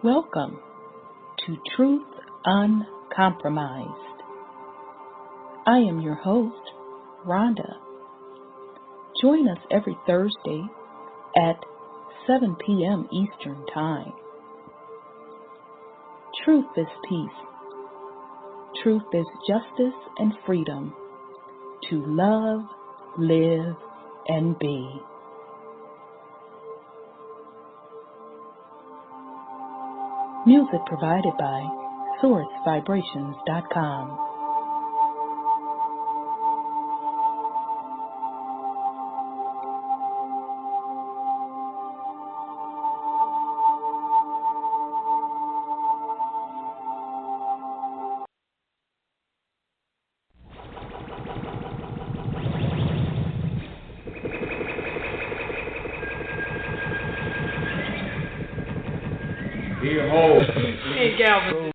Welcome to Truth Uncompromised. I am your host, Rhonda. Join us every Thursday at 7 p.m. Eastern Time. Truth is peace. Truth is justice and freedom to love, live, and be. Music provided by SourceVibrations.com. Behold. Hey, Galvin.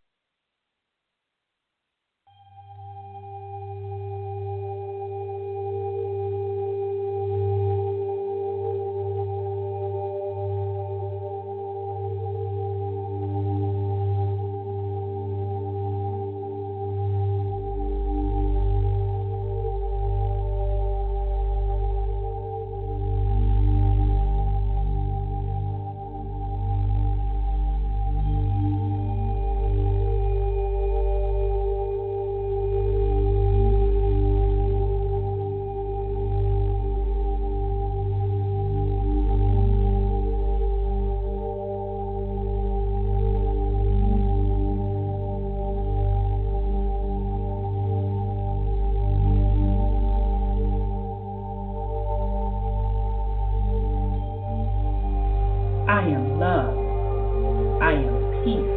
I am love. I am peace.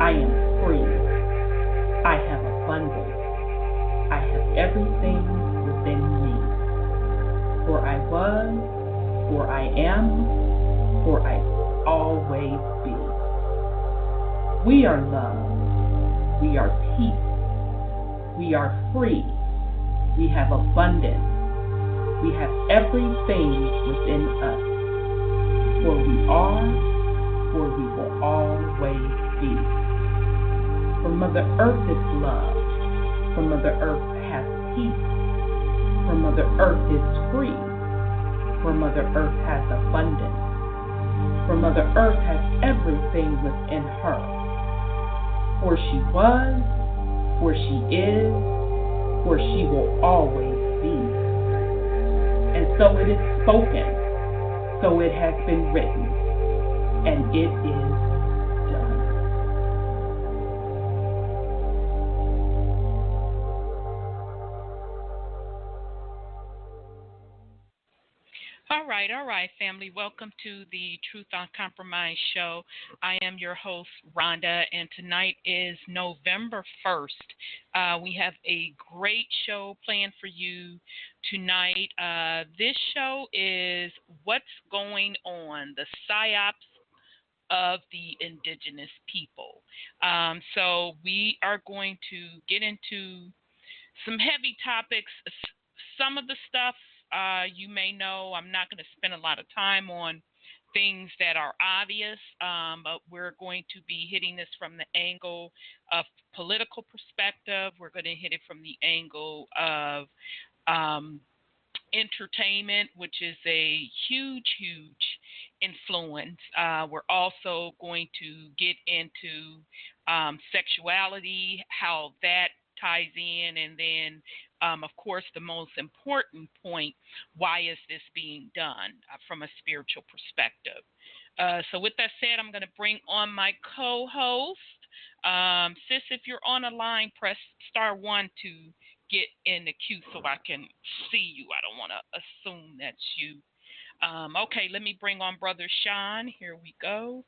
I am free. I have abundance. I have everything within me. For I was, for I am, for I will always be. We are love. We are peace. We are free. We have abundance. We have everything within us. For we are, for we will always be. For Mother Earth is love. For Mother Earth has peace. For Mother Earth is free. For Mother Earth has abundance. For Mother Earth has everything within her. For she was, for she is, for she will always be. And so it is spoken. So it has been written, and it is done. All right, family. Welcome to the Truth Uncompromised show. I am your host, Rhonda, and tonight is November 1st. We have a great show planned for you tonight. This show is What's Going On, the Psyops of the Indigenous people. So we are going to get into some heavy topics. Some of the stuff you may know. I'm not going to spend a lot of time on things that are obvious, but we're going to be hitting this from the angle of political perspective. We're going to hit it from the angle of entertainment, which is a huge influence. We're also going to get into sexuality, how that ties in, and then, of course, the most important point, why is this being done from a spiritual perspective? So with that said, I'm going to bring on my co-host. Sis, if you're on a line, press star 1 to get in the queue so I can see you. I don't want to assume that's you. Okay, let me bring on Brother Sean. Here we go.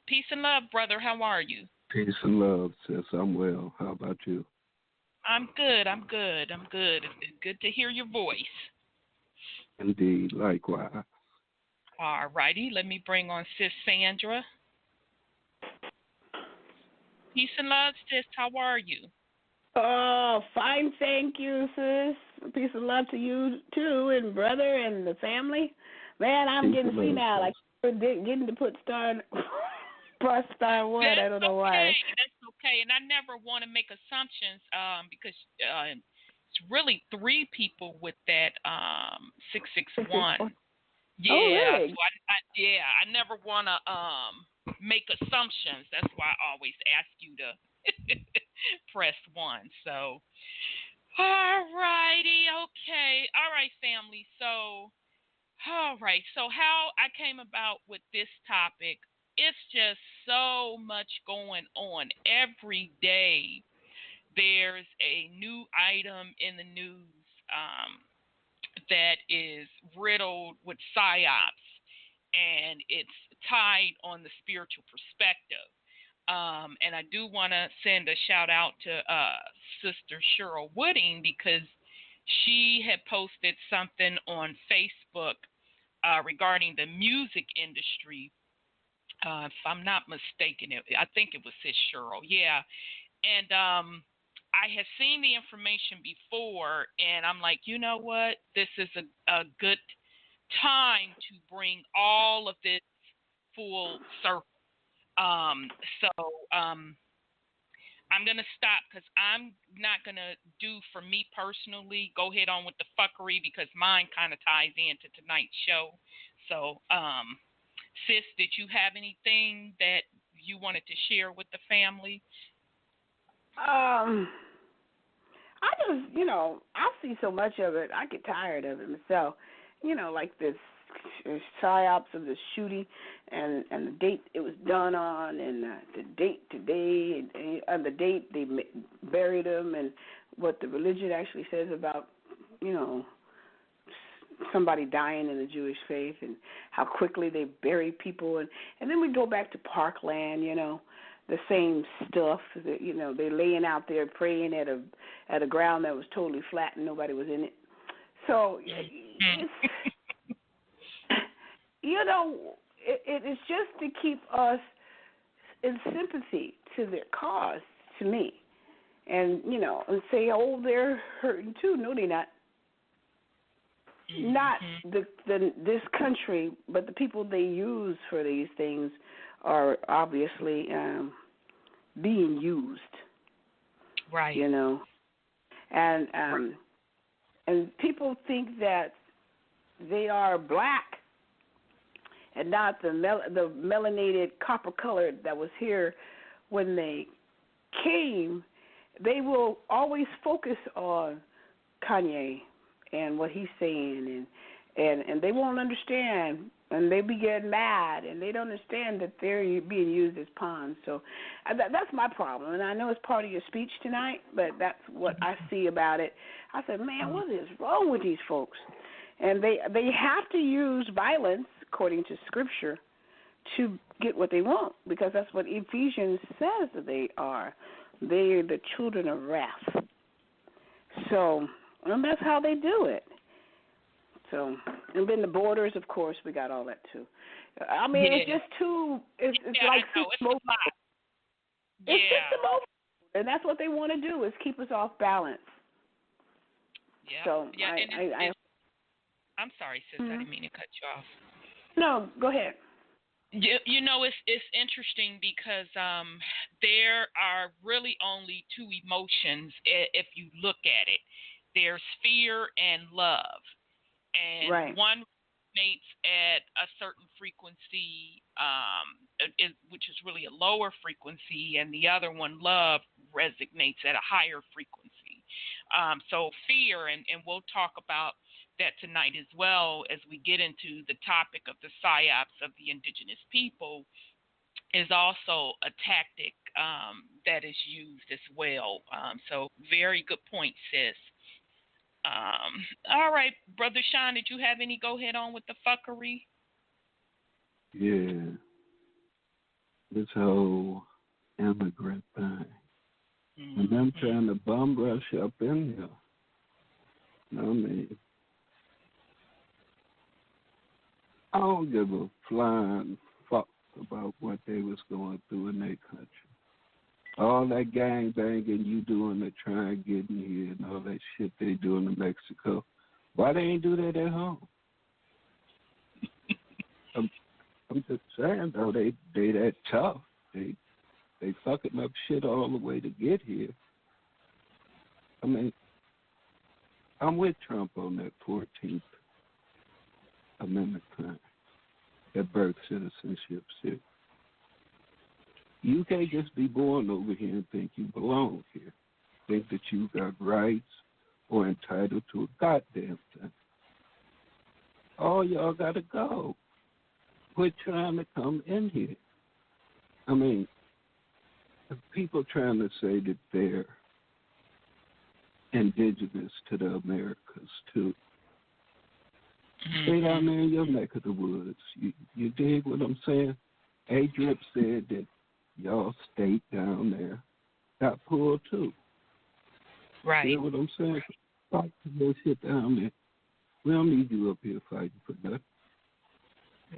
Peace and love, brother. How are you? Peace and love, sis. I'm well. How about you? I'm good. It's good to hear your voice. Indeed, likewise. All righty. Let me bring on Sis Sandra. Peace and love, sis. How are you? Oh, fine, thank you, sis. Peace and love to you too, and brother and the family. Man, I'm Peace getting and love. senile. I keep getting to put press star one. That's I don't know okay. why. That's okay. And I never want to make assumptions because it's really three people with that 661. Oh, Yeah. really? So I never want to make assumptions. That's why I always ask you to press one. So, all righty. Okay. All right, family. So, all right. So, how I came about with this topic, it's just so much going on. Every day, there's a new item in the news that is riddled with psyops, and it's tied on the spiritual perspective. And I do want to send a shout out to Sister Cheryl Wooding because she had posted something on Facebook regarding the music industry. If I'm not mistaken, I think it was Sis Cheryl. Yeah. And I had seen the information before, and I'm like, you know what? This is a good time to bring all of this full circle. I'm going to stop because I'm not going to do, for me personally, go head on with the fuckery because mine kind of ties into tonight's show. So, sis, did you have anything that you wanted to share with the family? I just, I see so much of it. I get tired of it myself. Like this psyops of the shooting and the date it was done on and the date today and the date they buried him and what the religion actually says about, somebody dying in the Jewish faith and how quickly they bury people. And then we go back to Parkland, the same stuff that, they're laying out there praying at a ground that was totally flat and nobody was in it. So it's, it's just to keep us in sympathy to their cause, to me. And, and say, oh, they're hurting too. No, they're not. Not this country, but the people they use for these things are obviously being used. Right. And people think that they are black and not the melanated copper colored that was here when they came. They will always focus on Kanye and what he's saying, and they won't understand, and they be getting mad, and they don't understand that they're being used as pawns. So that's my problem, and I know it's part of your speech tonight, but that's what I see about it. I said, man, what is wrong with these folks? And they have to use violence, according to Scripture, to get what they want, because that's what Ephesians says that they are. They are the children of wrath. So, and that's how they do it. So, and then the borders, of course, we got all that too. I mean, it's just too. It's like it's a lot. It's system, and that's what they want to do is keep us off balance. Yeah. So I'm sorry, sis. I didn't mean to cut you off. No, go ahead. It's interesting because there are really only two emotions if you look at it. There's fear and love, and one resonates at a certain frequency, which is really a lower frequency, and the other one, love, resonates at a higher frequency. So fear, and we'll talk about that tonight as well as we get into the topic of the psyops of the indigenous people, is also a tactic that is used as well. So very good point, sis. All right, Brother Sean, did you have any go ahead on with the fuckery? Yeah. This whole immigrant thing. And them trying to bum rush up in here. I mean, I don't give a flying fuck about what they was going through in their country. All that gang banging you doing to try and get in here and all that shit they doing in Mexico. Why they ain't do that at home? I'm just saying though, they that tough. They fucking up shit all the way to get here. I mean, I'm with Trump on that 14th Amendment crime, that birth citizenship shit. You can't just be born over here and think you belong here. Think that you got rights or entitled to a goddamn thing. All y'all gotta go. Quit trying to come in here. I mean, the people trying to say that they're indigenous to the Americas too. Stay down there in your neck of the woods. You dig what I'm saying? A-Drip said that y'all state down there got pulled too. Right. You know what I'm saying? Fight for your shit down there. We don't need you up here fighting for nothing.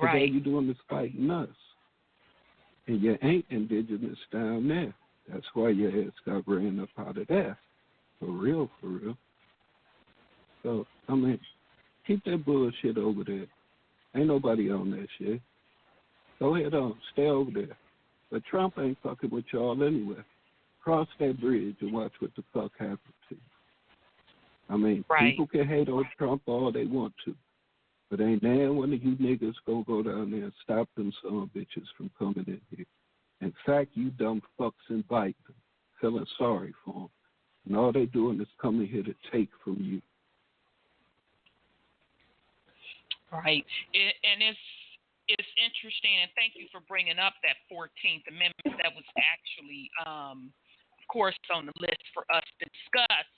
Right. All you're doing is fighting us. And you ain't indigenous down there. That's why your ass got ran up out of there. For real, for real. So, I mean, keep that bullshit over there. Ain't nobody on that shit. Go ahead on. Stay over there. But Trump ain't fucking with y'all anyway. Cross that bridge and watch what the fuck happens to you. I mean, people can hate on Trump all they want to. But ain't now one of you niggas gonna go down there and stop them son of bitches from coming in here. In fact, you dumb fucks invite them, feeling sorry for them. And all they doing is coming here to take from you. Right. And it's interesting, and thank you for bringing up that 14th Amendment. That was actually, of course, on the list for us to discuss.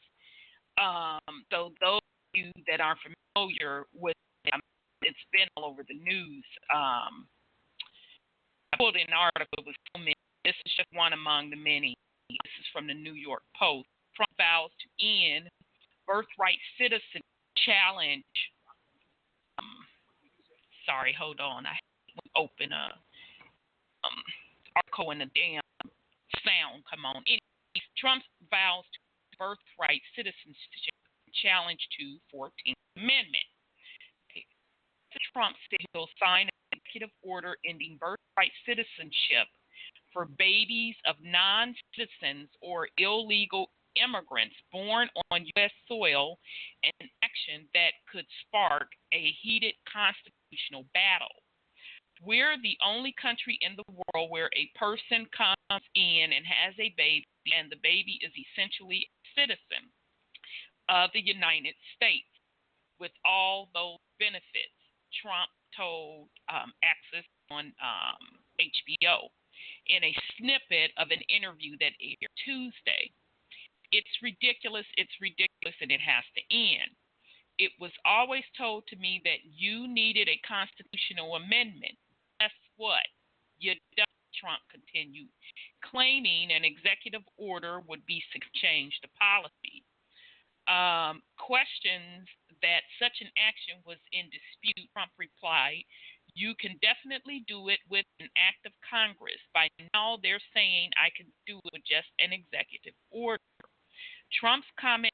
So those of you that aren't familiar with it, it's been all over the news. I pulled an article with so many. This is just one among the many. This is from the New York Post. Trump vows to end birthright citizen challenge. Sorry, hold on. I open a article in the damn sound. Come on. Trump vows to birthright citizenship challenge to 14th Amendment. Trump said he'll sign an executive order ending birthright citizenship for babies of non-citizens or illegal immigrants born on U.S. soil, an action that could spark a heated constitutional battle. We're the only country in the world where a person comes in and has a baby, and the baby is essentially a citizen of the United States with all those benefits, Trump told Access on HBO in a snippet of an interview that aired Tuesday. It's ridiculous, and it has to end. It was always told to me that you needed a constitutional amendment. Guess what? You don't, Trump continued, claiming an executive order would be to change the policy. Questions that such an action was in dispute, Trump replied, you can definitely do it with an act of Congress. By now, they're saying I can do it with just an executive order. Trump's comment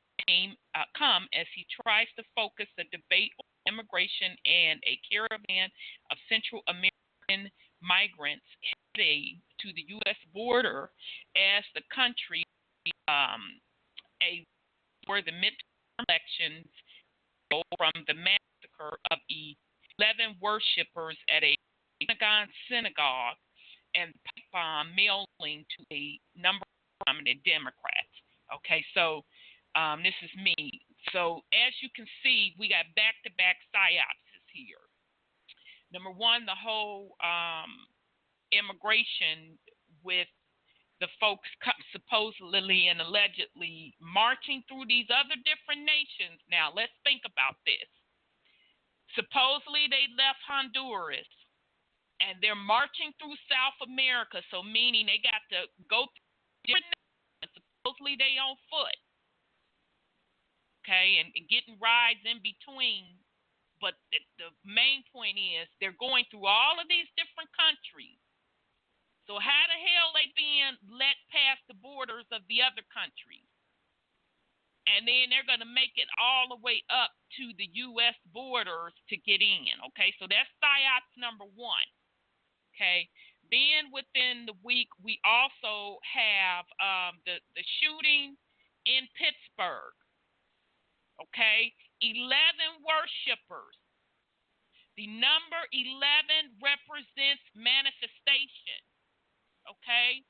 come as he tries to focus the debate on immigration and a caravan of Central American migrants heading to the U.S. border as the country where the midterm elections go from the massacre of 11 worshippers at a synagogue and pipe bomb mailing to a number of prominent Democrats. Okay, so this is me. So as you can see, we got back-to-back Psyops here. Number one, the whole immigration with the folks supposedly and allegedly marching through these other different nations. Now, let's think about this. Supposedly they left Honduras, and they're marching through South America, so meaning they got to go through different nations. Supposedly they on foot, okay, and getting rides in between. But the main point is they're going through all of these different countries. So how the hell they being let past the borders of the other countries? And then they're going to make it all the way up to the U.S. borders to get in. Okay, so that's Psyops number one. Okay, then within the week, we also have the shooting in Pittsburgh. Okay, 11 worshipers. The number 11 represents manifestation. Okay,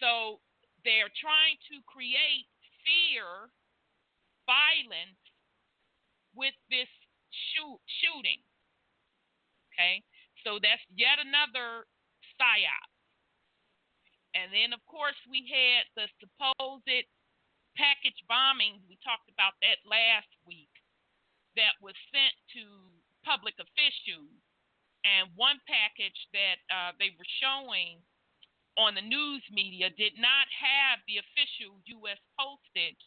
so they're trying to create fear, violence with this shooting. Okay, so that's yet another psyop. And then, of course, we had the supposed package bombings. We talked about that last week. That was sent to public officials, and one package that they were showing on the news media did not have the official U.S. postage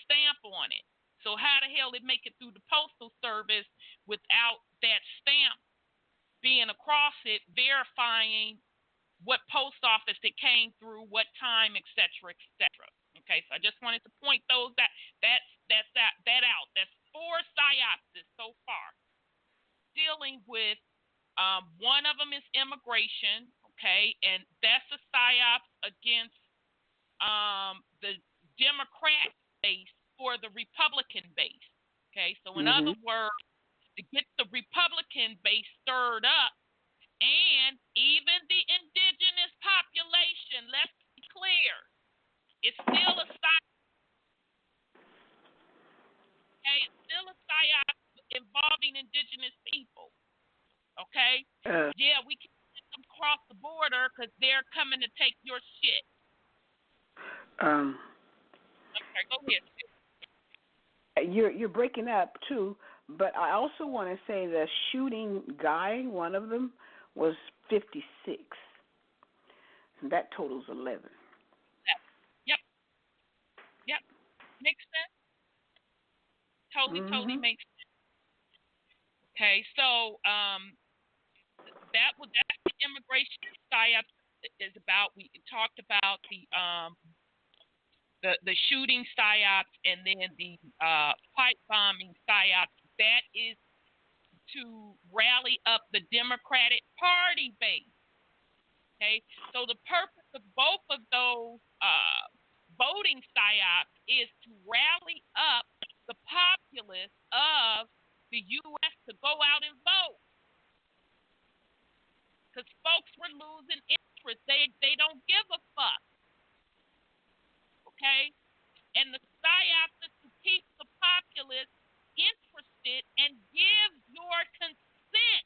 stamp on it. So how the hell did it make it through the Postal Service without that stamp being across it, verifying what post office it came through, what time, et cetera, et cetera. Okay, so I just wanted to point those that out. That's 4 psyops so far. Dealing with one of them is immigration, okay, and that's a psyop against the Democrat base for the Republican base. Okay, so in other words, to get the Republican base stirred up, and even the indigenous population, let's be clear, it's still a psyop. Okay, it's still a psyop involving indigenous people. Okay, yeah, we can get them across the border because they're coming to take your shit. Okay, go ahead. You're breaking up too, but I also want to say the shooting guy, one of them, was 56. And that totals 11. Yep. Makes sense. Totally makes sense. Okay, so that's the immigration psyop is about. We talked about the shooting psyops, and then the pipe bombing psyops. That is to rally up the Democratic Party base. Okay, so the purpose of both of those voting psyops is to rally up the populace of the U.S. to go out and vote, because folks were losing interest. They don't give a fuck. Okay, and the psyop is to keep the populace interested and give your consent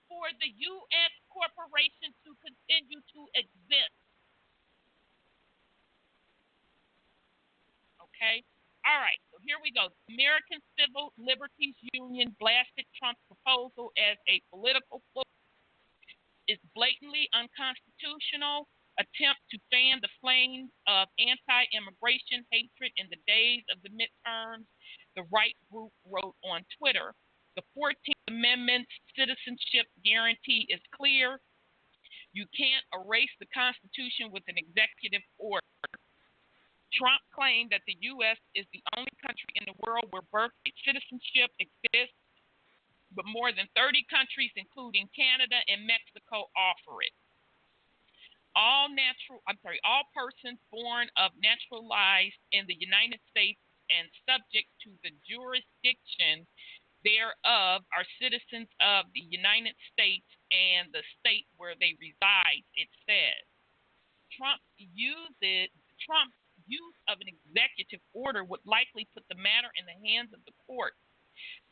for the U.S. corporation to continue to exist. Okay? All right, so here we go. The American Civil Liberties Union blasted Trump's proposal as a political fluke. It's blatantly unconstitutional attempt to fan the flames of anti-immigration hatred in the days of the midterms, the right group wrote on Twitter. The 14th Amendment's citizenship guarantee is clear. You can't erase the Constitution with an executive order. Trump claimed that the U.S. is the only country in the world where birthright citizenship exists, but more than 30 countries, including Canada and Mexico, offer it. All persons born of naturalized in the United States and subject to the jurisdiction thereof are citizens of the United States and the state where they reside, it says. Trump's use of an executive order would likely put the matter in the hands of the court.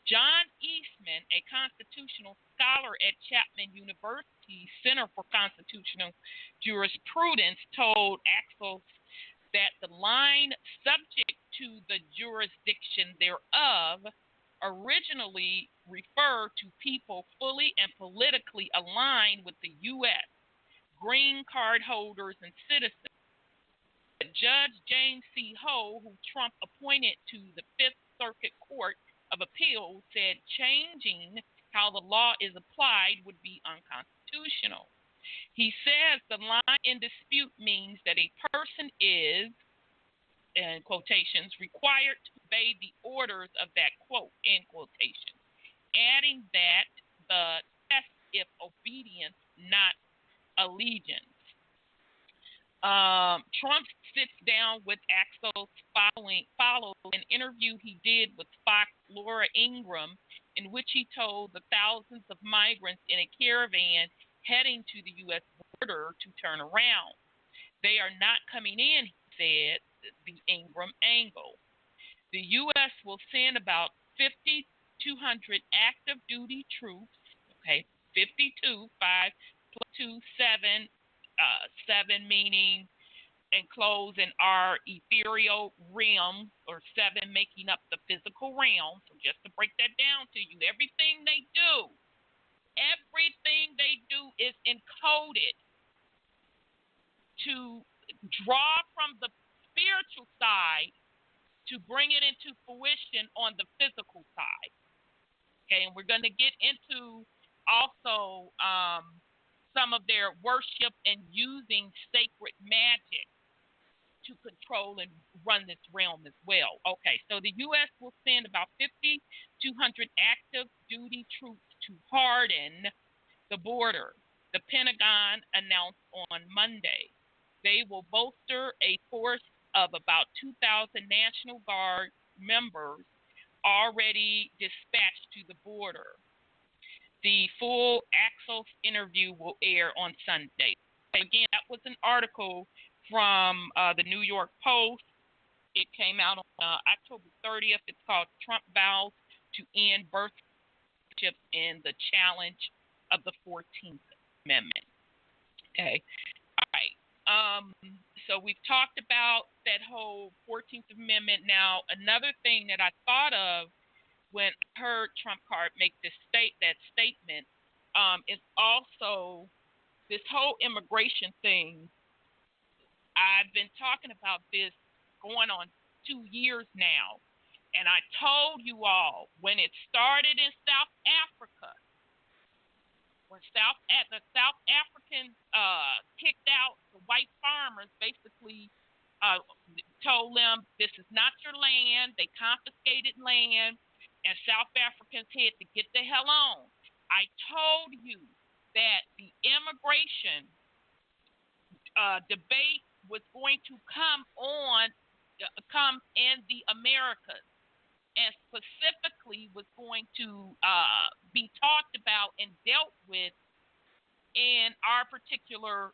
John Eastman, a constitutional scholar at Chapman University Center for Constitutional Jurisprudence, told Axios that the line "subject to the jurisdiction thereof" originally referred to people fully and politically aligned with the U.S., green card holders and citizens. Judge James C. Ho, who Trump appointed to the Fifth Circuit Court of Appeals, said changing how the law is applied would be unconstitutional. unconstitutional. He says the line in dispute means that a person is, in quotations, required to obey the orders of that quote, in quotation, adding that the test if obedience, not allegiance. Trump sits down with Axios follows an interview he did with Fox Laura Ingraham, in which he told the thousands of migrants in a caravan heading to the U.S. border to turn around. They are not coming in, he said, the Ingraham angle. The U.S. will send about 5,200 active duty troops, okay, 52, 5 plus 2, 7, 7 meaning enclosed in our ethereal realm, or 7 making up the physical realm. So just to break that down to you, everything they do is encoded to draw from the spiritual side to bring it into fruition on the physical side. Okay, and we're going to get into also some of their worship and using sacred magic to control and run this realm as well. Okay, so the U.S. will send about 5,200 active duty troops to harden the border, the Pentagon announced on Monday. They will bolster a force of about 2,000 National Guard members already dispatched to the border. The full Axios interview will air on Sunday. Again, that was an article from the New York Post. It came out on October 30th. It's called Trump Vows to End Birth Control in the Challenge of the 14th Amendment. Okay. All right. So we've talked about that whole 14th Amendment. Now, another thing that I thought of when I heard Trump Card make that statement is also this whole immigration thing. I've been talking about this going on 2 years now, and I told you all when it started in South Africa, when the South Africans kicked out the white farmers, basically told them this is not your land. They confiscated land, and South Africans had to get the hell on. I told you that the immigration debate was going to come in the Americas, and specifically was going to be talked about and dealt with in our particular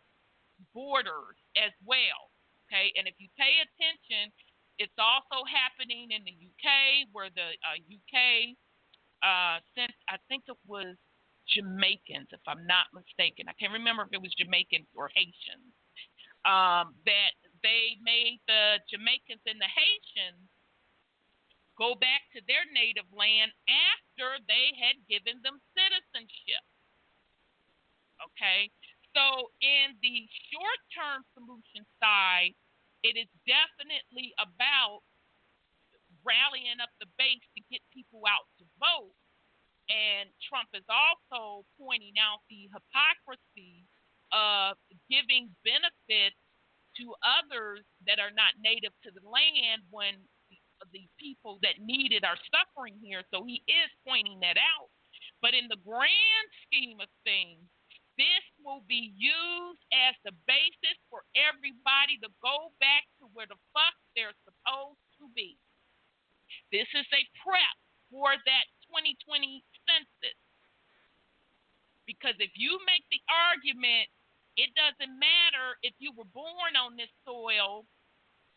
borders as well. Okay, and if you pay attention, it's also happening in the UK, where the UK sent, I think it was Jamaicans, if I'm not mistaken. I can't remember if it was Jamaicans or Haitians. That they made the Jamaicans and the Haitians go back to their native land after they had given them citizenship. Okay, so in the short-term solution side, it is definitely about rallying up the base to get people out to vote. And Trump is also pointing out the hypocrisy of giving benefits to others that are not native to the land when the people that need it are suffering here. So he is pointing that out. But in the grand scheme of things, this will be used as the basis for everybody to go back to where the fuck they're supposed to be. This is a prep for that 2020 census. Because if you make the argument, it doesn't matter if you were born on this soil,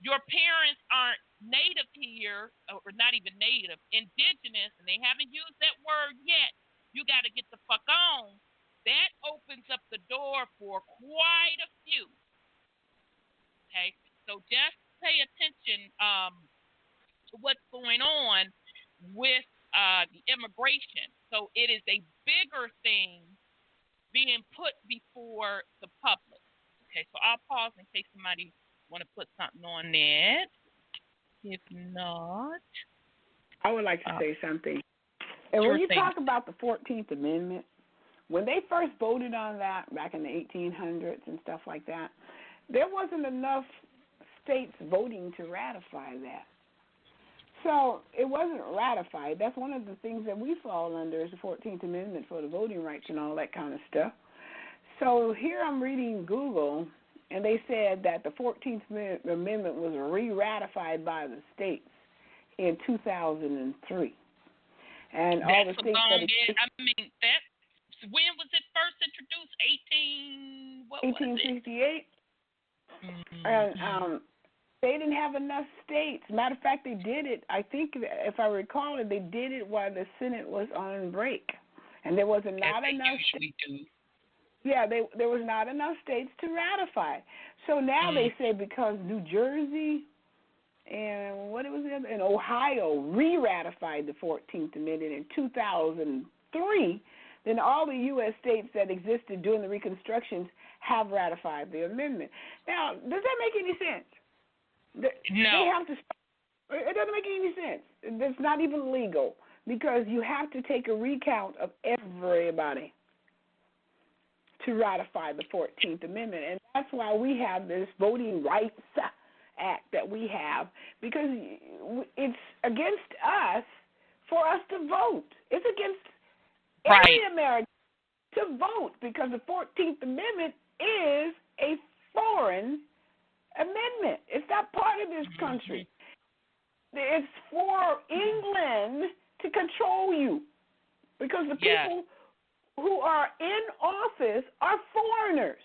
your parents aren't native here, or not even native, indigenous, and they haven't used that word yet, you got to get the fuck on. That opens up the door for quite a few. Okay, so just pay attention to what's going on with the immigration. So it is a bigger thing being put before the public. Okay, so I'll pause in case somebody want to put something on that. If not, I would like to say something. And sure when you thing. talk about the 14th Amendment, when they first voted on that back in the 1800s and stuff like that, there wasn't enough states voting to ratify that. So it wasn't ratified. That's one of the things that we fall under is the 14th Amendment for the voting rights and all that kind of stuff. So here I'm reading Google, and they said that the 14th Amendment was re-ratified by the states in 2003. And that's all the states that when was it first introduced? 1868. And they didn't have enough states. Matter of fact, they did it. I think, if I recall it, they did it while the Senate was on break, and there was not enough. Yeah, there was not enough states to ratify. So now they say because New Jersey and and Ohio re-ratified the 14th Amendment in 2003, then all the U.S. states that existed during the Reconstructions have ratified the amendment. Now, does that make any sense? No. They have to. It doesn't make any sense. It's not even legal because you have to take a recount of everybody to ratify the 14th Amendment, and that's why we have this Voting Rights Act that we have, because it's against us for us to vote. It's against every American to vote because the 14th Amendment is a foreign amendment. It's not part of this country. It's for England to control you because the people who are in office are foreigners.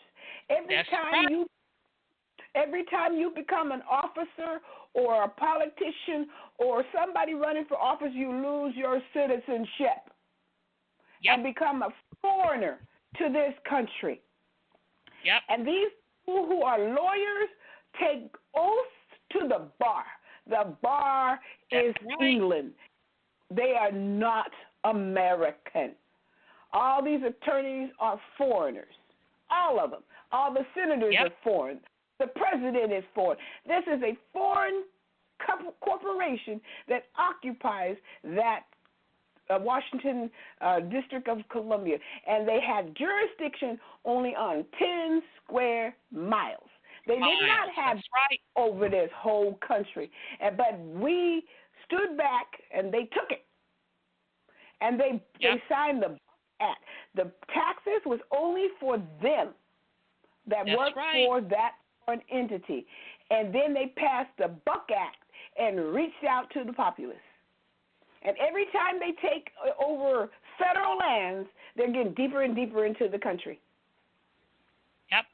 Every time you become an officer or a politician or somebody running for office, you lose your citizenship and become a foreigner to this country. And these people who are lawyers take oaths to the bar. The bar is England. They are not American. All these attorneys are foreigners. All of them. All the senators are foreign. The president is foreign. This is a foreign corporation that occupies that Washington District of Columbia, and they have jurisdiction only on 10 square miles. They did not have over this whole country, but we stood back and they took it, and they signed the Act. The taxes was only for them that worked for that foreign entity, and then they passed the Buck Act and reached out to the populace. And every time they take over federal lands, they're getting deeper and deeper into the country. Yep.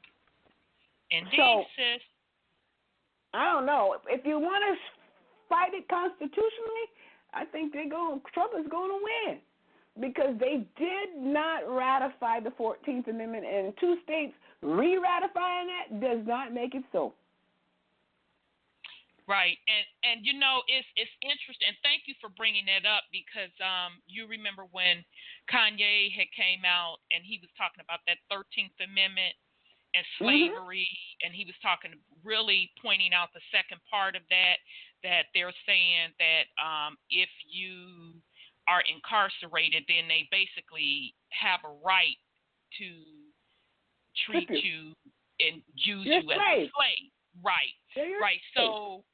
Indeed, so, sis. I don't know. If you want to fight it constitutionally, I think Trump is going to win because they did not ratify the 14th Amendment, and 2 states re-ratifying that does not make it so. Right, and you know, it's interesting, and thank you for bringing that up because you remember when Kanye had came out and he was talking about that 13th Amendment and slavery, and he was really pointing out the second part of that they're saying that if you are incarcerated, then they basically have a right to treat you and use you as a slave. Right, right. So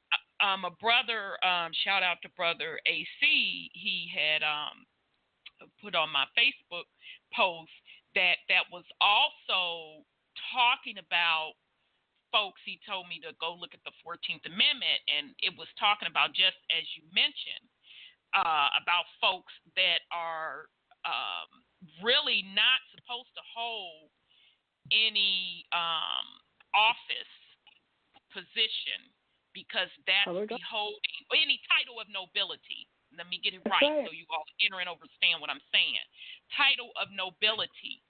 a brother, shout out to Brother AC, he had put on my Facebook post that was also talking about folks. He told me to go look at the 14th Amendment, and it was talking about, just as you mentioned, about folks that are really not supposed to hold any office position because that's beholding any title of nobility. Let me get it right so you all enter and understand what I'm saying. Title of nobility.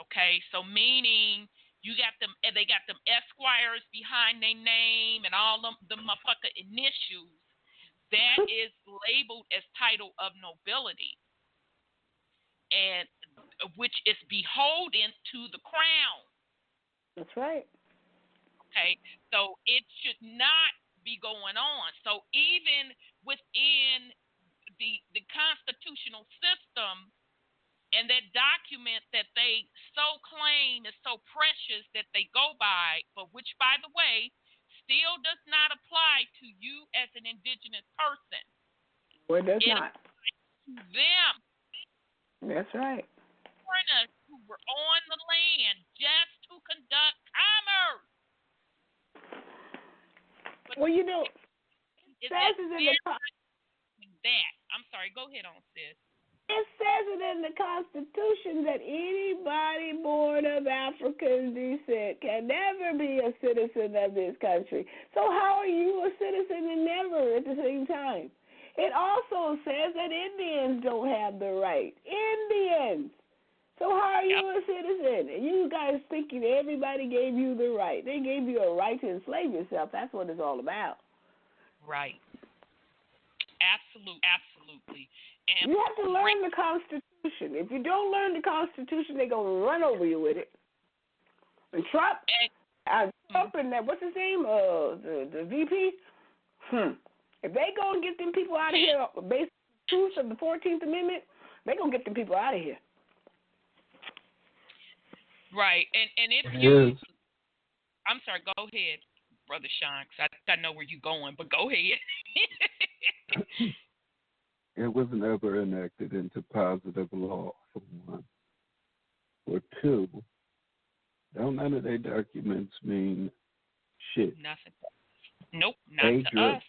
Okay, so meaning they got them esquires behind their name and all them motherfucker initials. That is labeled as title of nobility, and which is beholden to the crown. That's right. Okay, so it should not be going on. So even within the constitutional system And that document that they so claim is so precious that they go by, but which, by the way, still does not apply to you as an indigenous person. Well, it does it not. applies to them. That's right. Foreigners who were on the land just to conduct commerce. But well, you know, it says it in the that. I'm sorry. Go ahead on, sis. It says it in the Constitution that anybody born of African descent can never be a citizen of this country. So how are you a citizen and never at the same time? It also says that Indians don't have the right. Indians. So how are you a citizen? And you guys thinking everybody gave you the right. They gave you a right to enslave yourself. That's what it's all about. Right. Absolutely. And you have to learn the Constitution. If you don't learn the Constitution, they're going to run over you with it. And Trump and that, what's his name? The VP? If they go and get them people out of here based on the truth of the 14th Amendment, they're going to get them people out of here. Right. And if you... I'm sorry, go ahead, Brother Sean, because I know where you're going, but go ahead. It was never enacted into positive law, for one. For two, don't none of their documents mean shit. Nothing. Nope, not to us.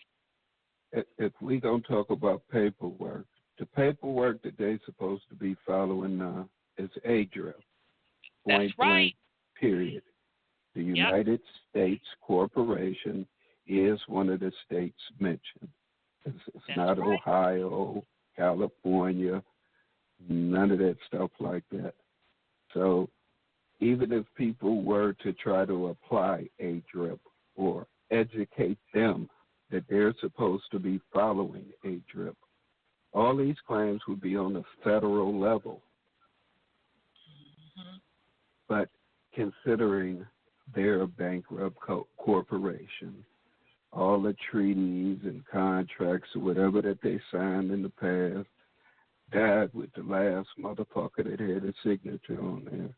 If we gonna talk about paperwork, the paperwork that they're supposed to be following now is ADRIP. Point blank, period. The United States Corporation is one of the states mentioned. It's not Ohio, California, none of that stuff like that. So even if people were to try to apply ADRIP or educate them that they're supposed to be following ADRIP, all these claims would be on the federal level. Mm-hmm. But considering they're a bankrupt corporation, all the treaties and contracts or whatever that they signed in the past died with the last motherfucker that had a signature on there.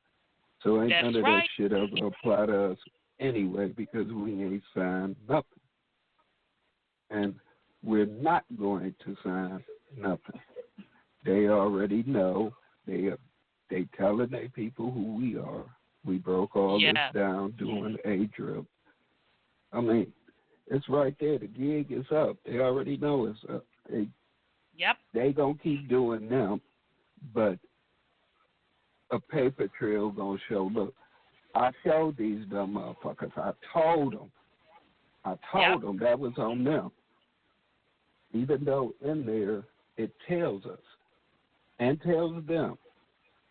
So ain't none of that shit ever apply to us anyway because we ain't signed nothing. And we're not going to sign nothing. They already know. They telling their people who we are. We broke all this down doing ADRIP. I mean, it's right there. The gig is up. They already know it's up. They gonna keep doing them, but a paper trail gonna show. Look, I showed these dumb motherfuckers. I told them that was on them. Even though in there it tells us and tells them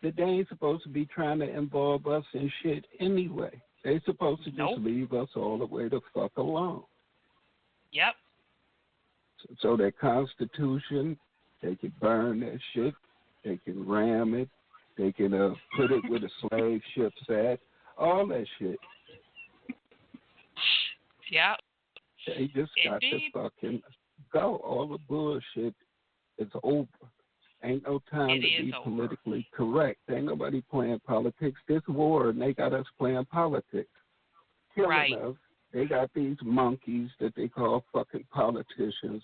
that they ain't supposed to be trying to involve us in shit anyway. They supposed to just leave us all the way the fuck alone. Yep. So their Constitution, they can burn that shit. They can ram it. They can put it where the slave ships at. All that shit. Yeah. They just got to fucking go. All the bullshit is over. Ain't no time to be politically correct. Ain't nobody playing politics. This war, and they got us playing politics. Killing us. They got these monkeys that they call fucking politicians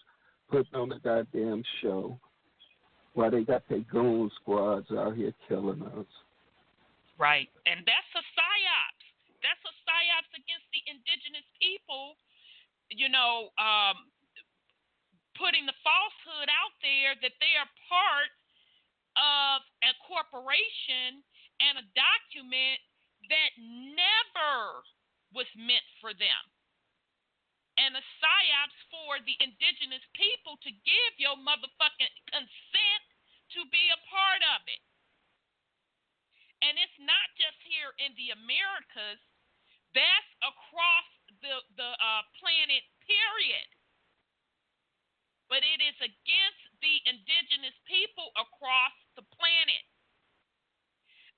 putting on the goddamn show while they got their goon squads out here killing us. Right. And that's a psyops. That's a psyops against the indigenous people, putting the falsehood out there that they are part of a corporation and a document that never was meant for them. And a psyops for the indigenous people to give your motherfucking consent to be a part of it. And it's not just here in the Americas. That's across the planet, period. But it is against the indigenous people across the planet.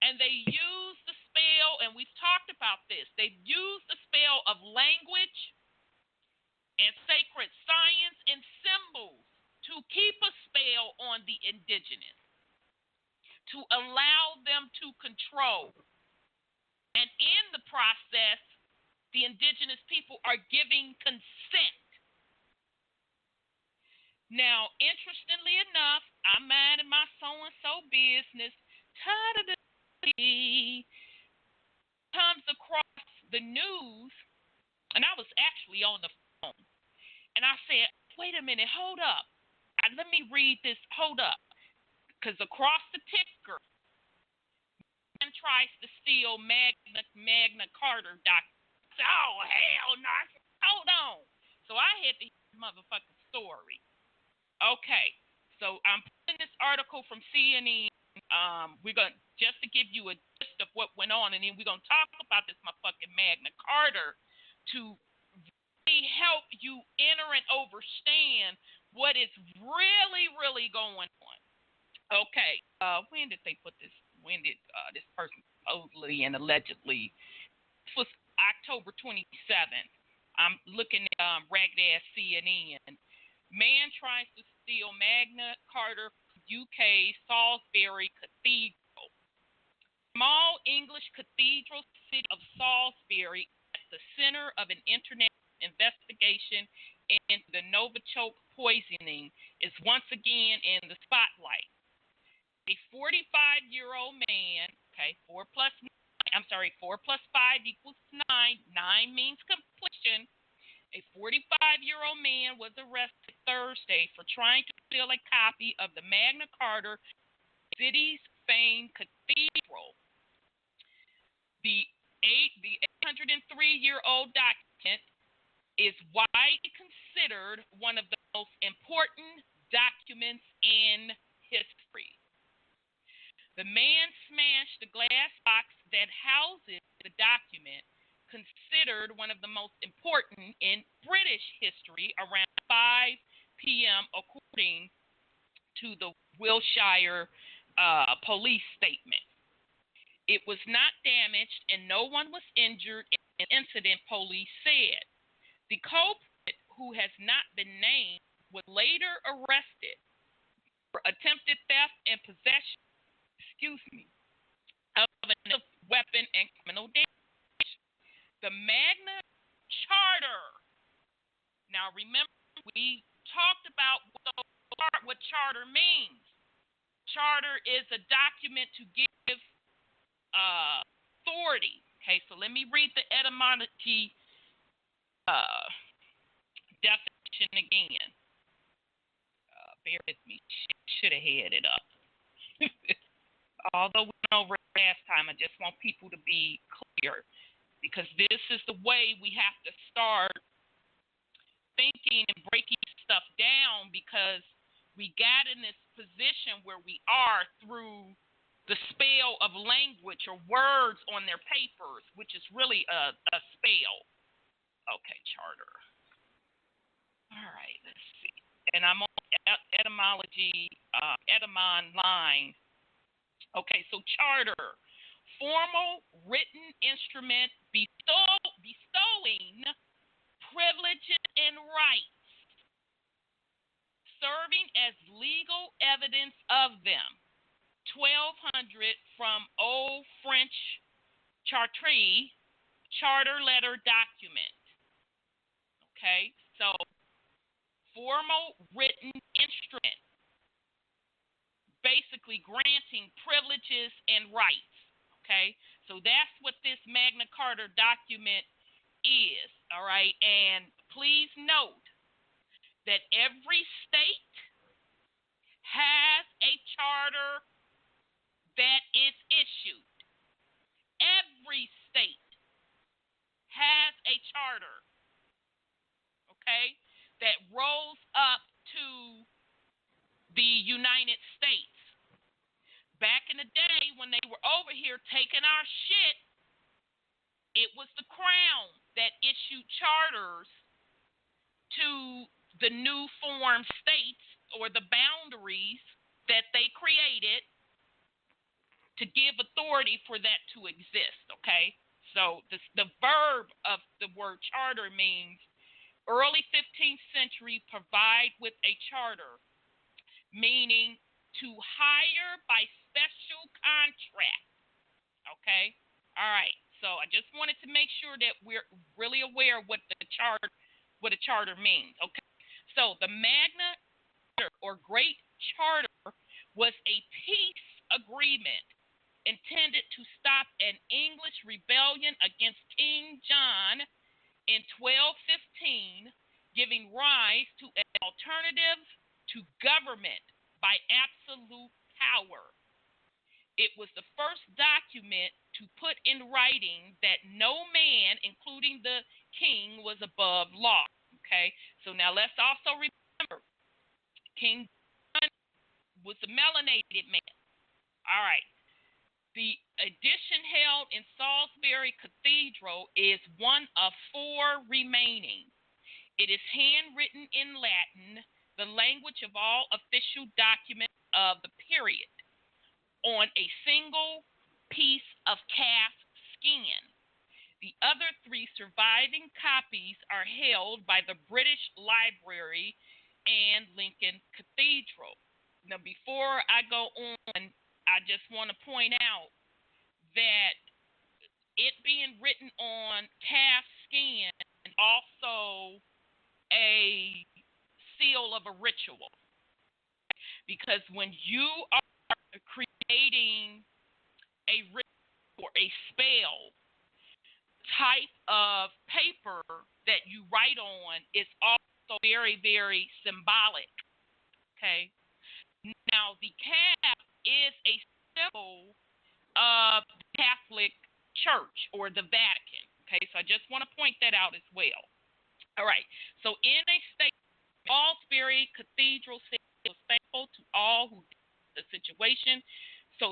And they use the spell, and we've talked about this, they've used the spell of language and sacred science and symbols to keep a spell on the indigenous. to allow them to control. And in the process, the indigenous people are giving consent. Now, interestingly enough, I'm minding my so-and-so business. Tired of the comes across the news, and I was actually on the phone, and I said, wait a minute, hold up. Let me read this, hold up. Because across the ticker, man tries to steal Magna Carta documents. Oh, hell no. I said, hold on. So I had to hear the motherfucking story. Okay, so I'm putting this article from CNN. We're going to, just to give you a gist of what went on, and then we're going to talk about this motherfucking Magna Carta to really help you enter and understand what is really, really going on. Okay, when did they put this? When did this person supposedly and allegedly? This was October 27th. I'm looking at ragged ass CNN. Man tries to steal Magna Carta from UK Salisbury Cathedral. Small English cathedral city of Salisbury at the center of an international investigation into the Novichok poisoning is once again in the spotlight. A 45-year-old man, okay, 4 plus 5 equals 9. 9 means completion. A 45-year-old man was arrested Thursday for trying to steal a copy of the Magna Carta, the city's famed cathedral. The 803-year-old document is widely considered one of the most important documents in history. The man smashed the glass box that houses the document, considered one of the most important in British history, around 5 p.m., according to the Wiltshire police statement. It was not damaged and no one was injured in an incident, police said. The culprit, who has not been named, was later arrested for attempted theft and possession, of a weapon and criminal damage. The Magna Charter. Now, remember, we talked about what charter means. Charter is a document to give authority. Okay, so let me read the etymology definition again. Bear with me. Should have had it up. Although we went over it last time, I just want people to be clear, because this is the way we have to start thinking and breaking stuff down, because we got in this position where we are through the spell of language or words on their papers, which is really a spell. Okay, charter. All right, let's see. And I'm on etymology, etymon line. Okay, so charter, formal written instrument bestowing privileges and rights, serving as legal evidence of them. 1200 from Old French chartreuse, charter letter document. Okay, so formal written instrument, basically granting privileges and rights. Okay, so that's what this Magna Carta document is. All right, and please note that every state has a charter that is issued. Every state has a charter, okay, that rolls up to the United States. Back in the day when they were over here taking our shit, it was the Crown that issued charters to the new formed states, or the boundaries that they created, to give authority for that to exist, okay? So the verb of the word charter means early 15th century, provide with a charter, meaning to hire by special contract. Okay? All right. So I just wanted to make sure that we're really aware of what a charter means. Okay. So the Magna Carta or Great Charter was a peace agreement intended to stop an English rebellion against King John in 1215, giving rise to an alternative to government by absolute power. It was the first document to put in writing that no man, including the king, was above law. Okay, so now let's also remember King John was a melanated man. All right. The edition held in Salisbury Cathedral is one of 4 remaining. It is handwritten in Latin, the language of all official documents of the period, on a single piece of calf skin. The other 3 surviving copies are held by the British Library and Lincoln Cathedral. Now, before I go on, I just want to point out that it being written on calf skin is also a seal of a ritual. Because when you are creating a ritual or a spell, type of paper that you write on is also very, very symbolic. Okay. Now, the calf is a symbol of the Catholic Church or the Vatican. Okay, so I just want to point that out as well. All right. So, in a statement, Salisbury Cathedral said it was thankful to all who did the situation so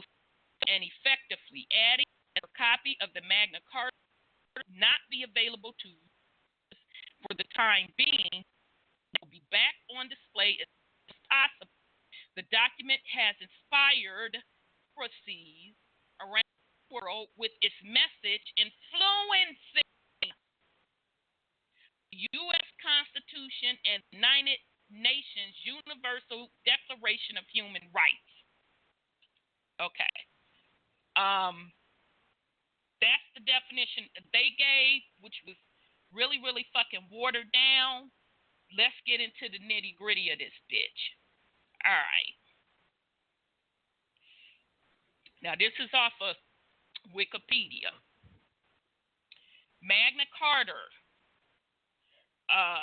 and effectively adding a copy of the Magna Carta not be available to for the time being. It will be back on display as soon as possible. The document has inspired prophecies around the world with its message influencing the U.S. Constitution and the United Nations Universal Declaration of Human Rights. Okay. That's the definition they gave, which was really, really fucking watered down. Let's get into the nitty-gritty of this bitch. All right. Now, this is off of Wikipedia. Magna Carta.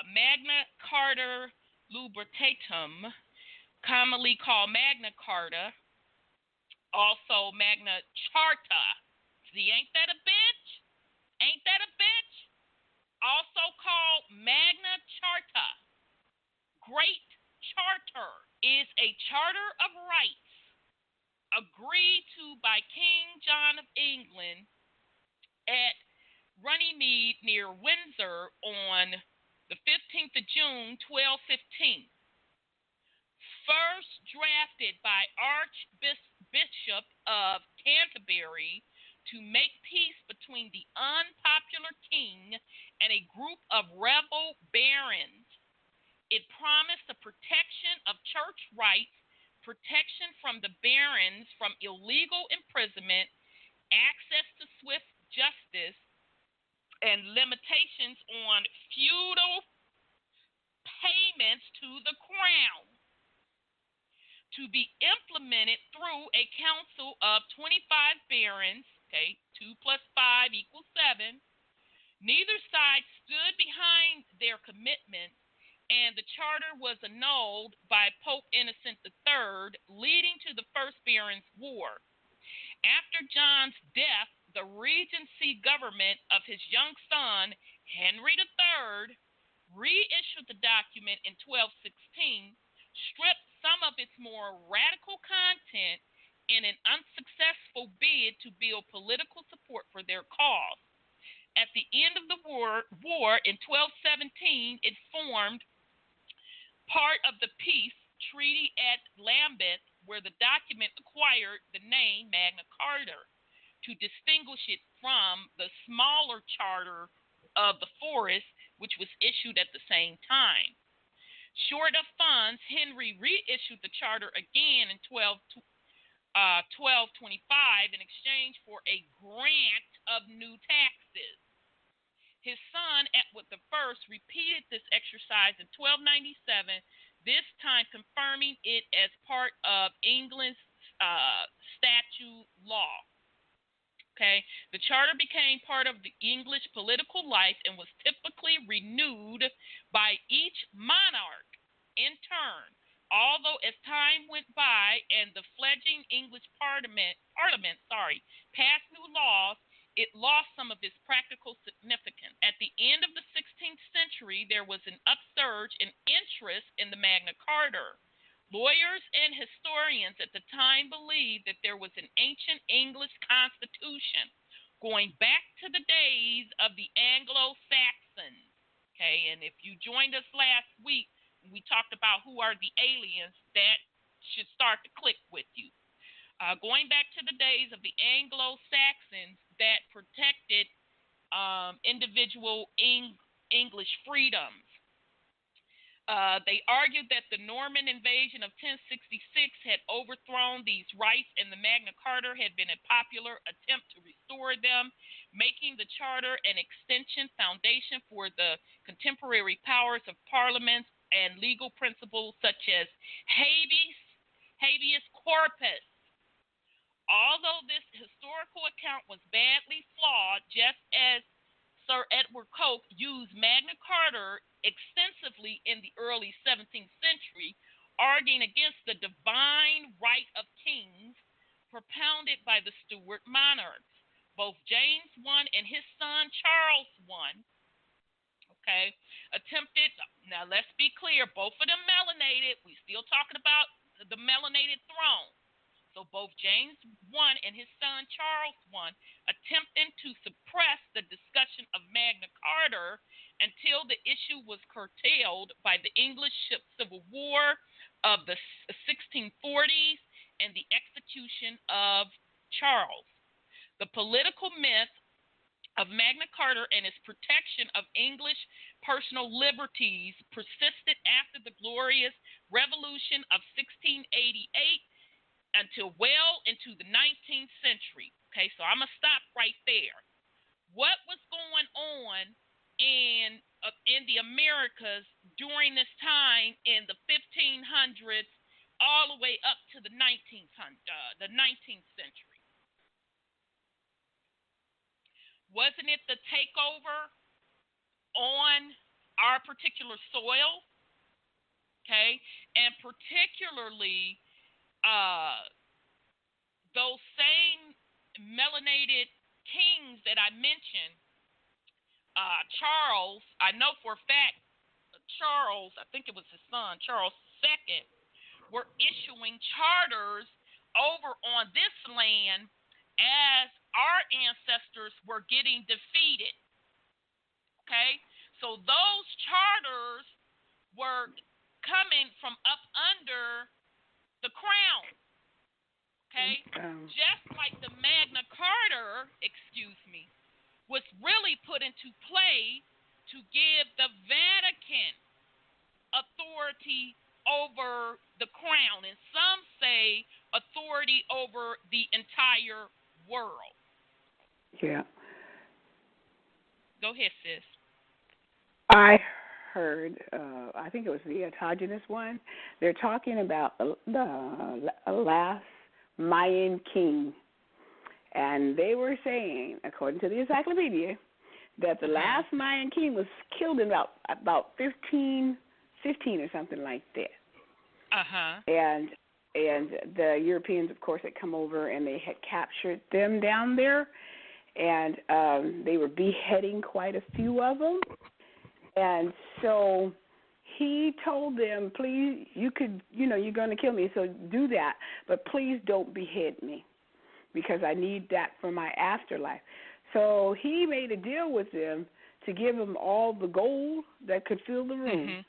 Magna Carta Libertatum, commonly called Magna Carta, also Magna Charta. See, ain't that a bitch? Ain't that a bitch? Also called Magna Charta. Great Charter is a charter of rights agreed to by King John of England at Runnymede near Windsor on the 15th of June, 1215. First drafted by Archbishop of Canterbury to make peace between the unpopular king and a group of rebel barons. It promised the protection of church rights, protection from the barons from illegal imprisonment, access to swift justice, and limitations on feudal payments to the crown, to be implemented through a council of 25 barons. Okay, 2 plus 5 equals 7. Neither side stood behind their commitments, and the charter was annulled by Pope Innocent III, leading to the First Barons' War. After John's death, the regency government of his young son, Henry III, reissued the document in 1216, stripped some of its more radical content in an unsuccessful bid to build political support for their cause. At the end of the war in 1217, it formed part of the peace treaty at Lambeth, where the document acquired the name Magna Carta to distinguish it from the smaller charter of the forest, which was issued at the same time. Short of funds, Henry reissued the charter again in 1225 in exchange for a grant of new taxes. His son, Edward I, repeated this exercise in 1297, this time confirming it as part of England's statute law. Okay, the charter became part of the English political life and was typically renewed by each monarch in turn. Although as time went by and the fledgling English parliament passed new laws, it lost some of its practical significance. At the end of the 16th century, there was an upsurge in interest in the Magna Carta. Lawyers and historians at the time believed that there was an ancient English constitution going back to the days of the Anglo-Saxons. Okay, and if you joined us last week, we talked about who are the aliens, that should start to click with you. Going back to the days of the Anglo-Saxons that protected individual English freedoms. They argued that the Norman invasion of 1066 had overthrown these rights and the Magna Carta had been a popular attempt to restore them, making the Charter an extension foundation for the contemporary powers of parliaments and legal principles such as habeas corpus. Although this historical account was badly flawed, just as Sir Edward Coke used Magna Carta extensively in the early 17th century, arguing against the divine right of kings propounded by the Stuart monarchs. Both James I and his son Charles I, attempted, now let's be clear, both of them melanated. We're still talking about the melanated throne. So both James I and his son Charles I attempting to suppress the discussion of Magna Carta until the issue was curtailed by the English Civil War of the 1640s and the execution of Charles. The political myth of Magna Carta and its protection of English personal liberties persisted after the Glorious Revolution of 1688 until well into the 19th century. Okay, so I'm going to stop right there. What was going on in the Americas during this time in the 1500s all the way up to the 19th century? Wasn't it the takeover on our particular soil? Okay, and particularly those same melanated kings that I mentioned, Charles, I know for a fact, Charles, I think it was his son, Charles II, were issuing charters over on this land as our ancestors were getting defeated. Okay? So those charters were coming from up under the crown. Okay? Just like the Magna Carta, was really put into play to give the Vatican authority over the crown, and some say authority over the entire world. Yeah. Go ahead, sis. I heard, I think it was the Indingenous one, they're talking about the last Mayan king. And they were saying, according to the encyclopedia, that the last Mayan king was killed in about 15 or something like that. And the Europeans, of course, had come over and they had captured them down there, and they were beheading quite a few of them. And so he told them, please, you're going to kill me, so do that, but please don't behead me, because I need that for my afterlife. So he made a deal with them to give them all the gold that could fill the room.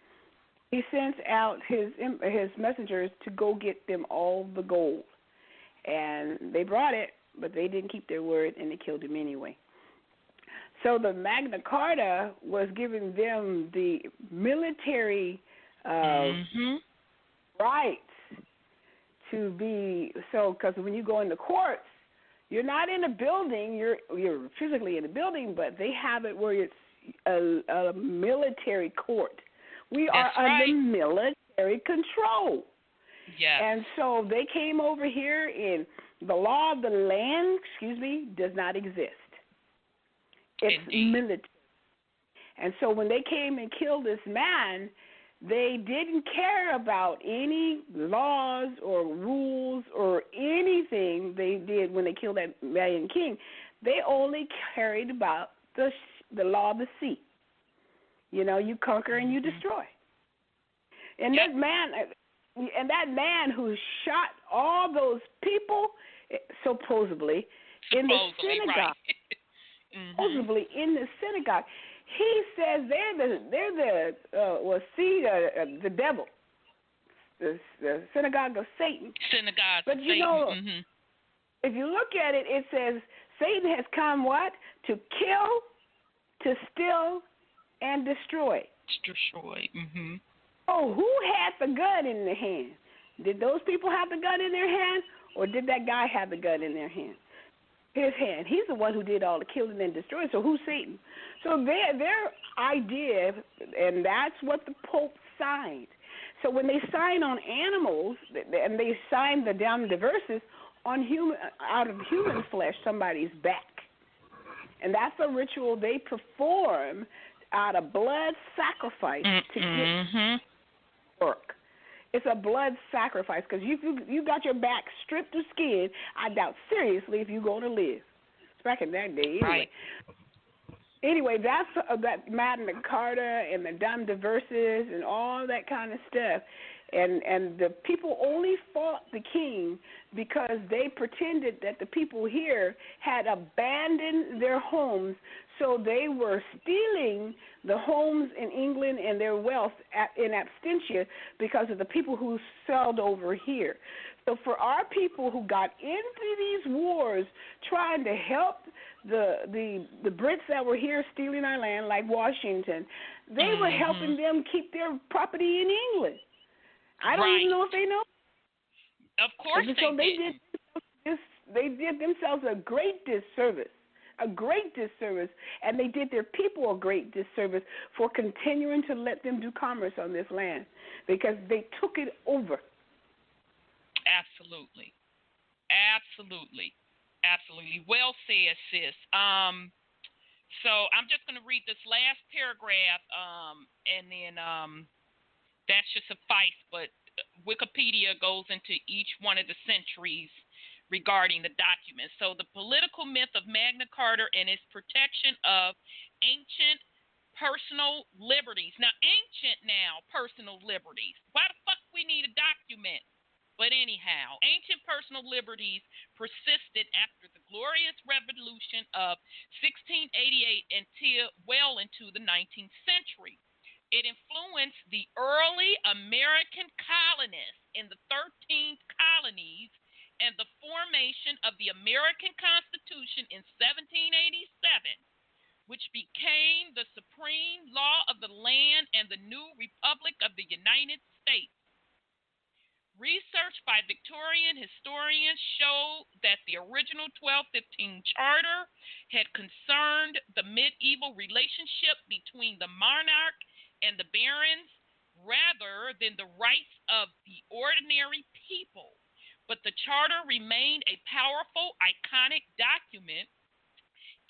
He sent out his messengers to go get them all the gold. And they brought it, but they didn't keep their word, and they killed him anyway. So the Magna Carta was giving them the military rights to be so, because when you go in the courts, you're not in a building. You're physically in a building, but they have it where it's a military court. We are under military control. Yes. And so they came over here, and the law of the land, does not exist. It's military. And so when they came and killed this man, they didn't care about any laws or rules or anything they did when they killed that Malian king. They only cared about the law of the sea. You know, you conquer and you destroy. And that man who shot all those people, supposedly in the synagogue, supposedly in the synagogue, he says they're the devil, the synagogue of Satan. But you know, if you look at it, it says Satan has come what? To kill, to steal, and destroy. Oh, who had the gun in their hand? Did those people have the gun in their hand, or did that guy have the gun in their hand? His hand. He's the one who did all the killing and destroying. So who's Satan? So their idea, and that's what the Pope signed. So when they sign on animals, and they sign the Dam Diversis on out of human flesh, somebody's back. And that's a ritual they perform out of blood sacrifice to get work. It's a blood sacrifice, because you got your back stripped of skin, I doubt seriously if you're going to live. It's back in that day, anyway. Right. Anyway, that's that Magna Carta and the Dam Diversis and all that kind of stuff. And the people only fought the king because they pretended that the people here had abandoned their homes, so they were stealing the homes in England and their wealth in absentia because of the people who sailed over here. So for our people who got into these wars trying to help the Brits that were here stealing our land, like Washington, they were helping them keep their property in England. I don't even know if they know. Of course they did themselves a great disservice, and they did their people a great disservice for continuing to let them do commerce on this land, because they took it over. Absolutely. Well said, sis. So I'm just going to read this last paragraph, and then that should suffice. But Wikipedia goes into each one of the centuries regarding the document. So the political myth of Magna Carta and its protection of ancient personal liberties. Now, personal liberties. Why the fuck we need a document? But anyhow, ancient personal liberties persisted after the glorious revolution of 1688 until well into the 19th century. It influenced the early American colonists in the 13 colonies and the formation of the American Constitution in 1787, which became the supreme law of the land and the new Republic of the United States. Research by Victorian historians show that the original 1215 charter had concerned the medieval relationship between the monarch and the barons rather than the rights of the ordinary people. But the charter remained a powerful, iconic document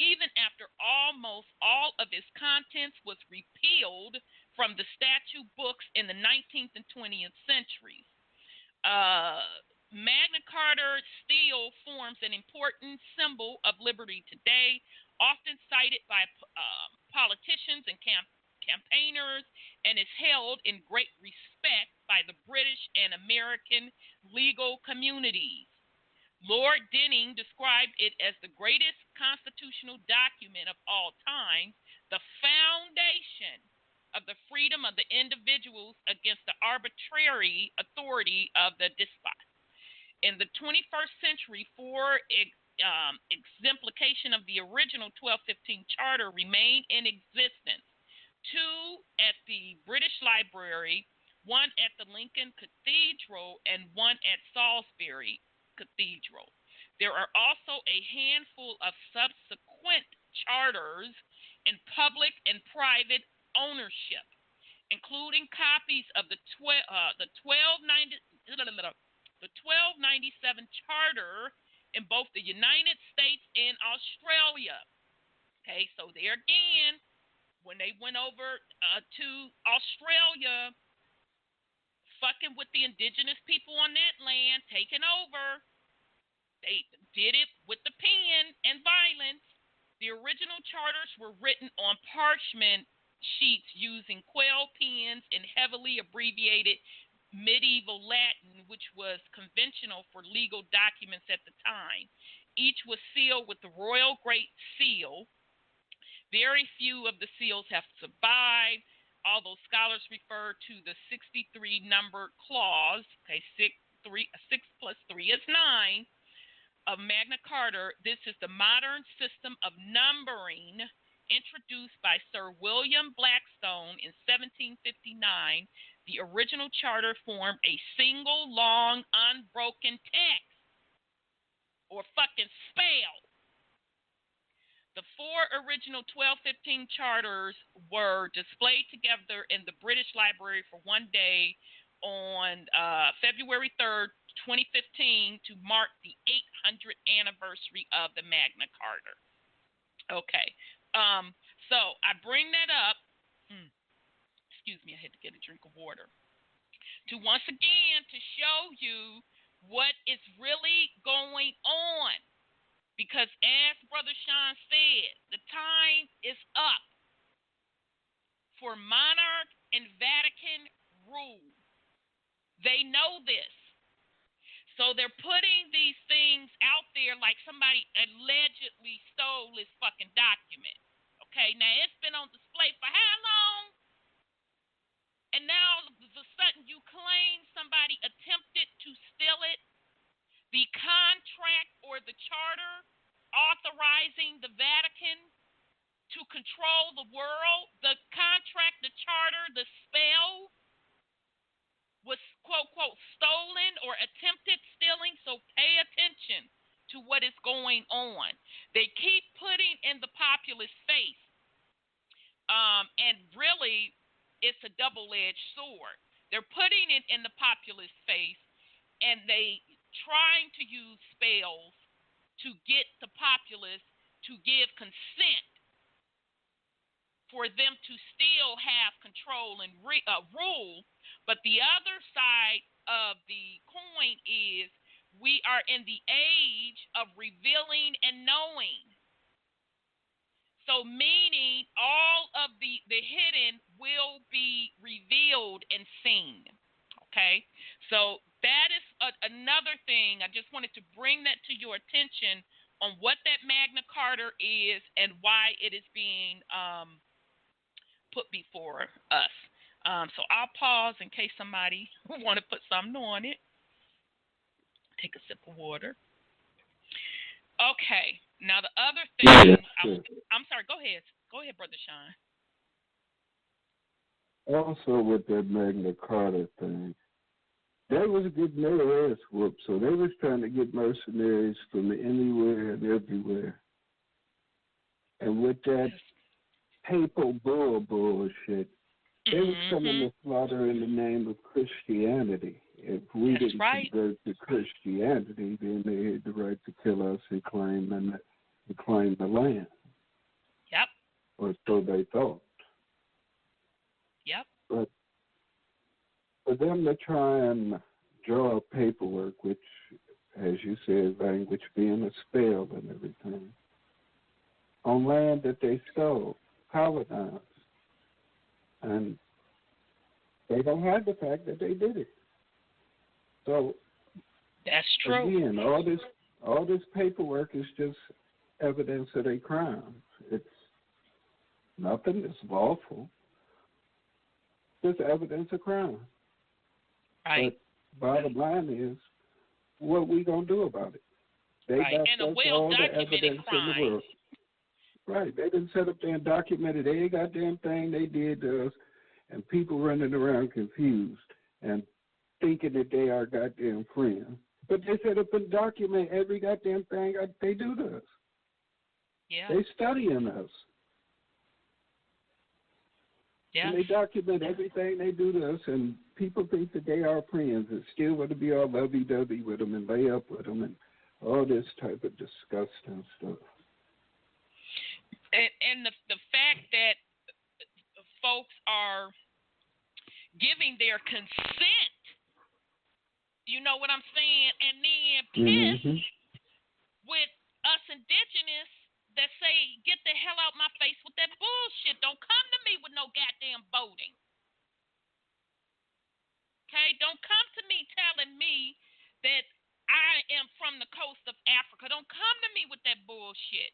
even after almost all of its contents was repealed from the statute books in the 19th and 20th centuries. Magna Carta still forms an important symbol of liberty today, often cited by politicians and campaigners, and is held in great respect by the British and American legal communities. Lord Denning described it as the greatest constitutional document of all time, the foundation of the freedom of the individuals against the arbitrary authority of the despot. In the 21st century, four exemplification of the original 1215 charter remain in existence. Two at the British Library, one at the Lincoln Cathedral, and one at Salisbury Cathedral. There are also a handful of subsequent charters in public and private ownership, including copies of the 1297 charter in both the United States and Australia. Okay, so there again, when they went over to Australia, fucking with the indigenous people on that land, taking over, they did it with the pen and violence. The original charters were written on parchment sheets using quill pens in heavily abbreviated medieval Latin, which was conventional for legal documents at the time. Each was sealed with the Royal Great Seal. Very few of the seals have survived, although scholars refer to the 63 numbered clause, okay, 6 plus 3 is 9, of Magna Carta. This is the modern system of numbering introduced by Sir William Blackstone in 1759. The original charter formed a single long unbroken text, or fucking spell. The 4 original 1215 charters were displayed together in the British Library for one day on February 3rd, 2015, to mark the 800th anniversary of the Magna Carta. Okay, so I bring that up. Excuse me, I had to get a drink of water. To once again to show you what is really going on. Because as Brother Sean said, the time is up for monarch and Vatican rule. They know this. So they're putting these things out there like somebody allegedly stole this fucking document. Okay, now it's been on display for how long? And now all of a sudden you claim somebody attempted to steal it. The contract or the charter authorizing the Vatican to control the world, the contract, the charter, the spell was, quote, quote, stolen or attempted stealing, so pay attention to what is going on. They keep putting in the populace face, and really it's a double-edged sword. They're putting it in the populace face, and they trying to use spells to get the populace to give consent for them to still have control and rule. But the other side of the coin is we are in the age of revealing and knowing. So meaning all of the hidden will be revealed and seen. Okay? So that is another thing. I just wanted to bring that to your attention on what that Magna Carta is and why it is being put before us. So I'll pause in case somebody want to put something on it. Take a sip of water. Okay. Now the other thing, I'm sorry. Go ahead. Go ahead, Brother Sean. Also with that Magna Carta thing, they was getting their ass whooped, so they was trying to get mercenaries from anywhere and everywhere. And with that papal bullshit, they was coming to slaughter in the name of Christianity. If we didn't convert to Christianity, then they had the right to kill us and claim the land. Yep. Or so they thought. Yep. But for them to try and draw up paperwork, which, as you said, language being a spell and everything, on land that they stole, colonized, and they don't hide the fact that they did it. So that's true. Again, all this paperwork is just evidence of a crime. It's nothing that's lawful. Just evidence of crime. Right. But bottom line is, what we gonna do about it? They got and a all the well-documented evidence crime. in the world. Right. They didn't set up there and documented every goddamn thing they did to us. and people running around confused and thinking that they are goddamn friends. But they set up and document every goddamn thing they do to us. Yeah. They studying us. Yeah. And they document everything they do to us, and people think that they are friends and still want to be all lovey-dovey with them and lay up with them and all this type of disgusting stuff. And the fact that folks are giving their consent, you know what I'm saying, and then pissed with us Indigenous that say, get the hell out my face with that bullshit. Don't come to me with no goddamn voting. Okay? Don't come to me telling me that I am from the coast of Africa. Don't come to me with that bullshit.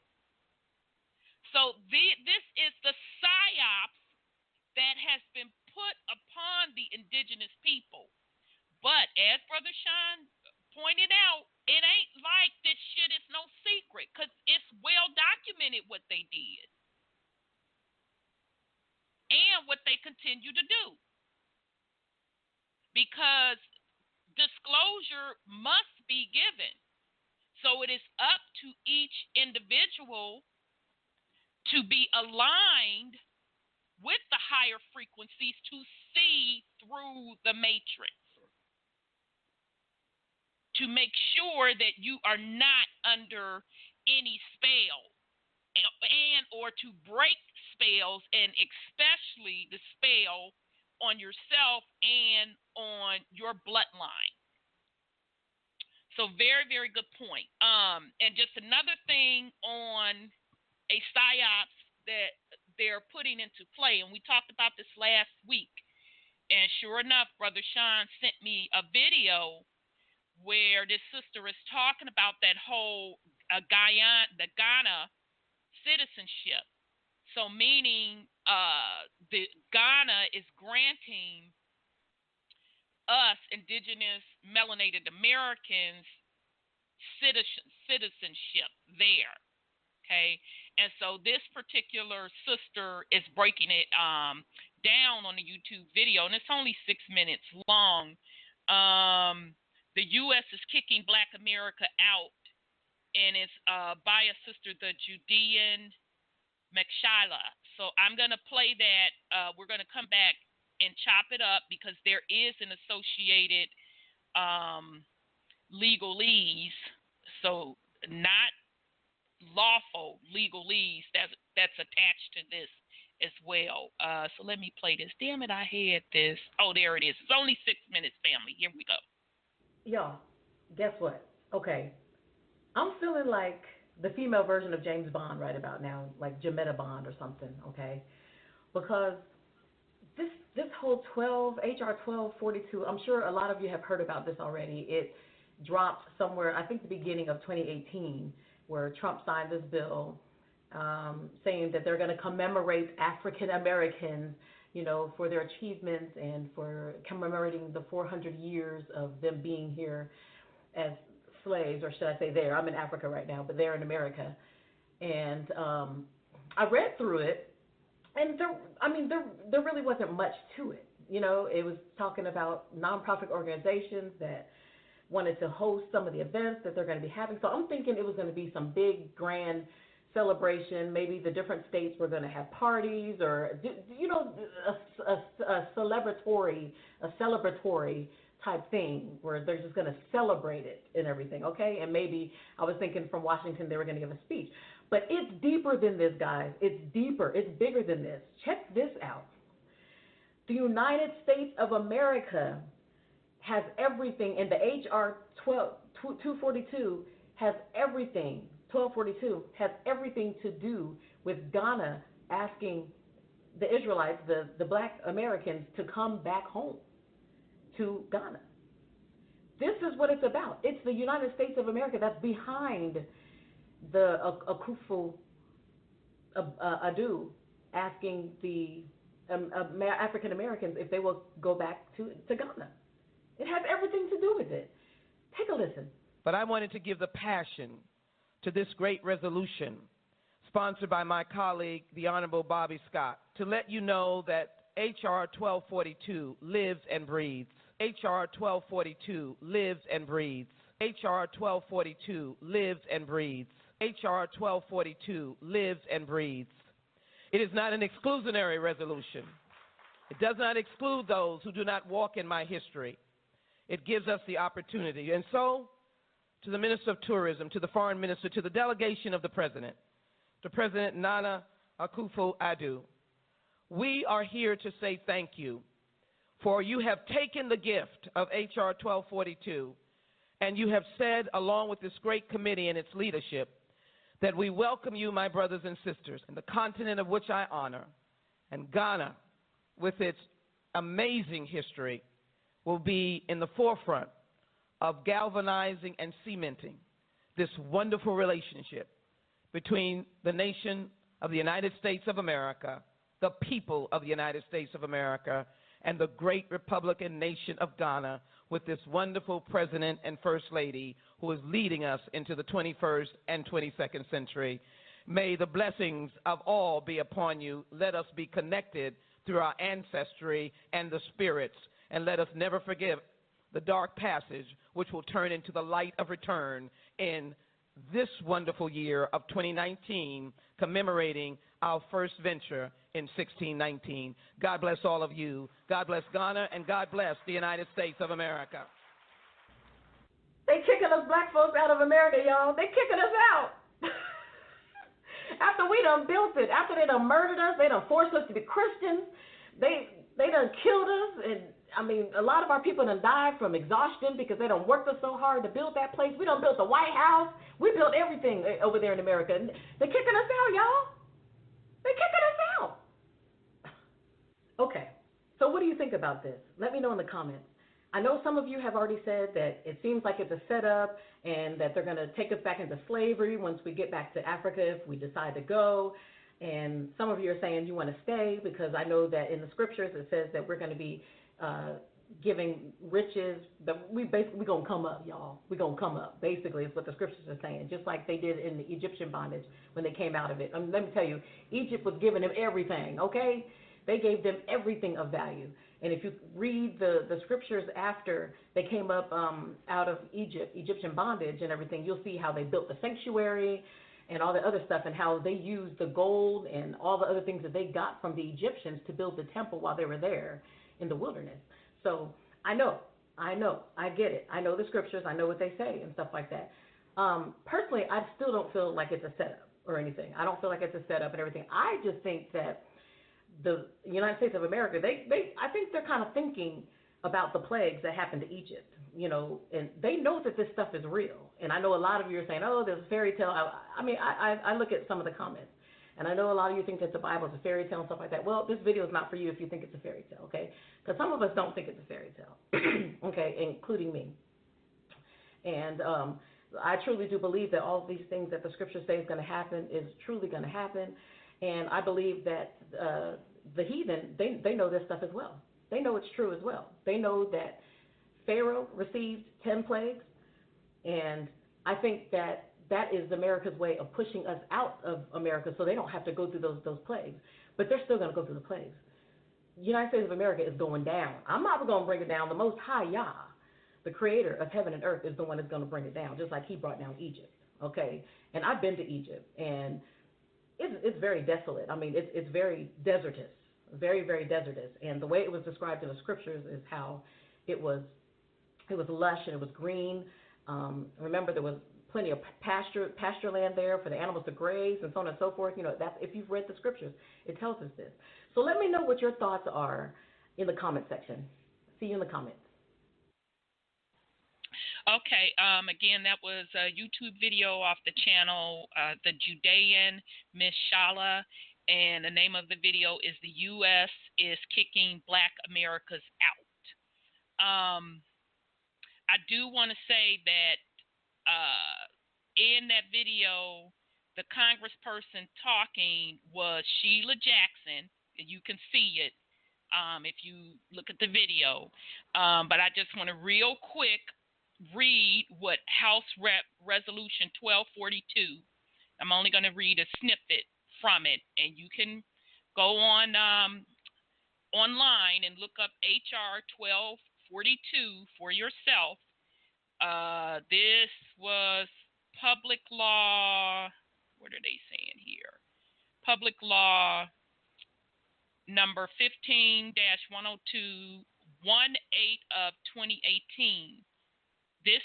So this is the Psyops that has been put upon the Indigenous people. But as Brother Sean pointed out, it ain't like this shit is no secret, because it's well documented what they did and what they continue to do. Because disclosure must be given. So it is up to each individual to be aligned with the higher frequencies to see through the matrix, to make sure that you are not under any spell, and or to break spells, and especially the spell on yourself and on your bloodline. So very, very good point. And just another thing on a psyops that they're putting into play, and we talked about this last week, and sure enough, Brother Sean sent me a video where this sister is talking about that whole the Ghana citizenship. So meaning the Ghana is granting us Indigenous melanated Americans citizenship there. Okay, and so this particular sister is breaking it down on the YouTube video, and it's only 6 minutes long. The U.S. is kicking Black America out, and it's by a sister, the Judean McShyla. So I'm going to play that. We're going to come back and chop it up because there is an associated legalese, so not lawful legalese that's attached to this as well. So let me play this. Damn it, I had this. Oh, there it is. It's only 6 minutes, family. Here we go. Y'all, guess what? Okay, I'm feeling like the female version of James Bond right about now, like Jametta Bond or something, okay? Because this whole HR 1242, I'm sure a lot of you have heard about this already. It dropped somewhere, I think the beginning of 2018, where Trump signed this bill saying that they're going to commemorate African Americans, you know, for their achievements and for commemorating the 400 years of them being here as slaves, or should I say there. I'm in Africa right now, but they're in America. And I read through it, and there really wasn't much to it. You know, it was talking about nonprofit organizations that wanted to host some of the events that they're going to be having. So I'm thinking it was going to be some big, grand celebration. Maybe the different states were going to have parties, or, you know, a celebratory type thing where they're just going to celebrate it and everything, okay? And maybe I was thinking from Washington they were going to give a speech. But it's deeper than this, guys. It's deeper. It's bigger than this. Check this out. The United States of America has everything, and the HR 242 has everything. 1242 has everything to do with Ghana asking the Israelites, the Black Americans, to come back home to Ghana. This is what it's about. It's the United States of America that's behind the Akufo Addo asking the African Americans if they will go back to Ghana. It has everything to do with it. Take a listen. But I wanted to give the passion to this great resolution sponsored by my colleague, the Honorable Bobby Scott, to let you know that H.R. 1242 lives and breathes. H.R. 1242 lives and breathes. H.R. 1242 lives and breathes. H.R. 1242 lives and breathes. It is not an exclusionary resolution. It does not exclude those who do not walk in my history. It gives us the opportunity. And so, to the Minister of Tourism, to the Foreign Minister, to the delegation of the President, to President Nana Akufo-Addo, we are here to say thank you, for you have taken the gift of H.R. 1242 and you have said, along with this great committee and its leadership, that we welcome you, my brothers and sisters, in the continent of which I honor. And Ghana, with its amazing history, will be in the forefront of galvanizing and cementing this wonderful relationship between the nation of the United States of America, the people of the United States of America, and the great Republican nation of Ghana, with this wonderful President and First Lady who is leading us into the 21st and 22nd century. May the blessings of all be upon you. Let us be connected through our ancestry and the spirits, and let us never forget the dark passage which will turn into the light of return in this wonderful year of 2019, commemorating our first venture in 1619. God bless all of you. God bless Ghana, and God bless the United States of America. They kicking us black folks out of America, y'all. They kicking us out. After we done built it, after they done murdered us, they done forced us to be Christians, they done killed us, and I mean, a lot of our people done died from exhaustion because they done worked us so hard to build that place. We done built the White House. We built everything over there in America. They're kicking us out, y'all. They're kicking us out. Okay, so what do you think about this? Let me know in the comments. I know some of you have already said that it seems like it's a setup and that they're going to take us back into slavery once we get back to Africa if we decide to go. And some of you are saying you want to stay because I know that in the scriptures it says that we're going to be giving riches, that we gonna come up, y'all. We gonna come up. Basically, is what the scriptures are saying. Just like they did in the Egyptian bondage when they came out of it. Let me tell you, Egypt was giving them everything. Okay, they gave them everything of value. And if you read the scriptures after they came up out of Egyptian bondage and everything, you'll see how they built the sanctuary and all the other stuff, and how they used the gold and all the other things that they got from the Egyptians to build the temple while they were there in the wilderness. So I get it. I know the scriptures, I know what they say and stuff like that. Personally, I still don't feel like it's a setup or anything. I don't feel like it's a setup and everything. I just think that the United States of America, I think they're kind of thinking about the plagues that happened to Egypt, and they know that this stuff is real. And I know a lot of you are saying, oh, there's a fairy tale. I look at some of the comments. And I know a lot of you think that the Bible is a fairy tale and stuff like that. Well, this video is not for you if you think it's a fairy tale, okay? Because some of us don't think it's a fairy tale, okay, including me. And I truly do believe that all of these things that the scriptures say is going to happen is truly going to happen. And I believe that the heathen, they know this stuff as well. They know it's true as well. They know that Pharaoh received 10 plagues, and I think that is America's way of pushing us out of America so they don't have to go through those plagues. But they're still going to go through the plagues. The United States of America is going down. I'm not going to bring it down. The Most High Yah, the creator of heaven and earth, is the one that's going to bring it down, just like he brought down Egypt, okay? And I've been to Egypt, and it's very desolate. I mean, it's very desertous, very, very desertous. And the way it was described in the scriptures is how it was lush and it was green. Remember, there was plenty of pasture land there for the animals to graze and so on and so forth. That's, if you've read the scriptures, it tells us this. So let me know what your thoughts are in the comment section. See you in the comments. Okay, again, that was a YouTube video off the channel, The Judean, Miss Shala, and the name of the video is The U.S. is Kicking Black Americas Out. I do want to say that in that video, the congressperson talking was Sheila Jackson. You can see it if you look at the video. But I just want to real quick read what House Rep Resolution 1242. I'm only going to read a snippet from it, and you can go on online and look up HR 1242 for yourself. This was public law. What are they saying here? Public law number 15-102, 18 of 2018. This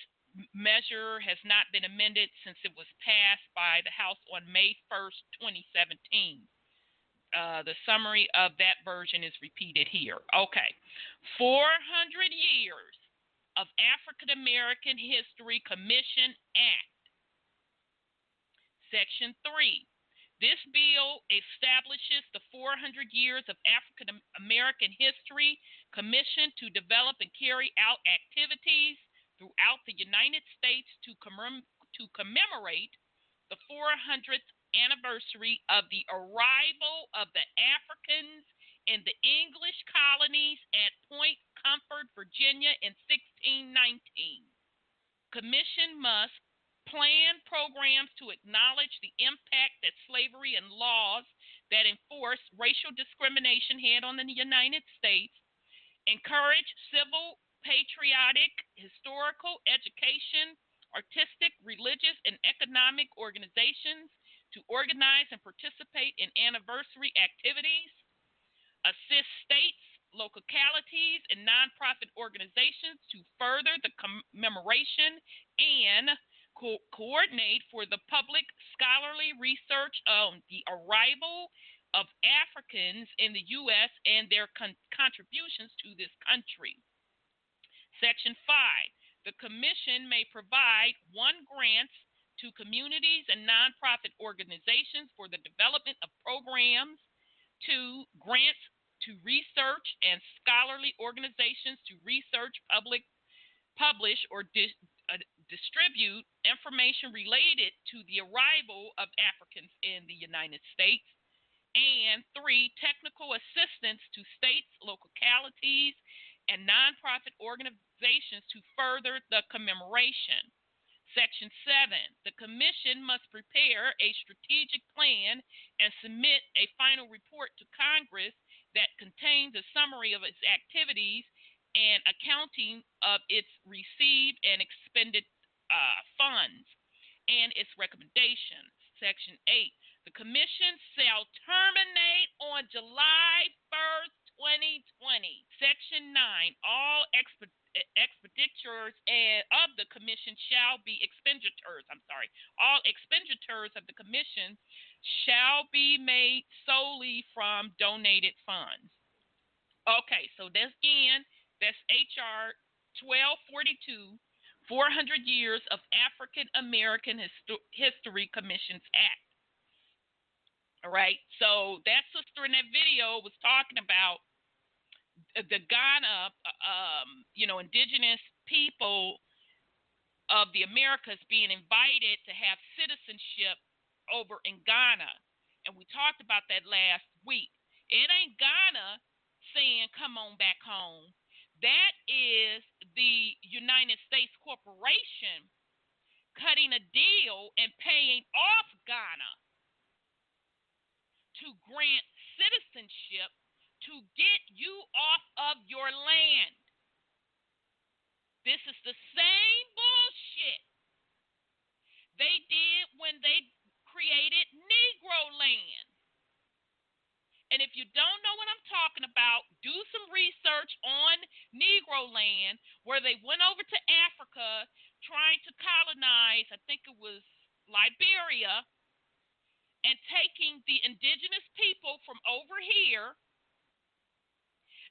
measure has not been amended since it was passed by the House on May 1st, 2017. The summary of that version is repeated here. Okay. 400 years of African American History Commission Act. Section 3. This bill establishes the 400 years of African American History Commission to develop and carry out activities throughout the United States to commemorate the 400th anniversary of the arrival of the Africans in the English colonies at Point Comfort, Virginia in 1619. Commission must plan programs to acknowledge the impact that slavery and laws that enforce racial discrimination had on the United States, encourage civil, patriotic, historical, education, artistic, religious, and economic organizations to organize and participate in anniversary activities, assist states, localities, and nonprofit organizations to further the commemoration, and coordinate for the public scholarly research on the arrival of Africans in the U.S. and their contributions to this country. Section 5. The Commission may provide grants to communities and nonprofit organizations for the development of programs. 2. Grants to research and scholarly organizations to research, publish, or distribute information related to the arrival of Africans in the United States. And 3, technical assistance to states, localities, and nonprofit organizations to further the commemoration. Section 7, the Commission must prepare a strategic plan and submit a final report to Congress that contains a summary of its activities and accounting of its received and expended funds and its recommendations. Section 8. The Commission shall terminate on July 1st, 2020. Section 9. All expenditures of the Commission shall be All expenditures of the Commission shall be made solely from donated funds. Okay, so that's HR 1242. 400 Years of African American History Commissions Act. All right, so that sister in that video was talking about the Ghana, indigenous people of the Americas being invited to have citizenship over in Ghana. And we talked about that last week. It ain't Ghana saying, come on back home. That is the United States corporation cutting a deal and paying off Ghana to grant citizenship to get you off of your land. This is the same bullshit they did when they created Negro land. And if you don't know what I'm talking about, do some research on Negro land, where they went over to Africa trying to colonize, I think it was Liberia, and taking the indigenous people from over here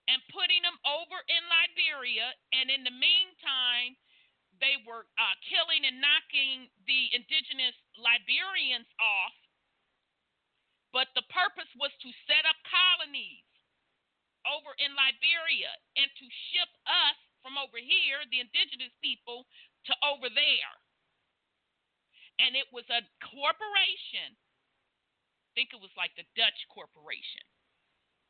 and putting them over in Liberia. And in the meantime, they were killing and knocking the indigenous Liberians off. But the purpose was to set up colonies over in Liberia and to ship us from over here, the indigenous people, to over there. And it was a corporation, I think it was like the Dutch corporation,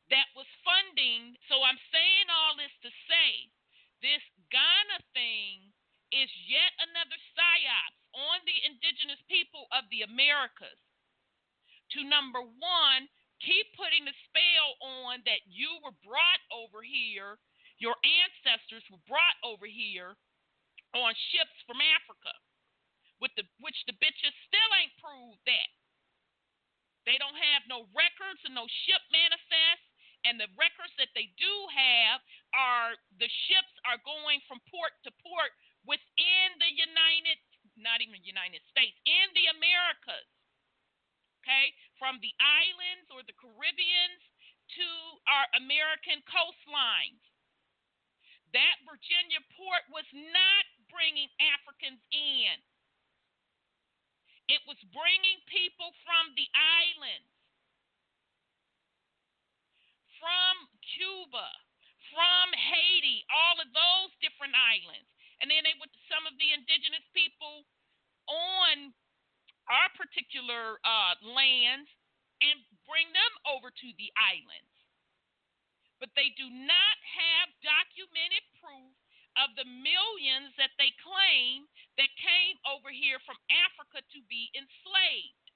that was funding. So I'm saying all this to say this Ghana thing is yet another psyops on the indigenous people of the Americas to, number one, keep putting the spell on that you were brought over here, your ancestors were brought over here on ships from Africa, which the bitches still ain't proved that. They don't have no records and no ship manifest, and the records that they do have are the ships are going from port to port within the not even United States, in the Americas. Okay, from the islands or the Caribbeans to our American coastlines. That Virginia port was not bringing Africans in. It was bringing people from the islands, from Cuba, from Haiti, all of those different islands. And then they would, some of the indigenous people on our particular lands and bring them over to the islands. But they do not have documented proof of the millions that they claim that came over here from Africa to be enslaved.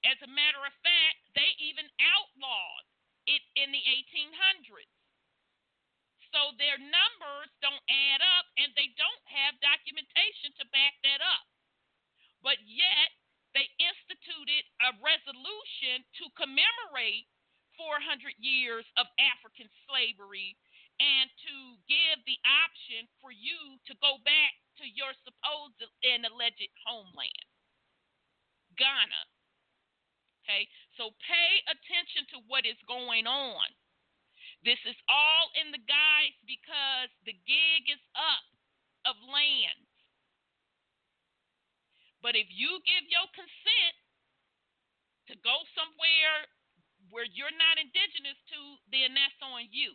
As a matter of fact, they even outlawed it in the 1800s. So their numbers don't add up, and they don't have documentation to back that up. But yet, they instituted a resolution to commemorate 400 years of African slavery and to give the option for you to go back to your supposed and alleged homeland, Ghana. Okay, so pay attention to what is going on. This is all in the guise because the gig is up of land. But if you give your consent to go somewhere where you're not indigenous to, then that's on you.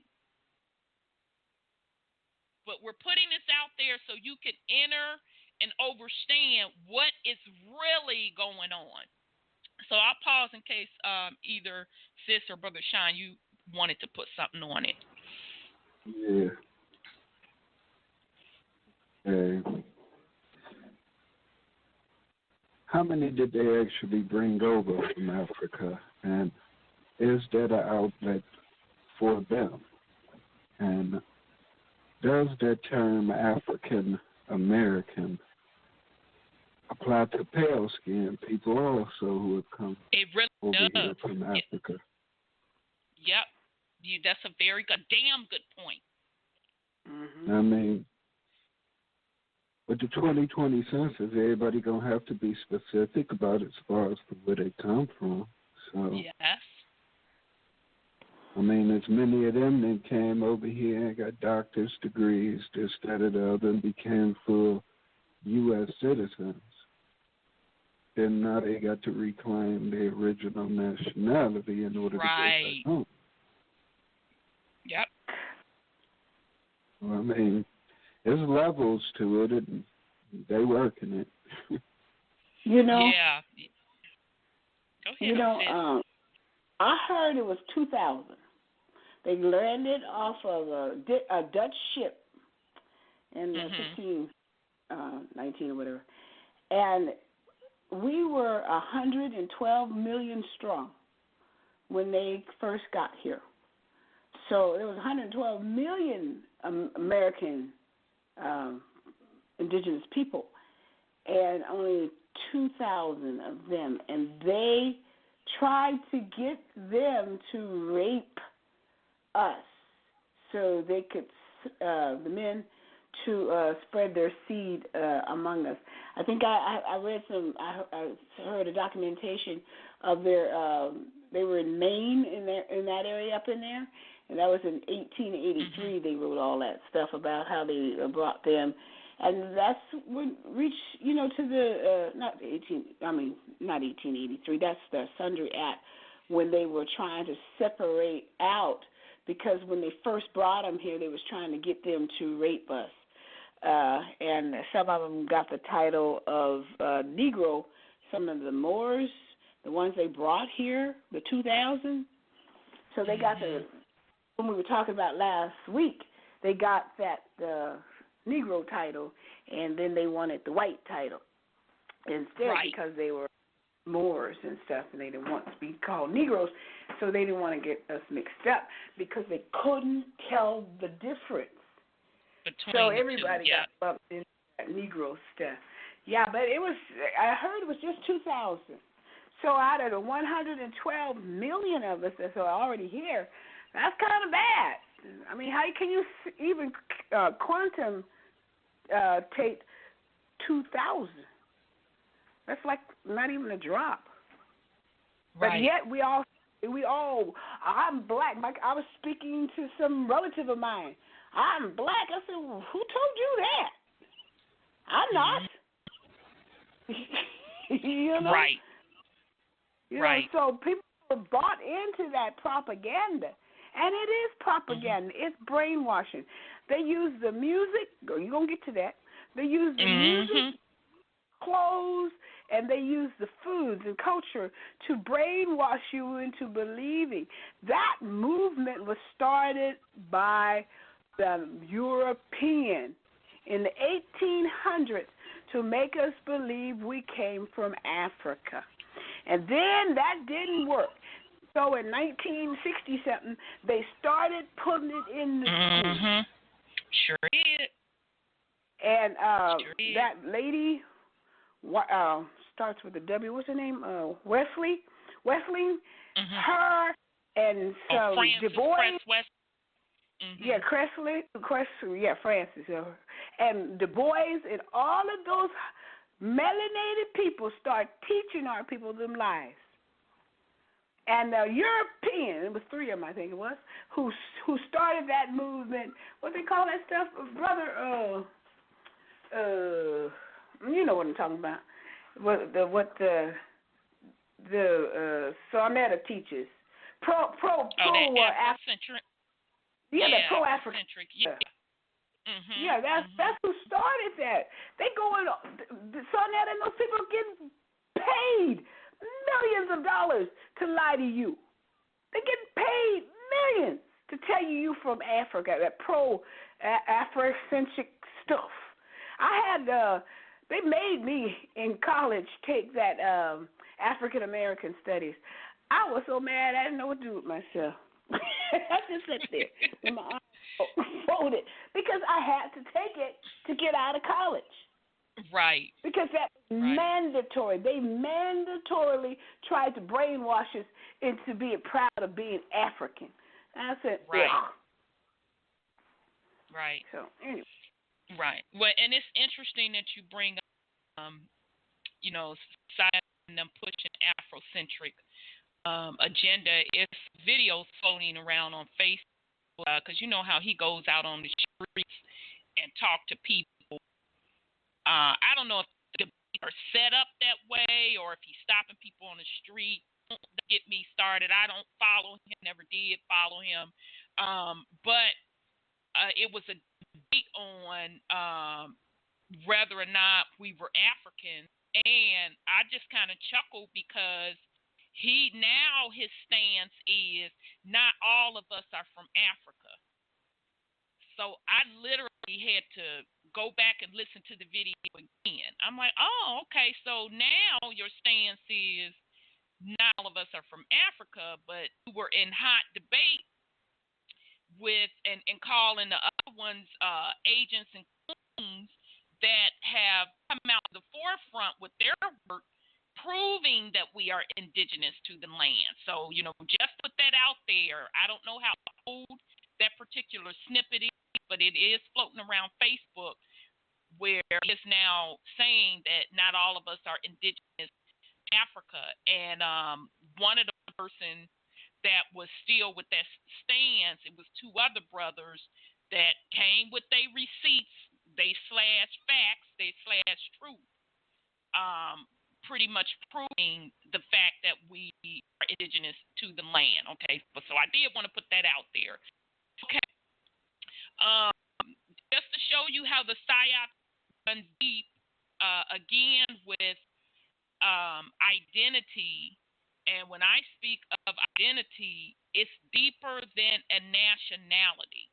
But we're putting this out there so you can enter and understand what is really going on. So I'll pause in case either Sis or Brother Sean, you wanted to put something on it. Yeah. How many did they actually bring over from Africa? And is that an outlet for them? And does the term African American apply to pale skinned people also who have come over here from Africa? Yep. That's a very good, damn good point. Mm-hmm. I mean, with the 2020 census, everybody gonna have to be specific about it as far as where they come from. So yes. I mean, there's many of them that came over here and got doctor's degrees, this, that, or the other, and became full U.S. citizens. Then now they got to reclaim their original nationality in order to go back home. Yep. Well, I mean, there's levels to it, and they working it. You know. Yeah. Go ahead. You know, I heard it was 2000. They landed off of a Dutch ship in 19 or whatever, and we were 112 million strong when they first got here. So there was 112 million American indigenous people, and only 2,000 of them. And they tried to get them to rape us so they could, the men, to spread their seed among us. I think I read I heard a documentation of their, they were in Maine in that area up in there, and that was in 1883. They wrote all that stuff about how they brought them, and that's when reached, you know, to the not 1883. That's the Sundry Act, when they were trying to separate out, because when they first brought them here, they was trying to get them to rape us. And some of them got the title of Negro. Some of the Moors, the ones they brought here, the 2000. So they got when we were talking about last week, they got that Negro title, and then they wanted the white title instead because they were Moors and stuff, and they didn't want to be called Negroes, so they didn't want to get us mixed up because they couldn't tell the difference. Between So the everybody two, yeah. got bumped into that Negro stuff. Yeah, but I heard it was just 2,000. So out of the 112 million of us that's already here, that's kind of bad. I mean, how can you even quantum take 2,000? That's like not even a drop. Right. But yet we all, I'm black. Like I was speaking to some relative of mine. I'm black. I said, well, who told you that? I'm not. You know? Right. You right. know, so people are bought into that propaganda. And it is propaganda. It's brainwashing. They use the music. You're going to get to that. They use the music, clothes, and they use the foods and culture to brainwash you into believing. That movement was started by the European in the 1800s to make us believe we came from Africa. And then that didn't work. So in 1960-something, they started putting it in the schools. Sure did. And that lady starts with a W. What's her name? Wesley. Her and some Du Bois. Yeah, Cressley. Yeah, Francis. And Du Bois and all of those melanated people start teaching our people them lies. And the European, it was three of them, I think it was, who started that movement. What they call that stuff, brother? You know what I'm talking about. What the Sonetta teaches. Afrocentric. Yeah, the pro-Africentric. Yeah. Yeah, that's who started that. They go in, Sonetta and those people are getting paid millions of dollars to lie to you. They get paid millions to tell you from Africa, that pro-Afrocentric stuff. They made me in college take that African American studies. I was so mad I didn't know what to do with myself. I just sat there with my arms folded because I had to take it to get out of college. Right. Because that's mandatory. They mandatorily tried to brainwash us into being proud of being African. And I said, right. Ugh. Right. So, anyway. Right. Well, and it's interesting that you bring up, society and them pushing Afrocentric agenda. It's videos floating around on Facebook because you know how he goes out on the streets and talk to people. I don't know if the debates are set up that way or if he's stopping people on the street. Don't get me started. I don't follow him, never did follow him. But it was a debate on whether or not we were African. And I just kind of chuckled because his stance is not all of us are from Africa. So I literally had to go back and listen to the video again. I'm like, oh, okay, so now your stance is not all of us are from Africa, but we were in hot debate with and calling the other ones agents and coons that have come out to the forefront with their work proving that we are indigenous to the land. So, just put that out there. I don't know how old that particular snippet is, but it is floating around Facebook where it's now saying that not all of us are indigenous to Africa. And one of the person that was still with that stance, it was two other brothers that came with their receipts, they slash facts, they slash truth, pretty much proving the fact that we are indigenous to the land. Okay, so I did want to put that out there. Okay. Just to show you how the Psyops runs deep, again with identity, and when I speak of identity, it's deeper than a nationality.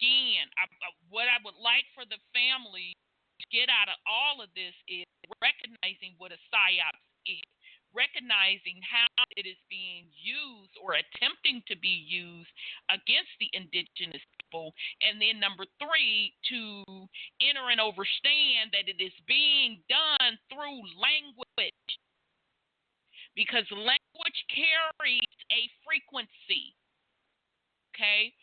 Again, what I would like for the family to get out of all of this is recognizing what a Psyops is, recognizing how it is being used or attempting to be used against the indigenous people. And then number three, to enter and understand that it is being done through language, because language carries a frequency. Okay?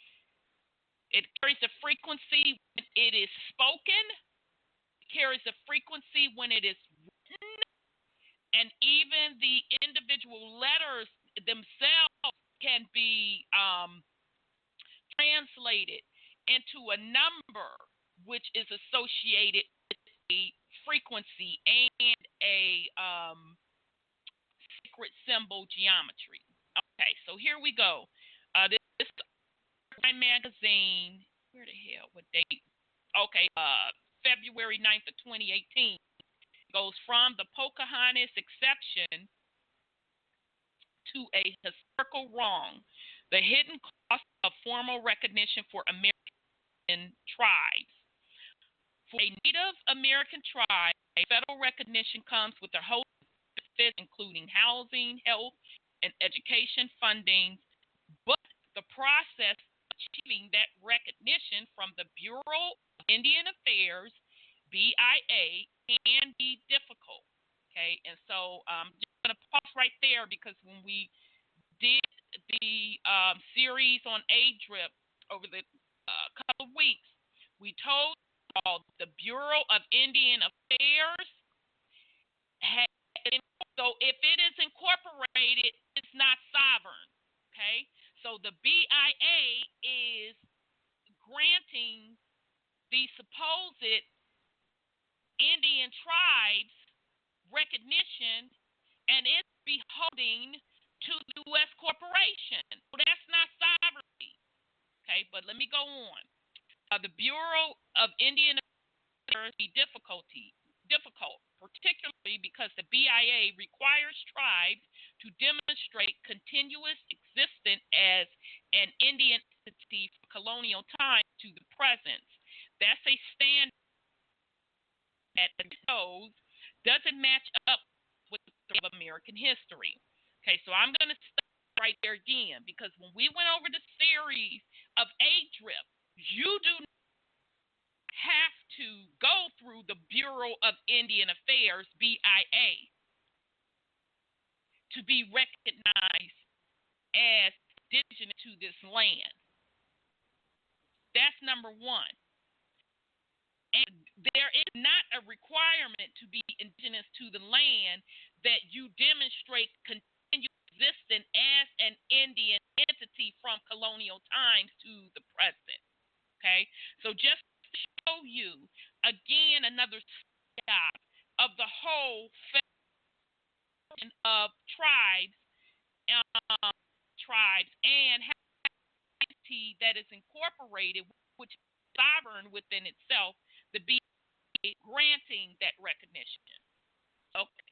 It carries a frequency when it is spoken, it carries a frequency when it is written, and even the individual letters themselves can be translated into a number which is associated with a frequency and a sacred symbol geometry. Okay, so here we go. This my magazine. Where the hell? What date? Okay, February 9th of 2018. Goes from the Pocahontas exception to a historical wrong, the hidden cost of formal recognition for American tribes. For a Native American tribe, federal recognition comes with a host of benefits, including housing, health, and education funding, but the process of achieving that recognition from the Bureau of Indian Affairs, BIA, can be difficult. Okay, and so I'm just going to pause right there, because when we did the series on ADRIP over the couple of weeks, we told y'all the Bureau of Indian Affairs had, so if it is incorporated, it's not sovereign. Okay, so the BIA is granting the supposed Indian tribes recognition, and it's beholding to the U.S. corporation. So that's not sovereignty. Okay, but let me go on. The Bureau of Indian Affairs be difficult, particularly because the BIA requires tribes to demonstrate continuous existence as an Indian entity from colonial times to the present. That's a standard that shows doesn't match up with the American history. Okay, so I'm going to stop right there again, because when we went over the series of ADRIP, you do not have to go through the Bureau of Indian Affairs, BIA, to be recognized as indigenous to this land. That's number one. And there is not a requirement to be indigenous to the land that you demonstrate continued existence as an Indian entity from colonial times to the present. Okay? So just to show you, again, another step of the whole federation of tribes and entity that is incorporated, which is sovereign within itself, the BIA granting that recognition. Okay.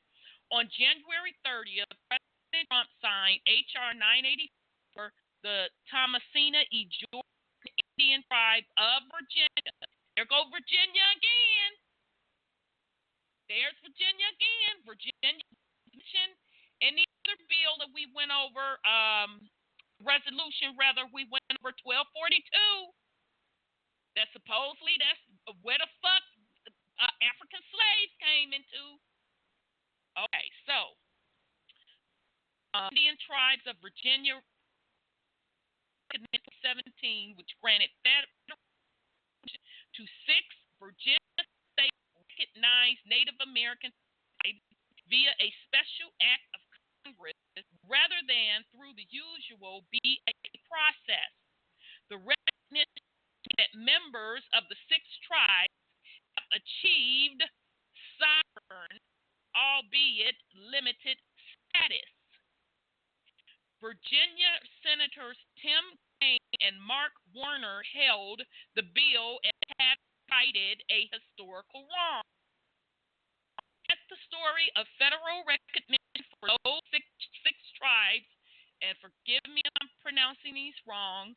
On January 30th, President Trump signed H.R. 984, the Thomasina Indian Tribe of Virginia. There go Virginia again. There's Virginia again. Virginia and the other bill that we went over, resolution rather, we went over 1242. That supposedly that's where the fuck African slaves came into. Okay, so Indian Tribes of Virginia 17, which granted federal to 6 Virginia state recognized Native American tribes via a special act of Congress rather than through the usual BIA process. The recognition that members of the 6 tribes have achieved sovereign, albeit limited, status. Virginia Senators Tim Kaine and Mark Warner held the bill and have cited a historical wrong. That's the story of federal recognition for those six tribes, and forgive me if I'm pronouncing these wrong,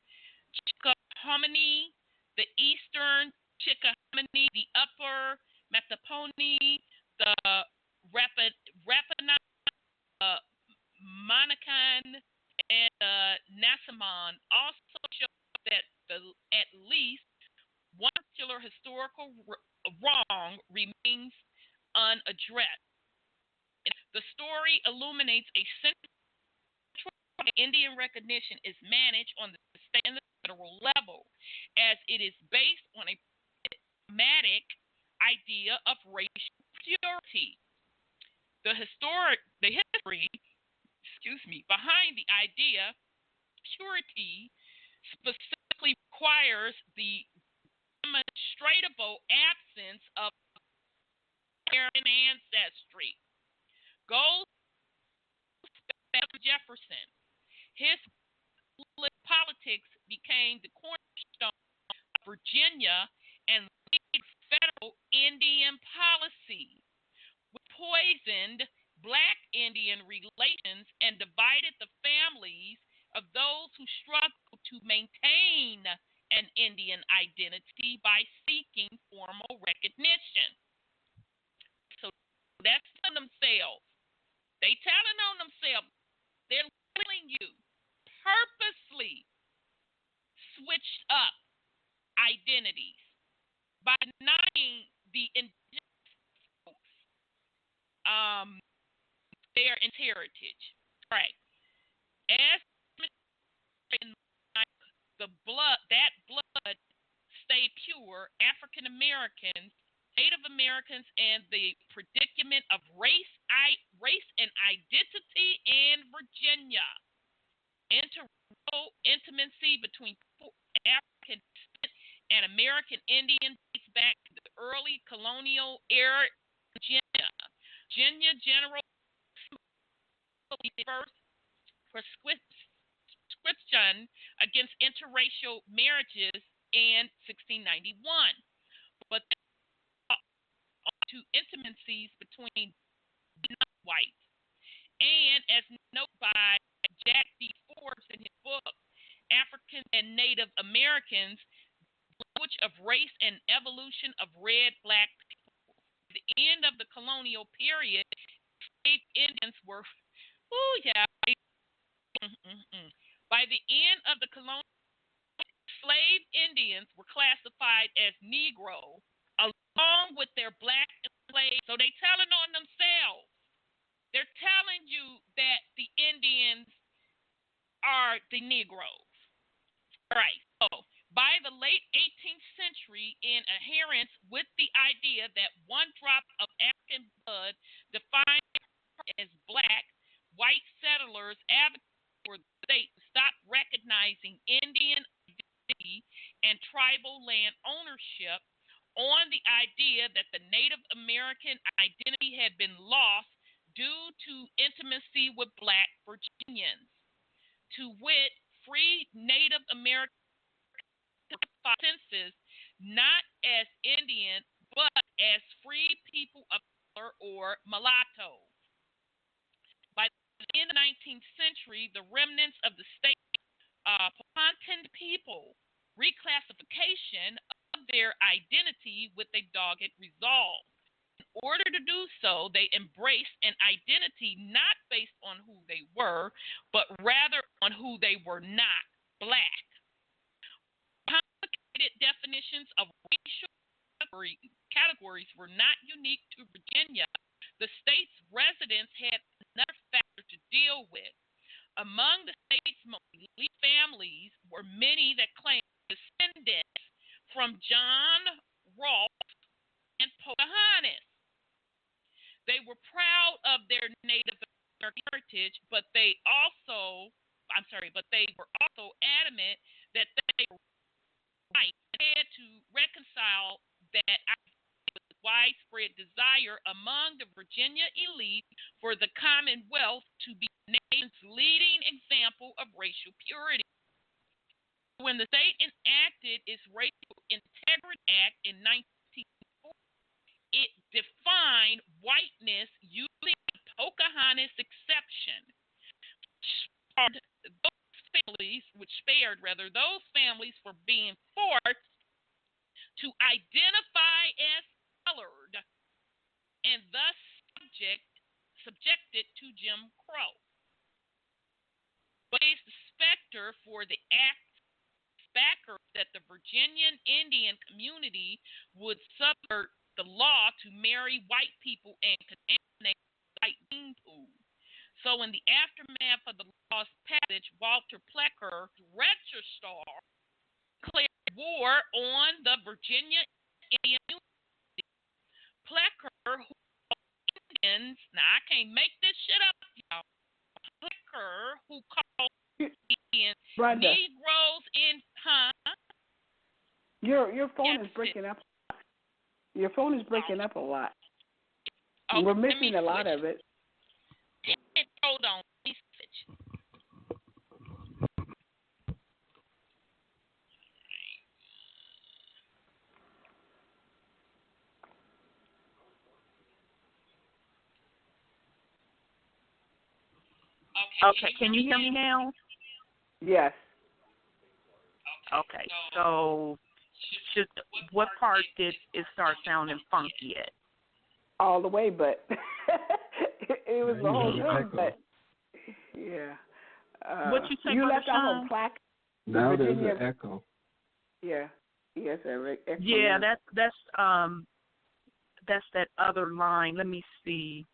Chickahominy, the Eastern Chickahominy, the Upper Mattapony, the Rappahannock, Monacan and Nasaman also show that at least one particular historical wrong remains unaddressed. The story illuminates a central Indian recognition is managed on the state and the federal level, as it is based on a pragmatic idea of racial purity. The history, behind the idea purity specifically requires the demonstrable absence of American ancestry. Goes back to Jefferson. His politics became the cornerstone of Virginia and federal Indian policy, which poisoned Black Indian relations and divided the families of those who struggled to maintain an Indian identity by seeking formal recognition. So that's on themselves. They telling on themselves. They're telling you purposely switched up identities by denying the indigenous folks their heritage. Right. As the blood, that blood stayed pure, African Americans, Native Americans, and the predicament of race and identity in Virginia. Intimacy between African and American Indian dates back to the early colonial era in Virginia. General first prescription against interracial marriages in 1691, but to intimacies between whites. And as noted by Jack D. Forbes in his book, African and Native Americans, Language of Race and Evolution of Red Black People. At the end of the colonial period, slave Indians were, by the end of the colonial, slave Indians were classified as Negro, along with their black slaves. So they telling on themselves. They're telling you that the Indians are the Negroes. All right. So by the late 18th century, in adherence with the idea that one drop of African blood defined as black, white settlers advocated for the state to stop recognizing Indian identity and tribal land ownership on the idea that the Native American identity had been lost due to intimacy with Black Virginians, to wit, free Native American census not as Indian but as free people of color or mulattoes. By the end of the 19th century, the remnants of the state Ponton people reclassification of their identity with a dogged resolve. In order to do so, they embraced an identity not based on who they were, but rather on who they were not, Black. Complicated definitions of racial categories were not unique to Virginia. The state's residents had another factor to deal with. Among the state's most elite families were many that claimed descendants from John Rolfe and Pocahontas. They were proud of their Native American heritage, but they were also adamant that they were white and had to reconcile that with the widespread desire among the Virginia elite for the Commonwealth to be the nation's leading example of racial purity. When the state enacted its Racial Integrity Act in 1940, it defined whiteness using the Pocahontas exception, which spared those families from being forced to identify as colored and thus subjected to Jim Crow. raised the specter for the act backer that the Virginian Indian community would subvert the law to marry white people and contaminate the white gene pool. So in the aftermath of the law's passage, Walter Plecker, registrar, declared war on the Virginia Indian community. Plecker, who called Indians, now I can't make this shit up, y'all. Plecker, who called Indians, Negroes in, Your phone is breaking up. Your phone is breaking up a lot. Oh, we're missing a lot of it. Hold on. Let me switch. Okay, can you hear me now? Yes. Okay, so what part did it start sounding funky at? All the way, but it was the whole thing. But yeah. What you say, you Brother left Sean? off on plaque. Now Virginia, there's an echo. Yeah. Yes, echo. Yeah, that's that other line. Let me see.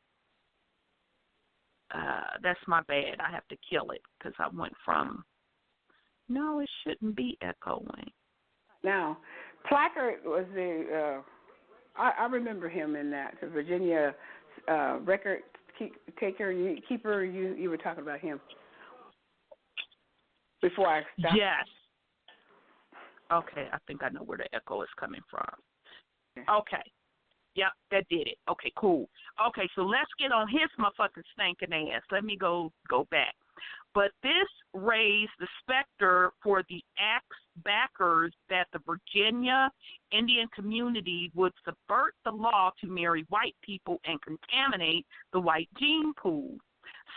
That's my bad. I have to kill it because I went from. No, it shouldn't be echoing. Now, Placard was the. I remember him in that the Virginia record keeper. You were talking about him before I stopped. Yes. Okay, I think I know where the echo is coming from. Okay. Yep, that did it. Okay, cool. Okay, so let's get on his motherfucking stinking ass. Let me go back. But this raised the specter for the axe backers that the Virginia Indian community would subvert the law to marry white people and contaminate the white gene pool.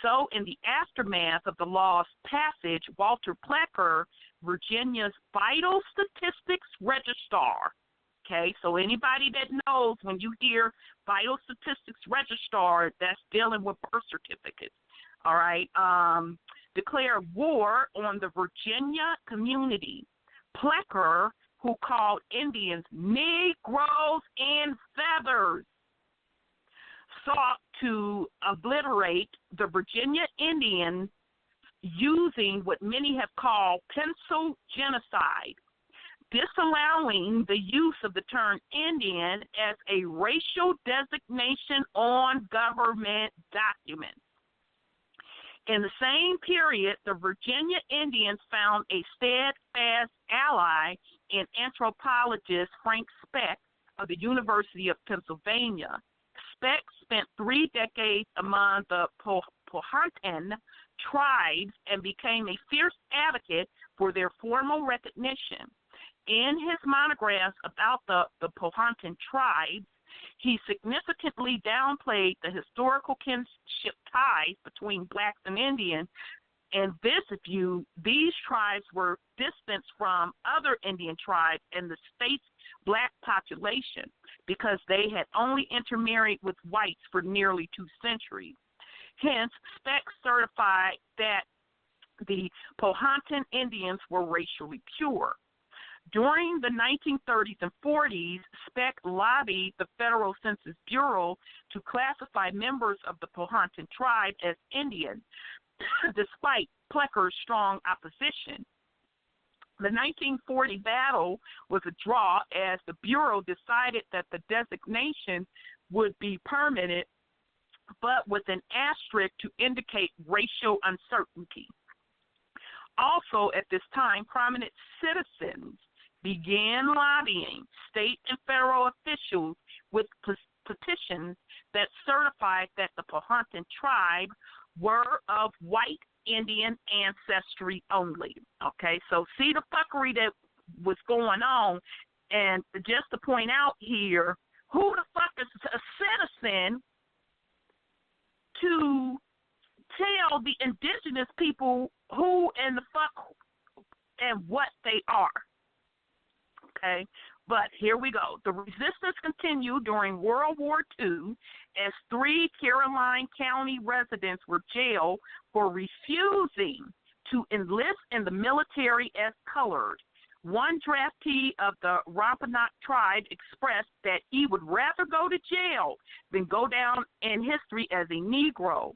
So in the aftermath of the law's passage, Walter Plecker, Virginia's vital statistics registrar, okay, so anybody that knows when you hear vital statistics registrar, that's dealing with birth certificates, all right, declared war on the Virginia community. Plecker, who called Indians Negroes in feathers, sought to obliterate the Virginia Indians using what many have called pencil genocide, disallowing the use of the term Indian as a racial designation on government documents. In the same period, the Virginia Indians found a steadfast ally in anthropologist Frank Speck of the University of Pennsylvania. Speck spent 3 decades among the Powhatan tribes and became a fierce advocate for their formal recognition. In his monographs about the Powhatan tribes, he significantly downplayed the historical kinship ties between blacks and Indians, and these tribes were distanced from other Indian tribes and the state's black population because they had only intermarried with whites for nearly 2 centuries. Hence, Speck certified that the Powhatan Indians were racially pure. During the 1930s and 40s, Speck lobbied the Federal Census Bureau to classify members of the Powhatan tribe as Indian, despite Plecker's strong opposition. The 1940 battle was a draw as the Bureau decided that the designation would be permanent, but with an asterisk to indicate racial uncertainty. Also, at this time, prominent citizens began lobbying state and federal officials with petitions that certified that the Powhatan tribe were of white Indian ancestry only. Okay, so see the fuckery that was going on, and just to point out here, who the fuck is a citizen to tell the indigenous people who and the fuck and what they are? Okay, but here we go. The resistance continued during World War II as 3 Caroline County residents were jailed for refusing to enlist in the military as colored. One draftee of the Wampanoag tribe expressed that he would rather go to jail than go down in history as a Negro.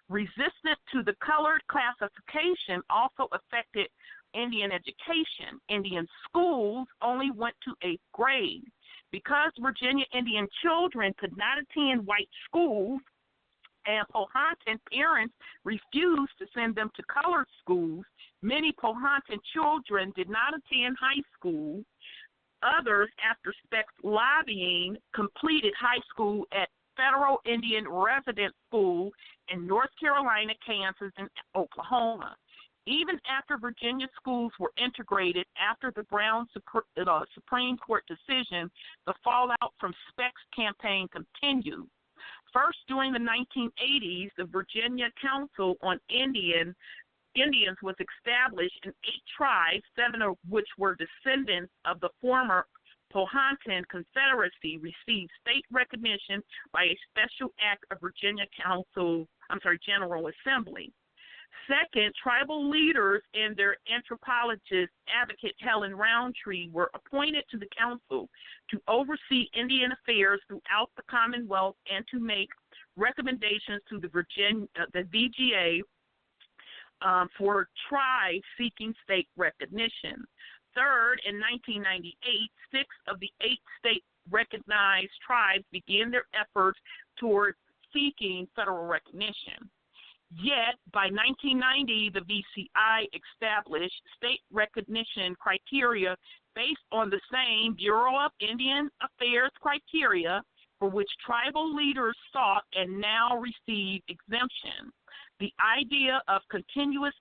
Resistance to the colored classification also affected Indian education. Indian schools only went to 8th grade. Because Virginia Indian children could not attend white schools, and Powhatan parents refused to send them to colored schools, many Powhatan children did not attend high school. Others, after Speck's lobbying, completed high school at Federal Indian Residence School in North Carolina, Kansas, and Oklahoma. Even after Virginia schools were integrated after the Brown Supreme Court decision, the fallout from Speck's campaign continued. First, during the 1980s, the Virginia Council on Indians was established in 8 tribes, 7 of which were descendants of the former Powhatan Confederacy, received state recognition by a special act of Virginia General Assembly. Second, tribal leaders and their anthropologist advocate Helen Roundtree were appointed to the council to oversee Indian affairs throughout the Commonwealth and to make recommendations to the VGA for tribes seeking state recognition. Third, in 1998, 6 of the 8 state-recognized tribes began their efforts toward seeking federal recognition. Yet, by 1990, the VCI established state recognition criteria based on the same Bureau of Indian Affairs criteria for which tribal leaders sought and now receive exemption. The idea of continuous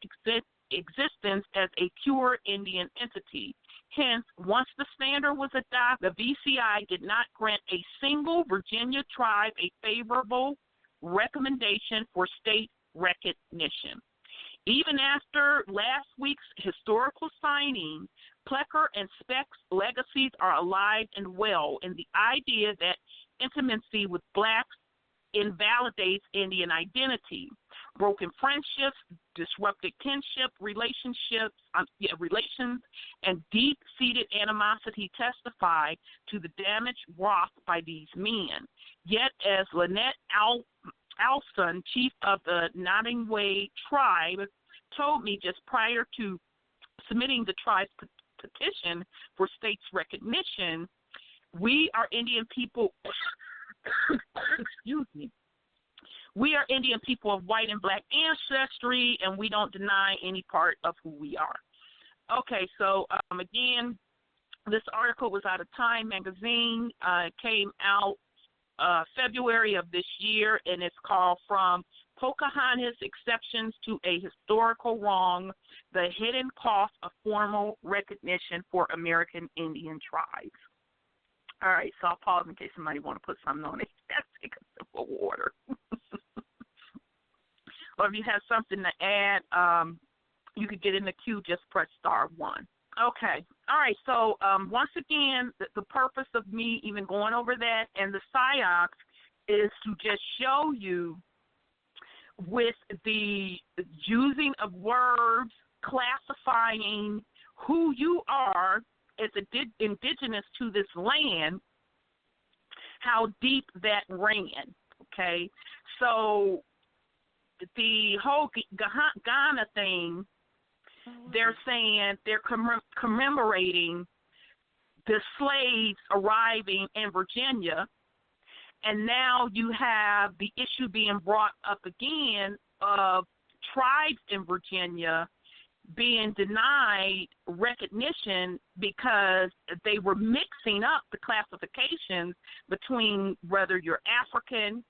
existence as a pure Indian entity. Hence, once the standard was adopted, the VCI did not grant a single Virginia tribe a favorable recommendation for state recognition. Even after last week's historical signing, Plecker and Speck's legacies are alive and well in the idea that intimacy with blacks invalidates Indian identity. Broken friendships, disrupted kinship relations, and deep-seated animosity testify to the damage wrought by these men. Yet, as Lynette Alston, chief of the Nottingway tribe, told me just prior to submitting the tribe's petition for state's recognition, we are Indian people, excuse me, we are Indian people of white and black ancestry, and we don't deny any part of who we are. Okay, so again, this article was out of Time magazine. It came out February of this year, and it's called From Pocahontas Exceptions to a Historical Wrong, The Hidden Cost of Formal Recognition for American Indian Tribes. All right, so I'll pause in case somebody want to put something on it. Take a sip of water. Or if you have something to add, you could get in the queue, just press *1. Okay. All right. So once again, the purpose of me even going over that and the Psyops is to just show you with the using of words, classifying who you are as indigenous to this land, how deep that ran. Okay. So the whole Ghana thing, they're saying they're commemorating the slaves arriving in Virginia, and now you have the issue being brought up again of tribes in Virginia being denied recognition because they were mixing up the classifications between whether you're African,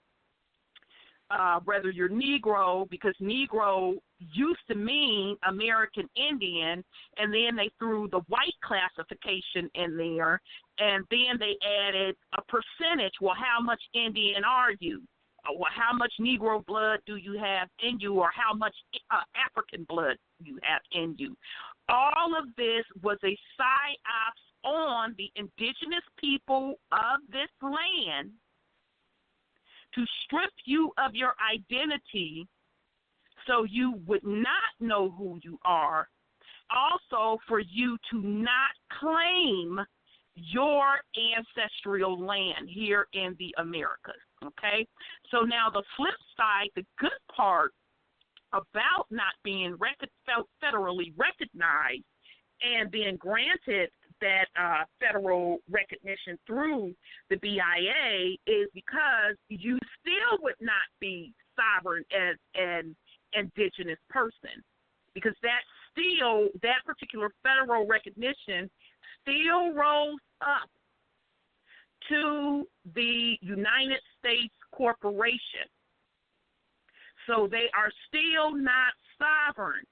whether you're Negro, because Negro used to mean American Indian, and then they threw the white classification in there, and then they added a percentage. Well, how much Indian are you? Or how much Negro blood do you have in you, or how much African blood you have in you? All of this was a psyops on the indigenous people of this land to strip you of your identity so you would not know who you are. Also, for you to not claim your ancestral land here in the Americas, okay? So now the flip side, the good part about not being federally recognized and being granted that federal recognition through the BIA is because you still would not be sovereign as an indigenous person, because that particular federal recognition still rolls up to the United States corporation. So they are still not sovereign.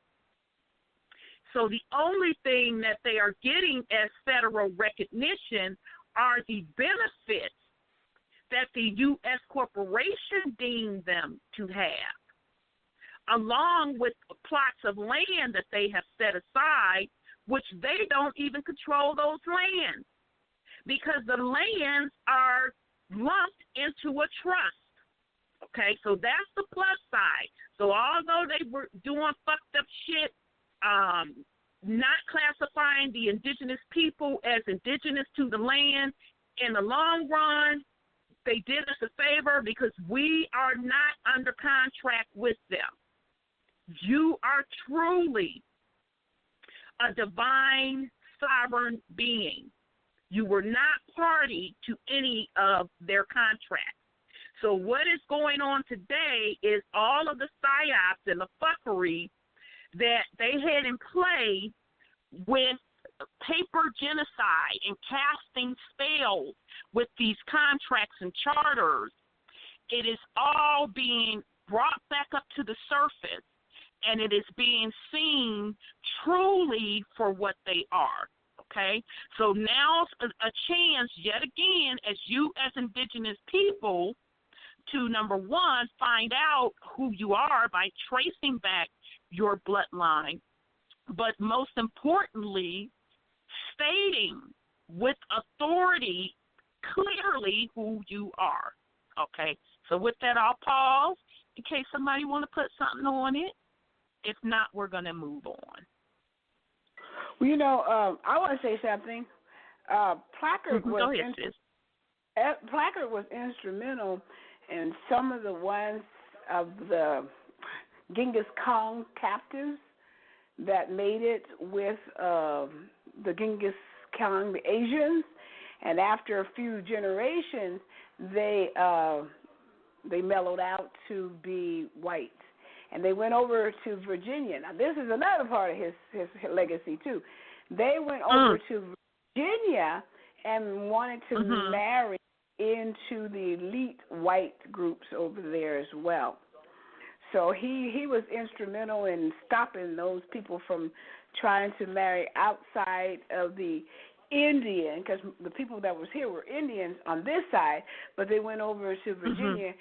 So the only thing that they are getting as federal recognition are the benefits that the U.S. corporation deemed them to have, along with plots of land that they have set aside, which they don't even control those lands, because the lands are lumped into a trust. Okay, so that's the plus side. So although they were doing fucked up shit, not classifying the indigenous people as indigenous to the land, in the long run, they did us a favor because we are not under contract with them. You are truly a divine sovereign being. You were not party to any of their contracts. So what is going on today is all of the psyops and the fuckery that they had in play with paper genocide and casting spells with these contracts and charters. It is all being brought back up to the surface, and it is being seen truly for what they are. Okay? So now's a chance, yet again, as you as indigenous people, to, number one, find out who you are by tracing back your bloodline, but most importantly, stating with authority clearly who you are. Okay, so with that, I'll pause in case somebody want to put something on it. If not, we're going to move on. Well, I want to say something. Placard was instrumental in some of the ones of the Genghis Khan captives that made it with the Genghis Khan, the Asians, and after a few generations, they mellowed out to be white, and they went over to Virginia. Now, this is another part of his legacy too. They went over to Virginia and wanted to marry into the elite white groups over there as well. So he was instrumental in stopping those people from trying to marry outside of the Indian, because the people that was here were Indians on this side, but they went over to Virginia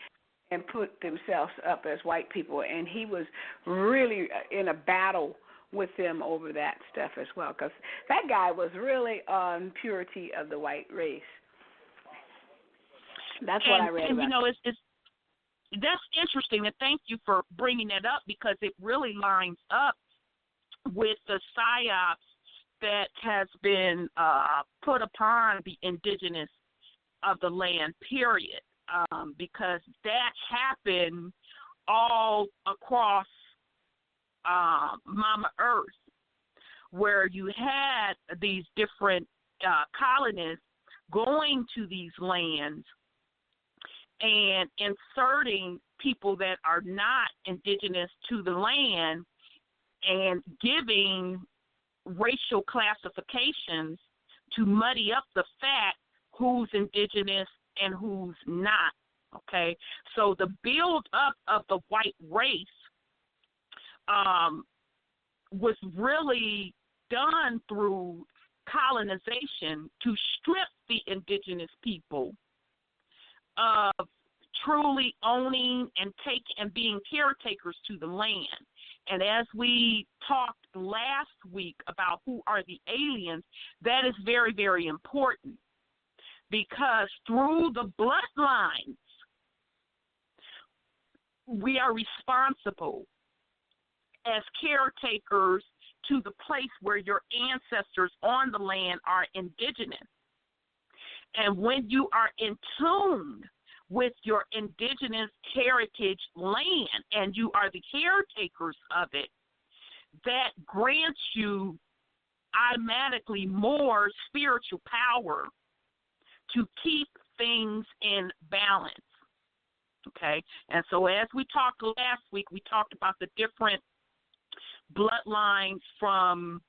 and put themselves up as white people, and he was really in a battle with them over that stuff as well, because that guy was really on purity of the white race. That's what I read about. That's interesting, and thank you for bringing it up, because it really lines up with the psyops that has been put upon the indigenous of the land, period, because that happened all across Mama Earth, where you had these different colonists going to these lands and inserting people that are not indigenous to the land and giving racial classifications to muddy up the fact who's indigenous and who's not, okay? So the build up of the white race was really done through colonization to strip the indigenous people of truly owning and being caretakers to the land. And as we talked last week about who are the aliens, that is very, very important, because through the bloodlines, we are responsible as caretakers to the place where your ancestors on the land are indigenous. And when you are in tune with your indigenous heritage land and you are the caretakers of it, that grants you automatically more spiritual power to keep things in balance. Okay? And so as we talked last week, we talked about the different bloodlines from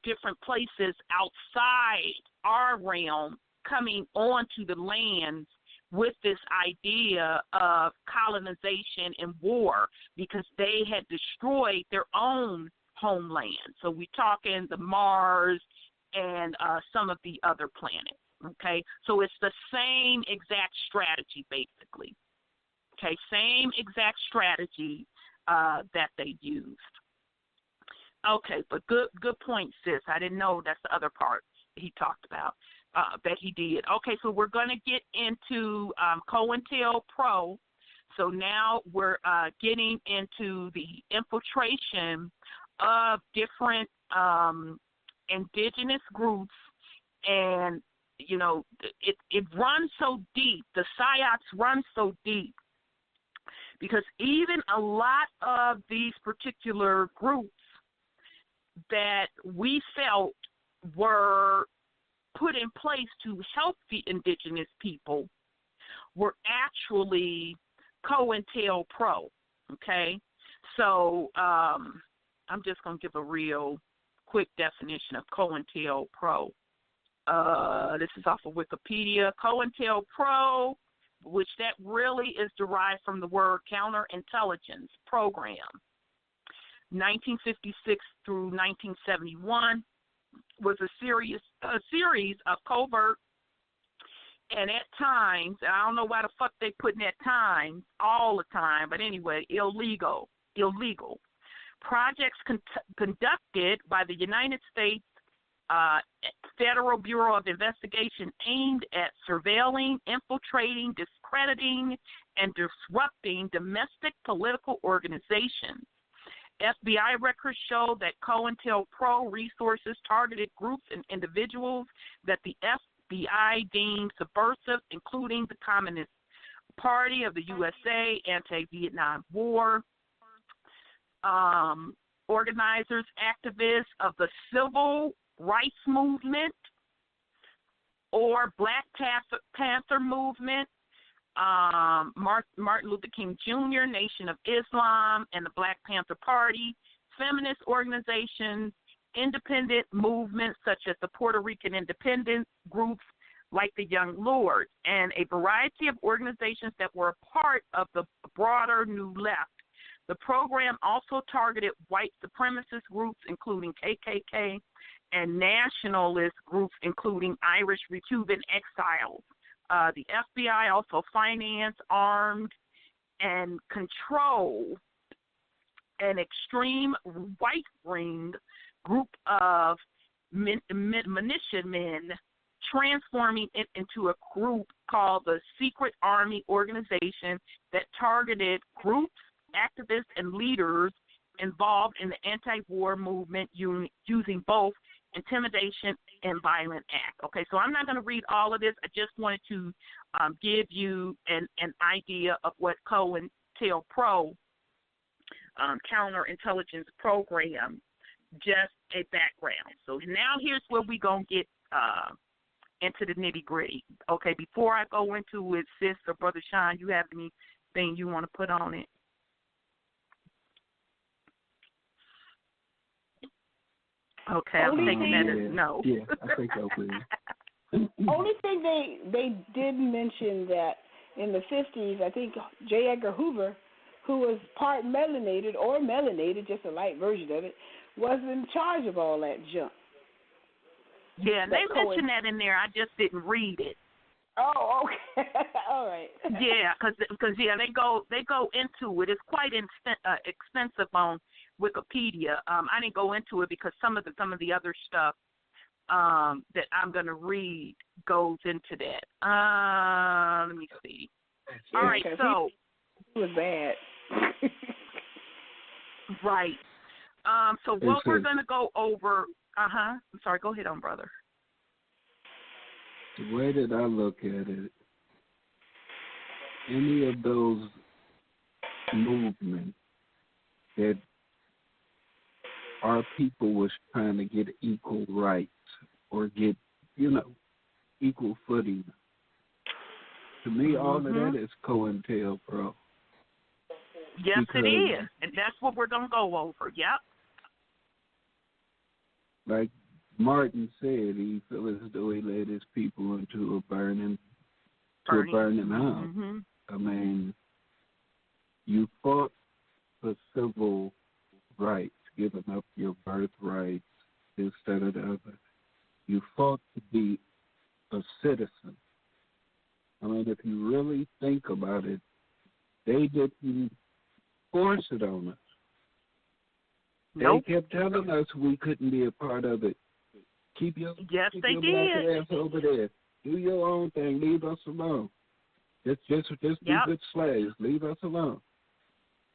different places outside our realm coming onto the lands with this idea of colonization and war because they had destroyed their own homeland. So we're talking the Mars and some of the other planets. Okay, so it's the same exact strategy, basically. Okay, same exact strategy that they used. Okay, but good point, sis. I didn't know that's the other part he talked about that he did. Okay, so we're going to get into COINTELPRO. So now we're getting into the infiltration of different indigenous groups, and you know, it runs so deep. The Psyops runs so deep because even a lot of these particular groups that we felt were put in place to help the indigenous people were actually COINTELPRO, okay? So I'm just going to give a real quick definition of COINTELPRO. This is off of Wikipedia. COINTELPRO, which that really is derived from the word counterintelligence program, 1956 through 1971, was a series of covert and at times, I don't know why the fuck they putting at times all the time, but anyway, illegal projects conducted by the United States Federal Bureau of Investigation aimed at surveilling, infiltrating, discrediting, and disrupting domestic political organizations. FBI records show that COINTELPRO resources targeted groups and individuals that the FBI deemed subversive, including the Communist Party of the USA, anti-Vietnam War, organizers, activists of the Civil Rights Movement or Black Panther Movement, Martin Luther King Jr., Nation of Islam, and the Black Panther Party, feminist organizations, independent movements such as the Puerto Rican independence groups like the Young Lords, and a variety of organizations that were a part of the broader New Left. The program also targeted white supremacist groups, including KKK, and nationalist groups, including Irish Cuban exiles. The FBI also financed, armed, and controlled an extreme right-wing group of militiamen, transforming it into a group called the Secret Army Organization that targeted groups, activists, and leaders involved in the anti-war movement using both intimidation and violent act. Okay, so I'm not going to read all of this. I just wanted to give you an idea of what COINTELPRO, counterintelligence program, just a background. So now here's where we're going to get into the nitty-gritty. Okay, before I go into it, sis or Brother Sean, you have anything you want to put on it? Okay, I'm taking that as no. Yeah, I think so, please. Only thing they did mention that in the 50s, I think J. Edgar Hoover, who was part melanated, just a light version of it, was in charge of all that junk. Yeah, and they mentioned that in there. I just didn't read it. Oh, okay. All right. Yeah, because they go into it. It's quite extensive on Wikipedia. I didn't go into it because some of the other stuff that I'm going to read goes into that. Let me see. All right, so it was bad. Right. So what we're going to go over, I'm sorry, go ahead on, brother. The way that I look at it, any of those movements that our people was trying to get equal rights or get, equal footing, to me, all of that is COINTELPRO. Yes, it is. And that's what we're going to go over. Yep. Like Martin said, he felt as though he led his people into a burning house. Mm-hmm. I mean, you fought for civil rights, giving up your birthrights, this, that, or the other. You fought to be a citizen. I mean, if you really think about it, they didn't force it on us. Nope. They kept telling us we couldn't be a part of it. Keep your black ass over there. Do your own thing. Leave us alone. Just be good slaves. Leave us alone.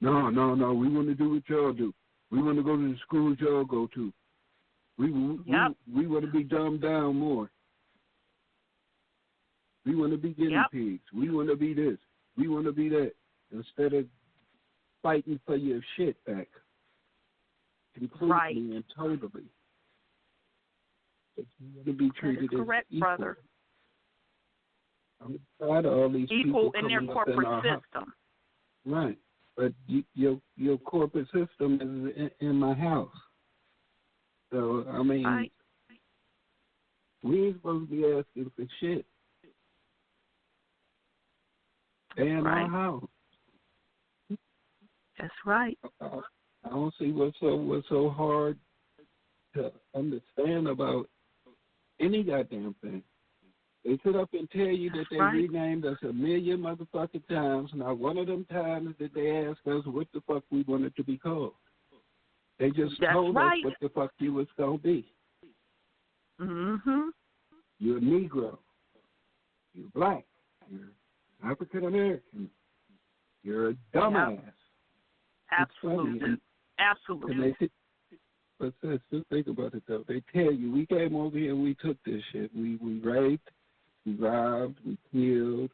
No. We want to do what y'all do. We want to go to the schools y'all go to. We want to be dumbed down more. We want to be guinea pigs. We want to be this. We want to be that. Instead of fighting for your shit back. Completely and totally. But you want to be treated as equal. Brother. I'm tired of all these equal people in their corporate system. Right. But your corporate system is in my house. So, I mean, we ain't supposed to be asking for shit. They're in our house. That's right. I don't see what's so hard to understand about any goddamn thing. They sit up and tell you that they renamed us a million motherfucking times. Not one of them times that they asked us what the fuck we wanted to be called. They just told us what the fuck you was going to be. Mm-hmm. You're a Negro. You're black. You're African American. You're a dumbass. Absolutely. Absolutely. But just think about it, though. They tell you, we came over here and we took this shit. We raped, we robbed, we killed.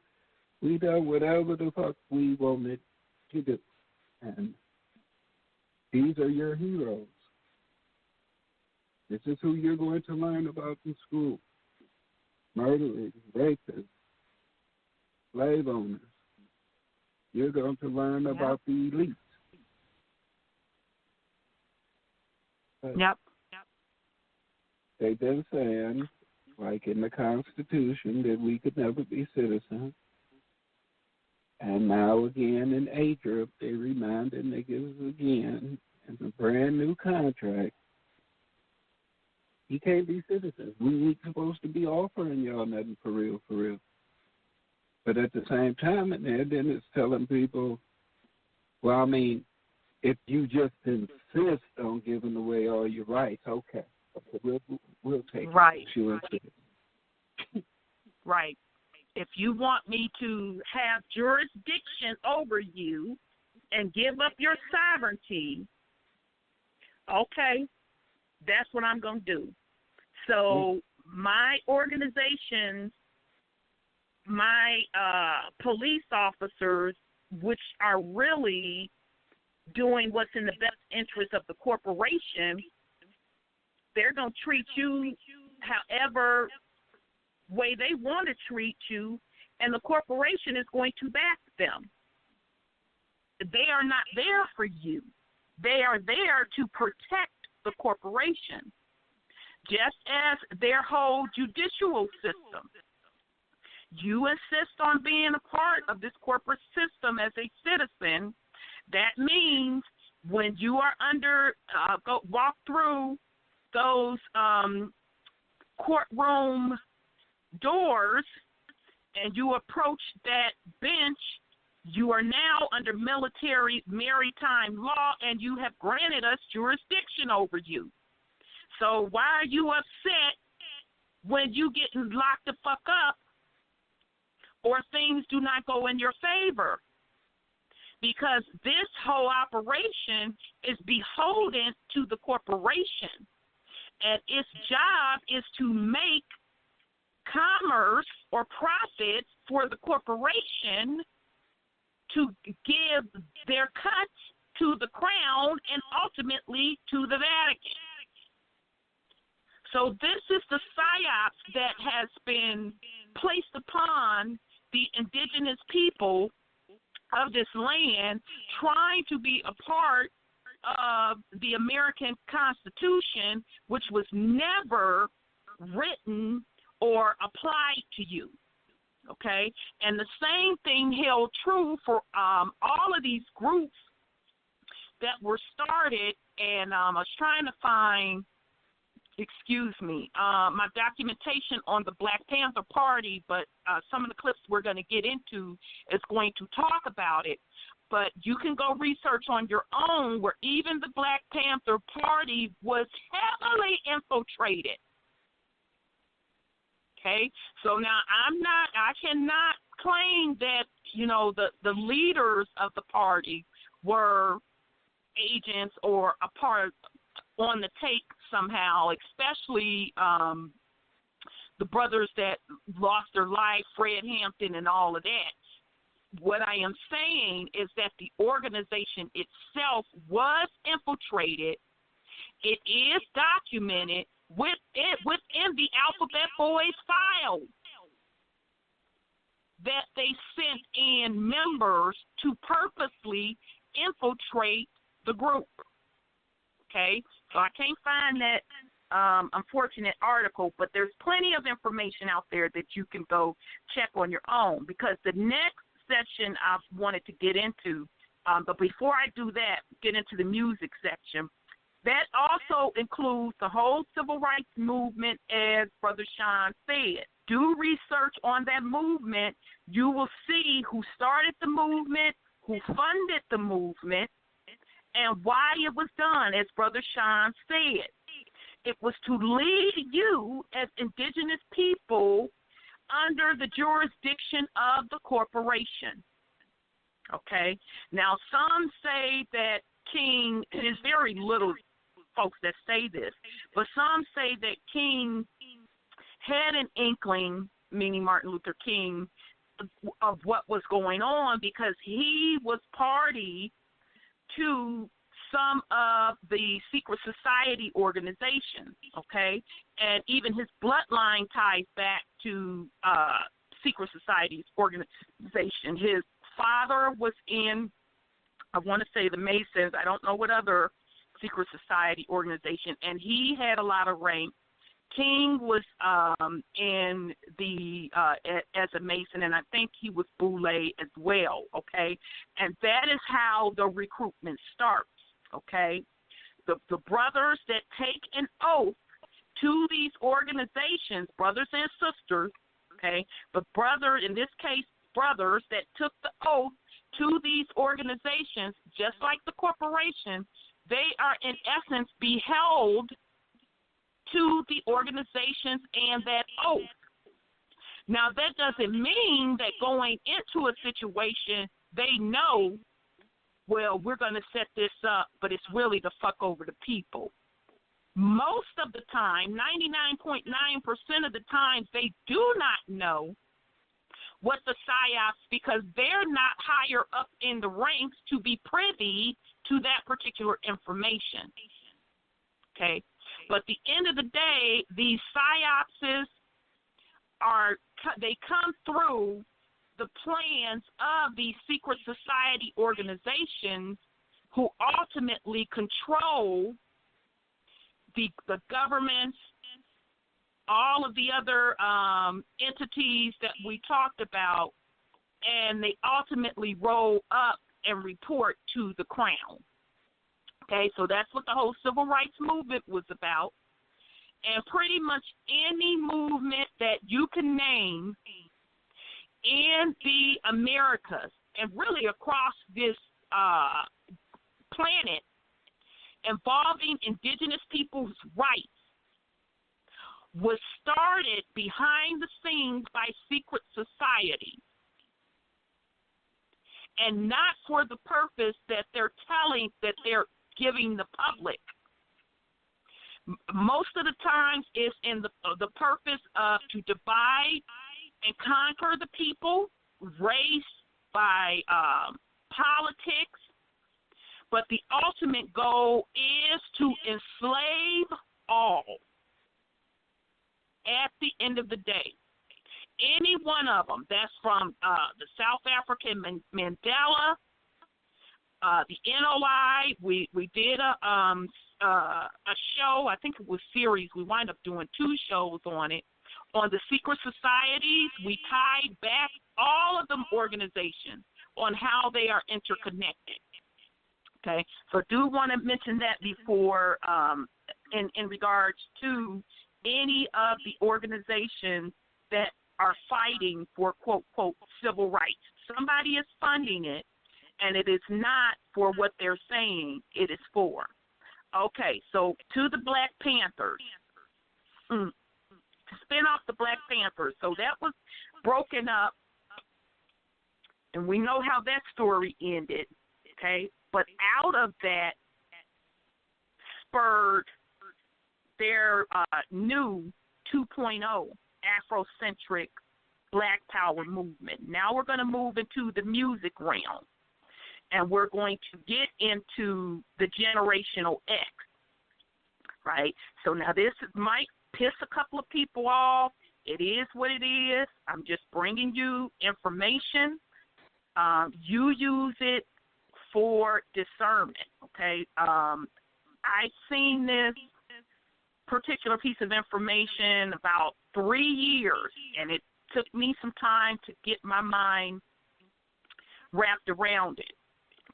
We done whatever the fuck we wanted to do. And these are your heroes. This is who you're going to learn about in school. Murderers, rapists, slave owners. You're going to learn about the elite. Yep. They've been saying, like in the Constitution, that we could never be citizens. And now again in Egypt, they reminded niggas again in a brand new contract, you can't be citizens. We ain't supposed to be offering y'all nothing for real. But at the same time, then it's telling people, well, I mean, if you just insist on giving away all your rights, okay, we'll take it. Right. If you want me to have jurisdiction over you and give up your sovereignty, okay, that's what I'm going to do. So my organizations, my police officers, which are really doing what's in the best interest of the corporation, they're going to treat you however way they want to treat you, and the corporation is going to back them. They are not there for you. They are there to protect the corporation, just as their whole judicial system. You insist on being a part of this corporate system as a citizen. That means when you are walk through those courtroom doors and you approach that bench, you are now under military maritime law and you have granted us jurisdiction over you. So why are you upset when you get locked the fuck up or things do not go in your favor? because this whole operation is beholden to the corporation, and its job is to make commerce or profits for the corporation to give their cuts to the crown and ultimately to the Vatican. So this is the psyops that has been placed upon the indigenous people of this land, trying to be a part of the American Constitution, which was never written or applied to you. Okay? And the same thing held true for all of these groups that were started, and I was trying to find, my documentation on the Black Panther Party, but some of the clips we're going to get into is going to talk about it. But you can go research on your own, where even the Black Panther Party was heavily infiltrated. Okay, so now I cannot claim that, the leaders of the party were agents or a part on the take somehow, especially the brothers that lost their life, Fred Hampton and all of that. What I am saying is that the organization itself was infiltrated. It is documented within the Alphabet Boys file that they sent in members to purposely infiltrate the group. Okay, so I can't find that unfortunate article, but there's plenty of information out there that you can go check on your own, because the next section I wanted to get into, but before I do that, get into the music section. That also includes the whole civil rights movement, as Brother Sean said. Do research on that movement. You will see who started the movement, who funded the movement, and why it was done, as Brother Sean said. It was to lead you as indigenous people under the jurisdiction of the corporation. Okay? Now, some say that King, it is very little folks that say this, but some say that King had an inkling, meaning Martin Luther King, of what was going on, because he was party to some of the secret society organizations, okay? And even his bloodline ties back to secret societies organization. His father was in, I want to say the Masons, I don't know what other secret society organization, and he had a lot of rank. King was in the as a Mason, and I think he was Boule as well, okay? And that is how the recruitment starts, okay? The brothers that take an oath to these organizations, brothers and sisters, okay? But in this case, brothers that took the oath to these organizations, just like the corporation, they are in essence beheld to the organizations and that oath. Now, that doesn't mean that going into a situation they know, well, we're going to set this up, but it's really to fuck over the people. Most of the time, 99.9% of the time, they do not know what the psyops, because they're not higher up in the ranks to be privy to that particular information. Okay? But at the end of the day, these psyopses they come through the plans of these secret society organizations who ultimately control the governments, all of the other entities that we talked about, and they ultimately roll up and report to the crown. Okay, so that's what the whole civil rights movement was about. And pretty much any movement that you can name in the Americas and really across this planet involving indigenous people's rights was started behind the scenes by secret societies. and not for the purpose that they're giving the public. Most of the times it's in the purpose of to divide and conquer the people, race, by politics, but the ultimate goal is to enslave all at the end of the day. Any one of them, that's from the South African Mandela, the NOI, we did a show, I think it was series, we wind up doing 2 shows on it. On the secret societies, we tied back all of them organizations on how they are interconnected. Okay, so do want to mention that before in regards to any of the organizations that are fighting for, quote, quote, civil rights. Somebody is funding it, and it is not for what they're saying it is for. Okay, so to the Black Panthers. To spin off the Black Panthers. So that was broken up, and we know how that story ended, okay? But out of that spurred their new 2.0 Afrocentric Black Power movement. Now we're going to move into the music realm, and we're going to get into the generational X, right? So now this might piss a couple of people off. It is what it is. I'm just bringing you information. You use it for discernment, okay? I've seen this particular piece of information about 3 years, and it took me some time to get my mind wrapped around it,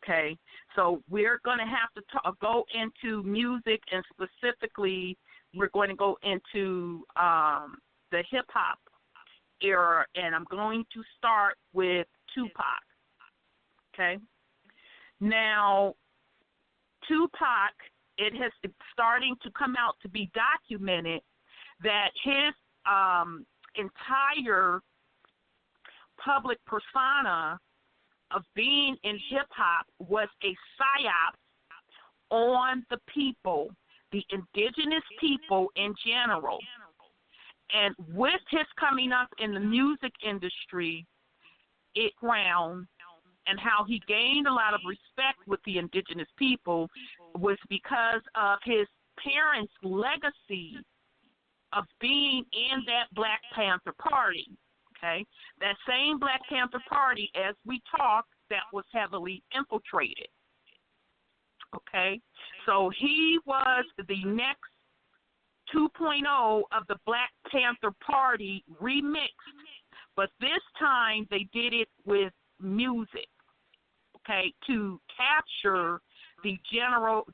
okay? So we're going to have to go into music, and specifically we're going to go into the hip-hop era, and I'm going to start with Tupac, okay? Now, Tupac, it's starting to come out to be documented that his entire public persona of being in hip-hop was a psyops on the people, the indigenous people in general. And with his coming up in the music industry, it ground, and how he gained a lot of respect with the indigenous people was because of his parents' legacy of being in that Black Panther Party, okay? That same Black Panther Party, as we talked, that was heavily infiltrated, okay? So he was the next 2.0 of the Black Panther Party remixed, but this time they did it with music, okay, to capture the generational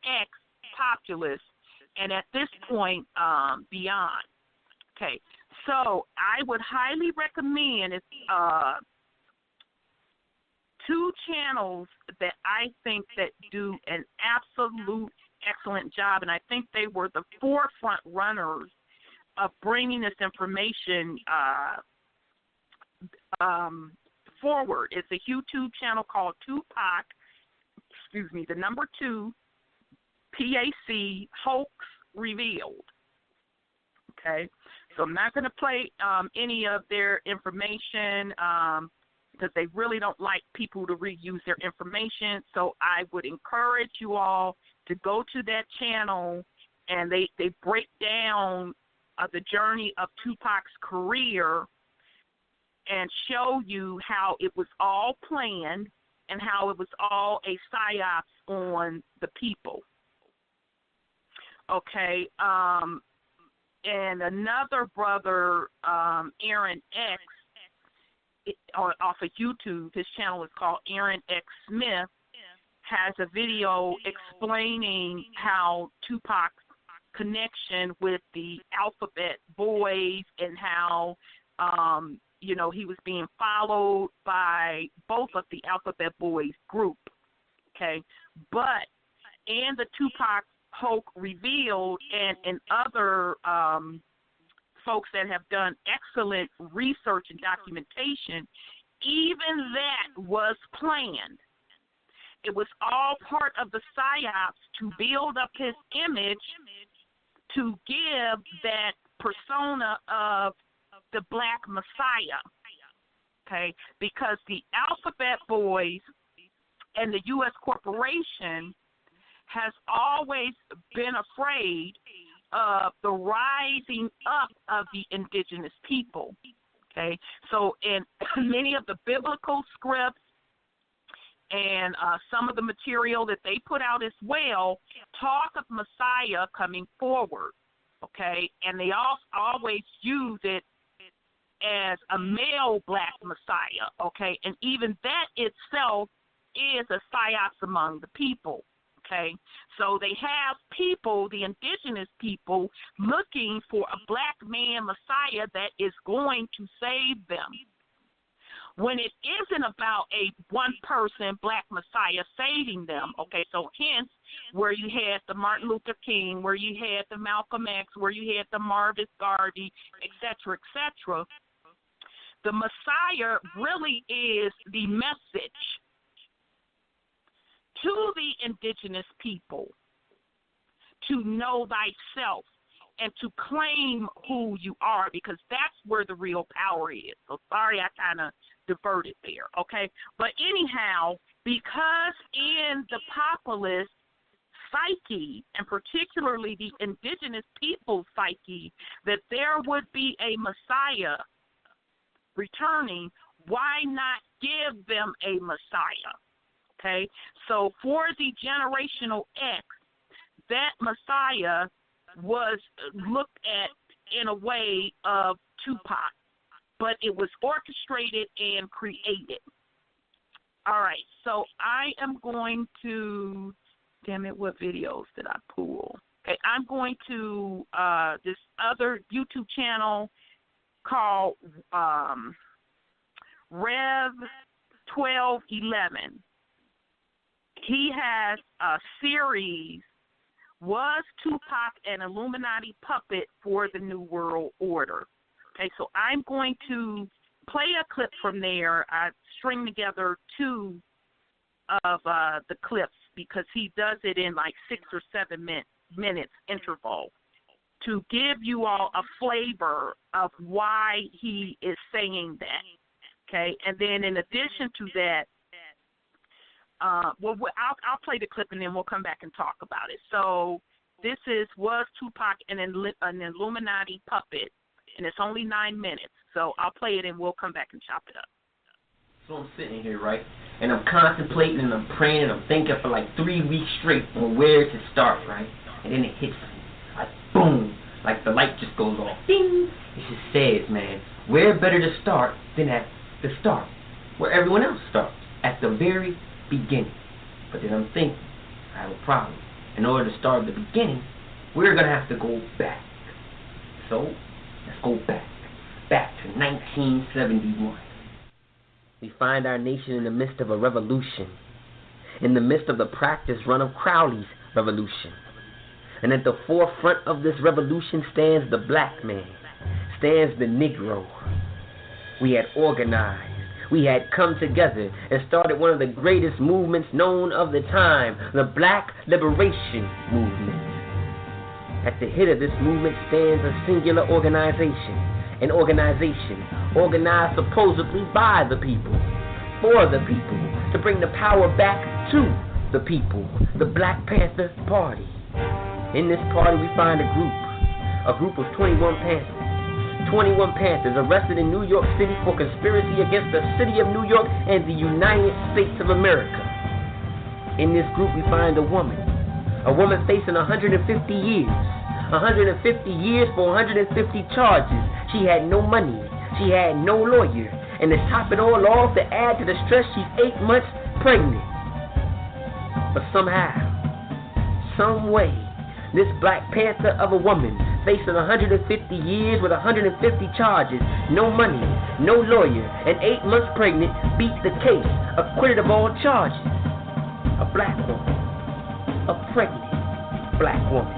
X populace, and at this point, beyond. Okay, so I would highly recommend 2 channels that I think that do an absolute excellent job, and I think they were the forefront runners of bringing this information forward. It's a YouTube channel called Tupac, the number 2, PAC, Hoax Revealed. Okay, so I'm not going to play any of their information because they really don't like people to reuse their information. So I would encourage you all to go to that channel, and they break down the journey of Tupac's career and show you how it was all planned and how it was all a psyops on the people. Okay, and another brother, Aaron X, off of YouTube, his channel is called Aaron X Smith, has a video explaining how Tupac's connection with the Alphabet Boys and how he was being followed by both of the Alphabet Boys group, okay? But in the Tupac Hoax Revealed and other folks that have done excellent research and documentation, even that was planned. It was all part of the Psyops to build up his image, to give that persona of the Black Messiah, okay? Because the Alphabet Boys and the U.S. corporation has always been afraid of the rising up of the indigenous people, okay? So in many of the biblical scripts and some of the material that they put out as well talk of Messiah coming forward, okay? And they always use it as a male Black Messiah, okay? And even that itself is a psyops among the people, okay? So they have people, the indigenous people, looking for a Black man Messiah that is going to save them, when it isn't about a one-person Black Messiah saving them, okay? So hence, where you had the Martin Luther King, where you had the Malcolm X, where you had the Marcus Garvey, et cetera, the Messiah really is the message to the indigenous people to know thyself and to claim who you are, because that's where the real power is. So sorry I kind of diverted there, okay? But anyhow, because in the populace psyche, and particularly the indigenous people's psyche, that there would be a Messiah returning, why not give them a Messiah, okay? So for the generational X, that Messiah was looked at in a way of Tupac, but it was orchestrated and created. All right, so I am going to, damn it, what videos did I pull? Okay, I'm going to this other YouTube channel called Rev 1211. He has a series, Was Tupac an Illuminati Puppet for the New World Order? Okay, so I'm going to play a clip from there. I string together two of the clips because he does it in like 6 or 7 minutes interval to give you all a flavor of why he is saying that. Okay, and then in addition to that, I'll play the clip and then we'll come back and talk about it. So this is Was Tupac an Illuminati Puppet? And it's only 9 minutes. So I'll play it and we'll come back and chop it up. So I'm sitting here, right, and I'm contemplating and I'm praying and I'm thinking for like 3 weeks straight on where to start, right? And then it hits me, like boom, like the light just goes off. Ding! It just says, man, where better to start than at the start, where everyone else starts, at the very beginning. But then I'm thinking, I have a problem. In order to start at the beginning, we're going to have to go back. So, let's go back to 1971. We find our nation in the midst of a revolution, in the midst of the practice run of Crowley's revolution. And at the forefront of this revolution stands the black man, stands the Negro. We had organized, we had come together and started one of the greatest movements known of the time, the Black Liberation Movement. At the head of this movement stands a singular organization, an organization organized supposedly by the people, for the people, to bring the power back to the people, the Black Panther Party. In this party we find a group of 21 Panthers. 21 Panthers arrested in New York City for conspiracy against the city of New York and the United States of America. In this group we find a woman facing 150 years. 150 years for 150 charges. She had no money. She had no lawyer. And to top it all off, to add to the stress, she's 8 months pregnant. But somehow, some way, this Black Panther of a woman facing 150 years with 150 charges, no money, no lawyer, and 8 months pregnant, beat the case, acquitted of all charges. A black woman, a pregnant black woman,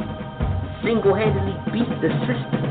single-handedly beat the system,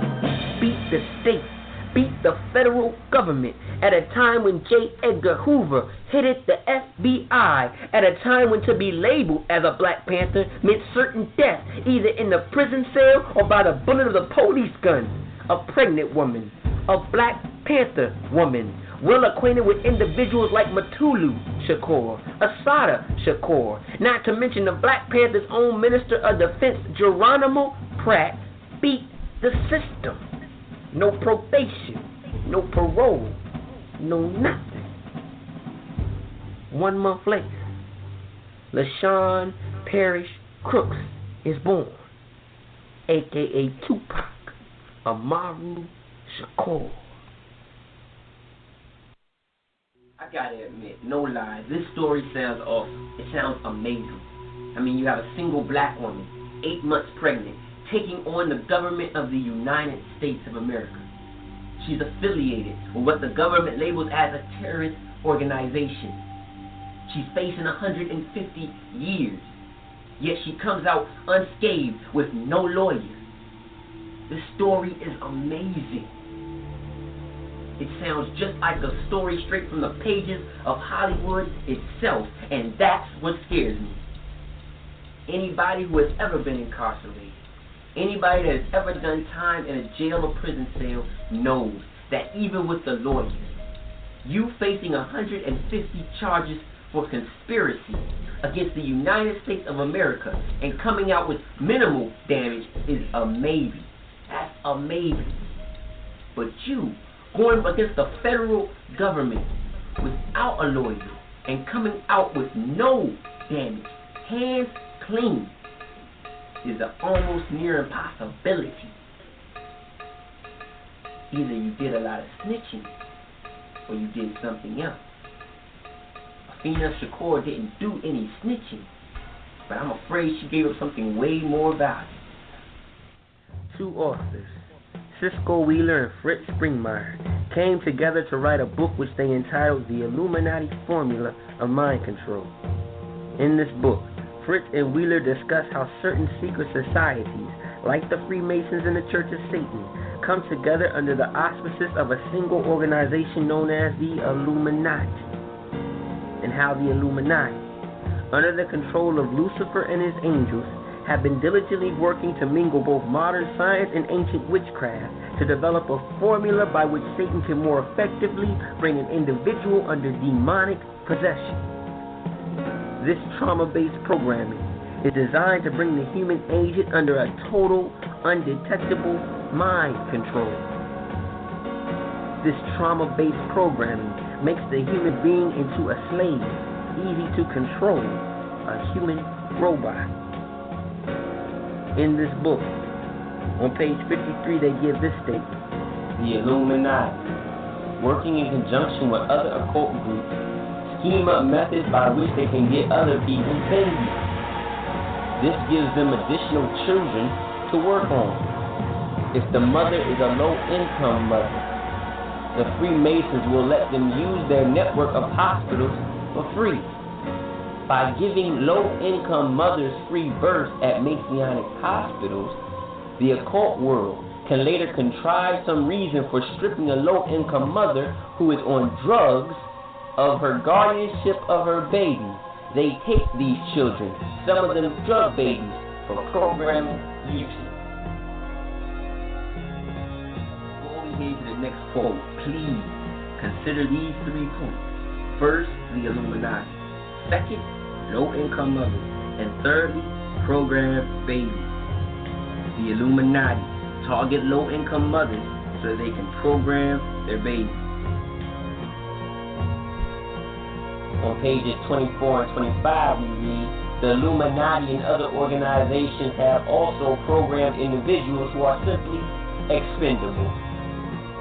beat the state, beat the federal government, at a time when J. Edgar Hoover headed the FBI, at a time when to be labeled as a Black Panther meant certain death, either in the prison cell or by the bullet of the police gun. A pregnant woman, a Black Panther woman, well acquainted with individuals like Mutulu Shakur, Assata Shakur, not to mention the Black Panther's own Minister of Defense, Geronimo Pratt, beat the system. No probation, no parole, no nothing. 1 month later, LaShawn Parrish Crooks is born, a.k.a. Tupac Amaru Shakur. I gotta admit, no lies, this story sounds awesome. It sounds amazing. I mean, you have a single Black woman, 8 months pregnant, taking on the government of the United States of America. She's affiliated with what the government labels as a terrorist organization. She's facing 150 years, yet she comes out unscathed with no lawyer. This story is amazing. It sounds just like a story straight from the pages of Hollywood itself, and that's what scares me. Anybody who has ever been incarcerated, anybody that has ever done time in a jail or prison cell knows that even with the lawyer, you facing 150 charges for conspiracy against the United States of America and coming out with minimal damage is a maybe. That's a maybe. But you going against the federal government without a lawyer and coming out with no damage, hands clean, is an almost near impossibility. Either you did a lot of snitching or you did something else. Afina Shakur didn't do any snitching, but I'm afraid she gave up something way more valuable. 2 authors, Cisco Wheeler and Fritz Springmeier, came together to write a book which they entitled The Illuminati Formula of Mind Control. In this book, Fritz and Wheeler discuss how certain secret societies, like the Freemasons and the Church of Satan, come together under the auspices of a single organization known as the Illuminati, and how the Illuminati, under the control of Lucifer and his angels, have been diligently working to mingle both modern science and ancient witchcraft to develop a formula by which Satan can more effectively bring an individual under demonic possession. This trauma-based programming is designed to bring the human agent under a total, undetectable mind control. This trauma-based programming makes the human being into a slave, easy to control, a human robot. In this book, on page 53, they give this statement: the Illuminati, working in conjunction with other occult groups, scheme up methods by which they can get other people's babies. This gives them additional children to work on. If the mother is a low-income mother, the Freemasons will let them use their network of hospitals for free. By giving low-income mothers free births at Masonic hospitals, the occult world can later contrive some reason for stripping a low-income mother who is on drugs of her guardianship of her baby. They take these children, some of them drug babies, for program use. Before we get to the next quote, please consider these 3 points. First, the Illuminati. Second, low-income mothers. And thirdly, program babies. The Illuminati target low-income mothers so they can program their babies. On pages 24 and 25 we read, the Illuminati and other organizations have also programmed individuals who are simply expendable.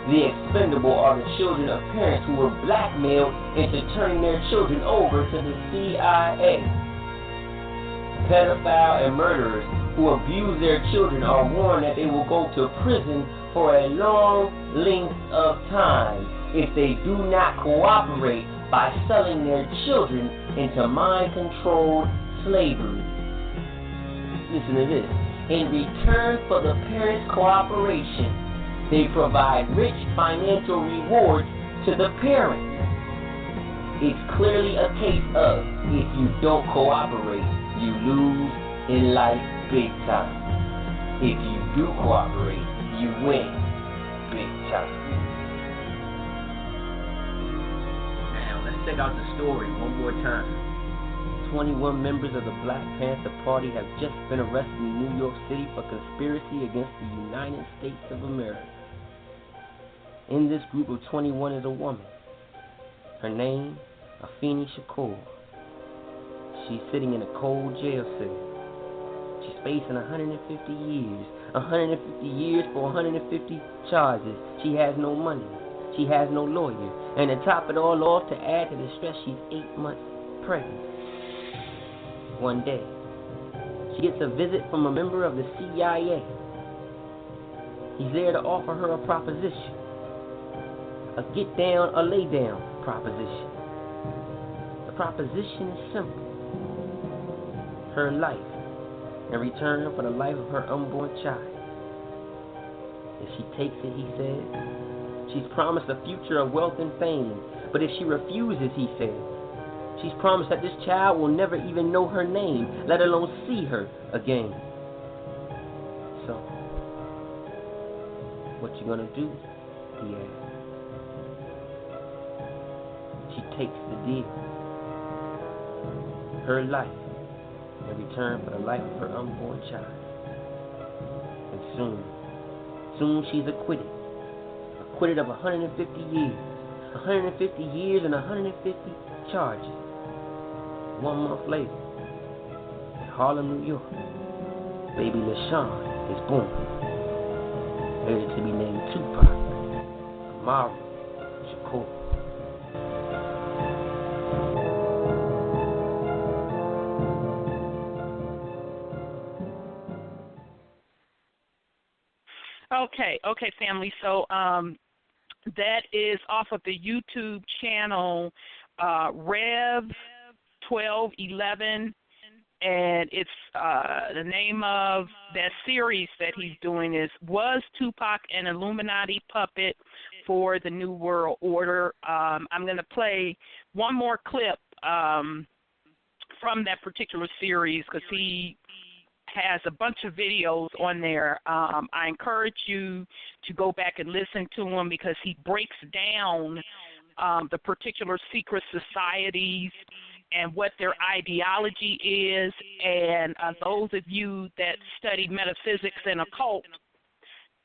The expendable are the children of parents who were blackmailed into turning their children over to the CIA. Pedophiles and murderers who abuse their children are warned that they will go to prison for a long length of time if they do not cooperate by selling their children into mind-controlled slavery. Listen to this. In return for the parents' cooperation, they provide rich financial rewards to the parents. It's clearly a case of if you don't cooperate, you lose in life big time. If you do cooperate, you win big time. Now, let's check out the story one more time. 21 members of the Black Panther Party have just been arrested in New York City for conspiracy against the United States of America. In this group of 21 is a woman. Her name, Afeni Shakur. She's sitting in a cold jail cell. She's facing 150 years. 150 years for 150 charges. She has no money. She has no lawyer. And to top it all off, to add to the stress, she's 8 months pregnant. One day, she gets a visit from a member of the CIA. He's there to offer her a proposition. A get down or lay down proposition. The proposition is simple. Her life in return for the life of her unborn child. If she takes it, he said, she's promised a future of wealth and fame. But if she refuses, he said, she's promised that this child will never even know her name, let alone see her again. So, what you gonna do? He asked. She takes the deal. Her life in return for the life of her unborn child. And soon she's acquitted. Acquitted of 150 years. 150 years and 150 charges. 1 month later, in Harlem, New York, baby LaShawn is born. Later to be named Tupac Amaru Shakur. Okay, family. So that is off of the YouTube channel Rev 1211, and it's the name of that series that he's doing is Was Tupac an Illuminati Puppet for the New World Order? I'm going to play one more clip from that particular series because he has a bunch of videos on there. I encourage you to go back and listen to him because he breaks down the particular secret societies and what their ideology is. And those of you that study metaphysics and occult,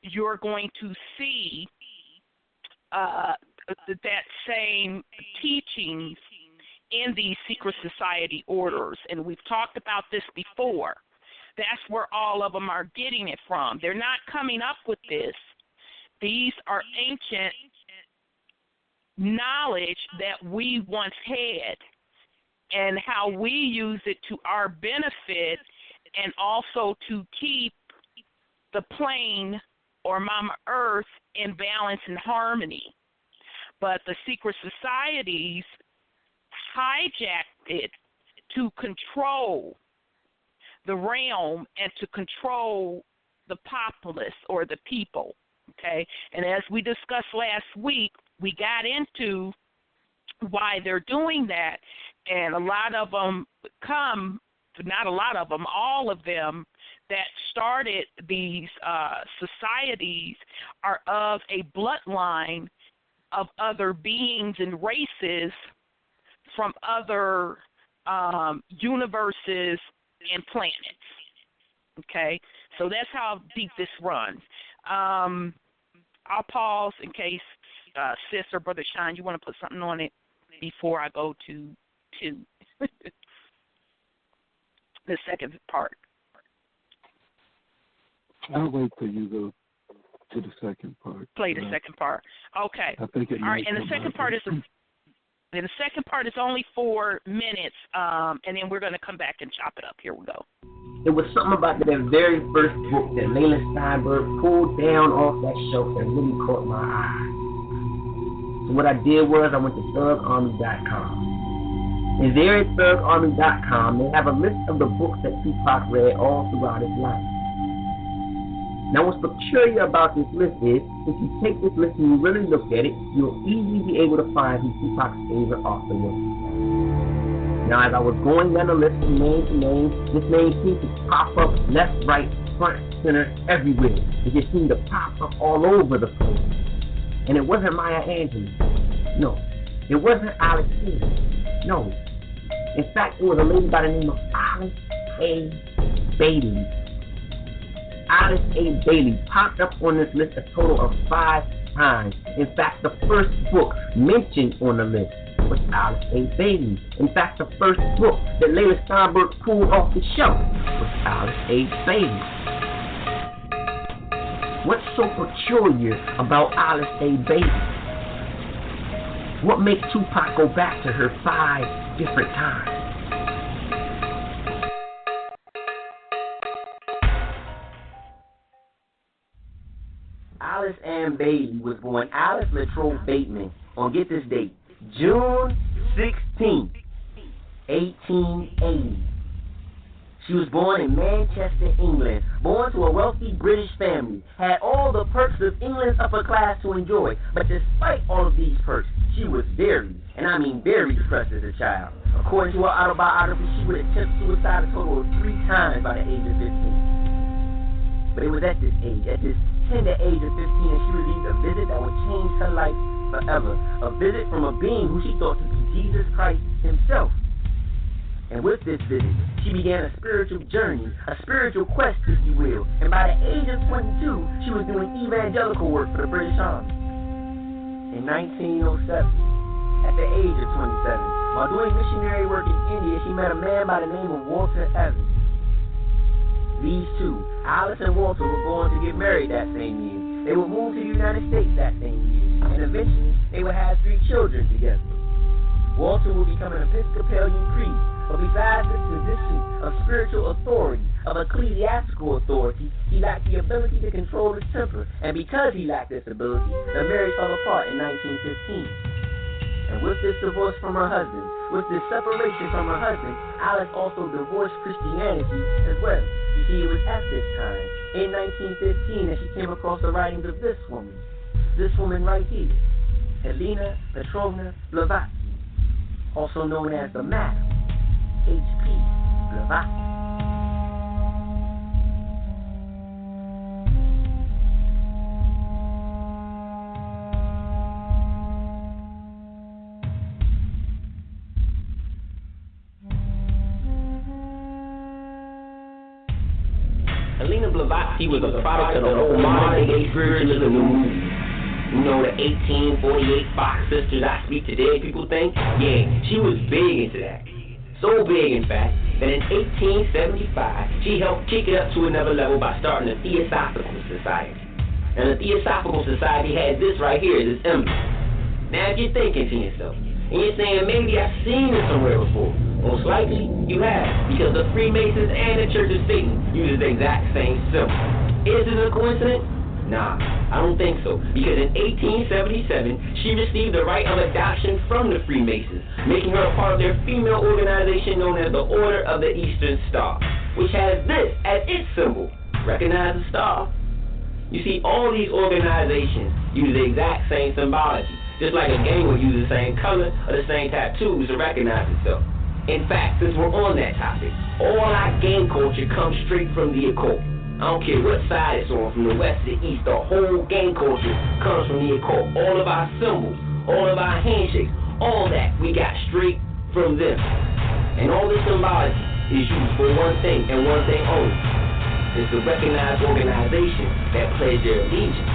you're going to see that same teachings in these secret society orders. And we've talked about this before. That's where all of them are getting it from. They're not coming up with this. These are ancient knowledge that we once had and how we use it to our benefit and also to keep the plane or Mama Earth in balance and harmony. But the secret societies hijacked it to control the realm and to control the populace or the people, okay? And as we discussed last week, we got into why they're doing that, and a lot of them not a lot of them, all of them that started these societies are of a bloodline of other beings and races from other universes and planets. Okay, so that's how deep this runs. I'll pause in case Sis or Brother Shine, you want to put something on it before I go to the second part. I'll wait till you go to the second part. Play the second part. Okay. I think it all right, and the second part is and the second part is only 4 minutes, and then we're going to come back and chop it up. Here we go. It was something about that very first book that Layla Steinberg pulled down off that shelf that really caught my eye. So what I did was I went to thugarmy.com. And there at thugarmy.com, they have a list of the books that Tupac read all throughout his life. Now, what's peculiar about this list is, if you take this list and you really look at it, you'll easily be able to find who Tupac's favorite author was. Now, as I was going down the list from name to name, this name seemed to pop up left, right, front, center, everywhere. It just seemed to pop up all over the place. And it wasn't Maya Angelou. No. It wasn't Alice Cooper. No. In fact, it was a lady by the name of Alice A. Bailey. Alice A. Bailey popped up on this list a total of 5 times. In fact, the first book mentioned on the list was Alice A. Bailey. In fact, the first book that Layla Steinberg pulled off the shelf was Alice A. Bailey. What's so peculiar about Alice A. Bailey? What makes Tupac go back to her 5 different times? Alice Ann Bailey was born Alice Latrobe Bateman on, get this date, June 16, 1880. She was born in Manchester, England, born to a wealthy British family, had all the perks of England's upper class to enjoy, but despite all of these perks, she was very, and I mean very depressed as a child. According to her autobiography, she would attempt suicide a total of 3 times by the age of 15. But it was at this age, at this tender age of 15, that she received a visit that would change her life forever. A visit from a being who she thought to be Jesus Christ himself. And with this visit, she began a spiritual journey, a spiritual quest, if you will. And by the age of 22, she was doing evangelical work for the British Army. In 1907, at the age of 27, while doing missionary work in India, she met a man by the name of Walter Evans. These two, Alice and Walter, were going to get married that same year. They would move to the United States that same year, and eventually they would have 3 children together. Walter would become an Episcopalian priest, but besides this position of spiritual authority, of ecclesiastical authority, he lacked the ability to control his temper, and because he lacked this ability, the marriage fell apart in 1915. And with this divorce from her husband, with this separation from her husband, Alice also divorced Christianity as well. You see, it was at this time, in 1915, that she came across the writings of this woman right here, Helena Petrovna Blavatsky, also known as the Madam H.P. Blavatsky. Helena Blavatsky was a product of the whole modern-day spiritualism movement. You know, the 1848 Fox sisters I speak to dead people thing? Yeah, she was big into that. So big, in fact, that in 1875, she helped kick it up to another level by starting the Theosophical Society. And the Theosophical Society had this right here, this emblem. Now, if you're thinking to yourself, and you're saying, maybe I've seen it somewhere before, most likely you have, because the Freemasons and the Church of Satan uses the exact same symbol. Is it a coincidence? Nah, I don't think so, because in 1877, she received the right of adoption from the Freemasons, making her a part of their female organization known as the Order of the Eastern Star, which has this as its symbol. Recognize the star? You see, all these organizations use the exact same symbology, just like a gang would use the same color or the same tattoos to recognize itself. In fact, since we're on that topic, all our gang culture comes straight from the occult. I don't care what side it's on, from the west to the east, the whole gang culture comes from the occult. All of our symbols, all of our handshakes, all that we got straight from them. And all this symbology is used for one thing and one thing only. It's to recognize organizations that pledge their allegiance.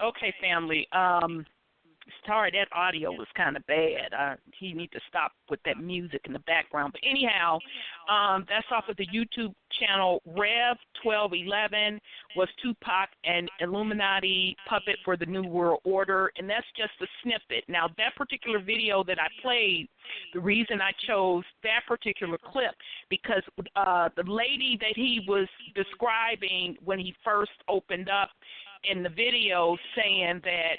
Okay, family. Sorry, that audio was kind of bad. He need to stop with that music in the background. But anyhow, that's off of the YouTube channel. Rev 1211 was Tupac and Illuminati puppet for the New World Order, and that's just a snippet. Now, that particular video that I played, the reason I chose that particular clip, because the lady that he was describing when he first opened up in the video, saying that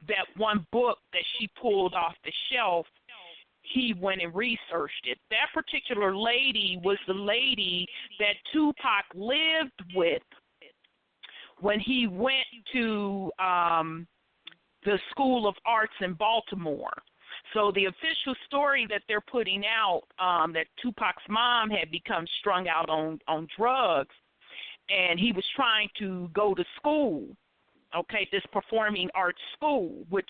that one book that she pulled off the shelf, he went and researched it. That particular lady was the lady that Tupac lived with when he went to the School of Arts in Baltimore. So the official story that they're putting out, that Tupac's mom had become strung out on drugs, and he was trying to go to school, okay, this performing arts school, which,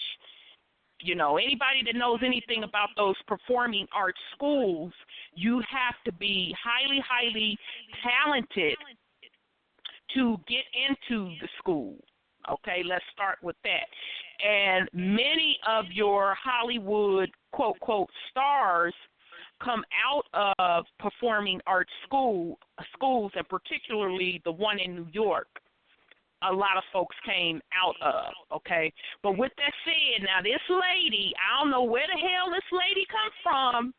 you know, anybody that knows anything about those performing arts schools, you have to be highly, highly talented to get into the school. Okay, let's start with that. And many of your Hollywood, quote, quote, stars come out of performing arts schools, and particularly the one in New York. A lot of folks came out of, okay? But with that said, now this lady, I don't know where the hell this lady comes from.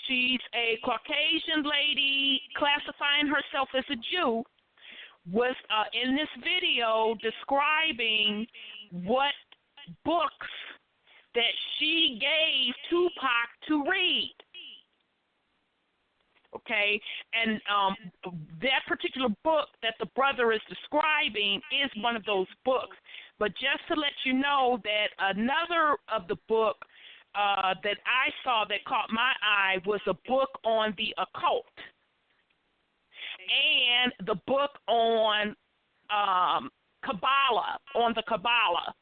She's a Caucasian lady classifying herself as a Jew, was in this video describing what books that she gave Tupac to read. Okay, and that particular book that the brother is describing is one of those books. But just to let you know that another of the book that I saw that caught my eye was a book on the occult, and the book on Kabbalah, on the Kabbalah.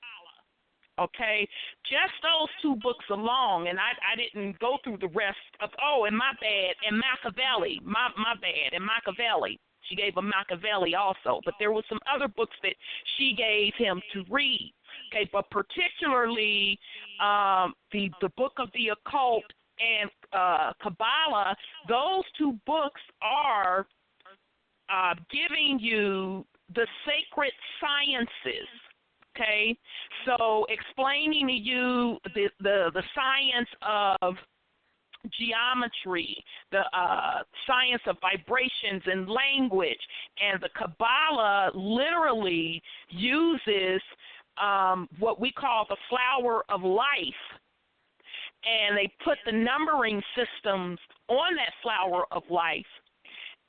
Okay, just those two books alone, and I didn't go through the rest of, and my bad, and Machiavelli, my bad, and Machiavelli. She gave him Machiavelli also, but there were some other books that she gave him to read. Okay, but particularly the book of the occult and Kabbalah, those two books are giving you the sacred sciences. Okay, so explaining to you the science of geometry, the science of vibrations and language, and the Kabbalah literally uses what we call the flower of life, and they put the numbering systems on that flower of life.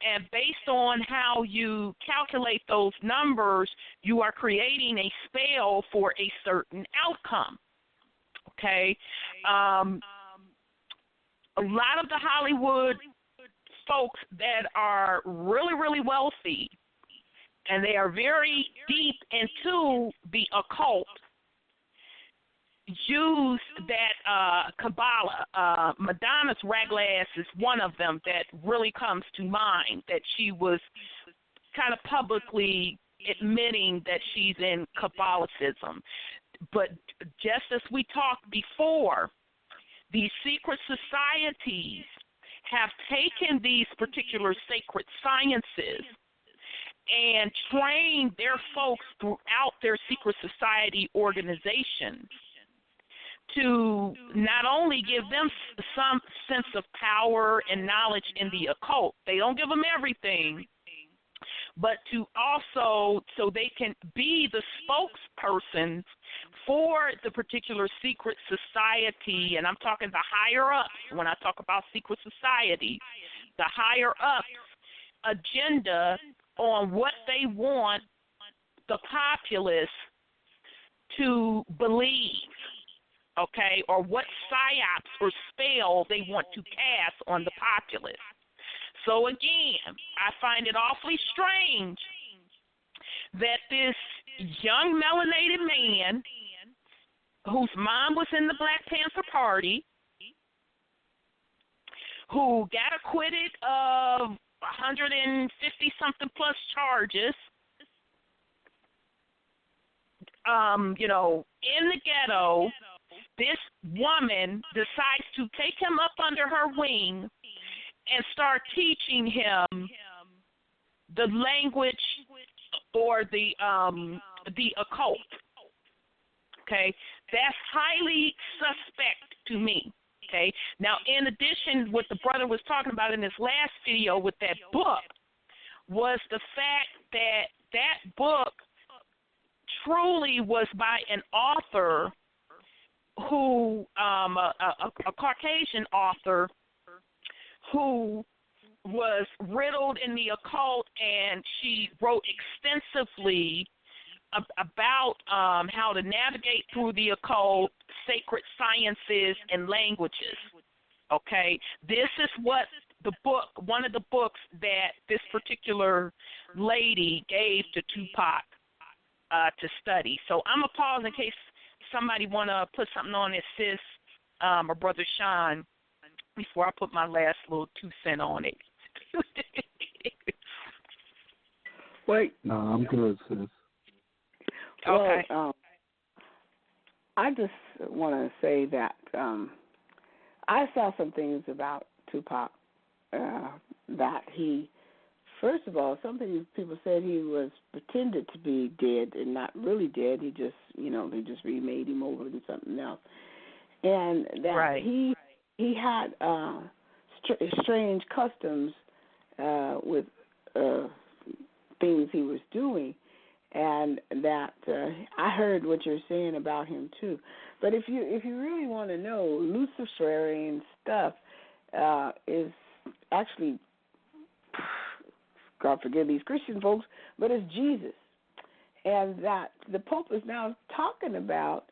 And based on how you calculate those numbers, you are creating a spell for a certain outcome. Okay? A lot of the Hollywood folks that are really, really wealthy, and they are very deep into the occult, use that Kabbalah. Madonna's Raglass is one of them that really comes to mind, that she was kind of publicly admitting that she's in Kabbalicism. But just as we talked before, these secret societies have taken these particular sacred sciences and trained their folks throughout their secret society organizations to not only give them some sense of power and knowledge in the occult, they don't give them everything, but to also, so they can be the spokesperson for the particular secret society, and I'm talking the higher ups when I talk about secret society, the higher ups agenda on what they want the populace to believe. Okay, or what psyops or spell they want to cast on the populace. So again, I find it awfully strange that this young melanated man, whose mom was in the Black Panther Party, who got acquitted of 150-something plus charges, in the ghetto, this woman decides to take him up under her wing and start teaching him the language or the occult. Okay, that's highly suspect to me. Okay, now in addition, what the brother was talking about in his last video with that book was the fact that that book truly was by an author who, a Caucasian author who was riddled in the occult, and she wrote extensively about how to navigate through the occult, sacred sciences, and languages. Okay, this is what the book, one of the books that this particular lady gave to Tupac to study. So I'm gonna pause in case somebody wanna put something on it, sis, or Brother Sean, before I put my last little 2 cents on it. Wait. No, I'm good, sis. Okay. Well, I just want to say that I saw some things about Tupac that he, first of all, some people said he was pretended to be dead and not really dead. He just, they just remade him over to something else, and that he had strange customs with things he was doing. And that I heard what you're saying about him too. But if you really want to know, Luciferian stuff is actually, God forgive these Christian folks, but it's Jesus. And that the Pope is now talking about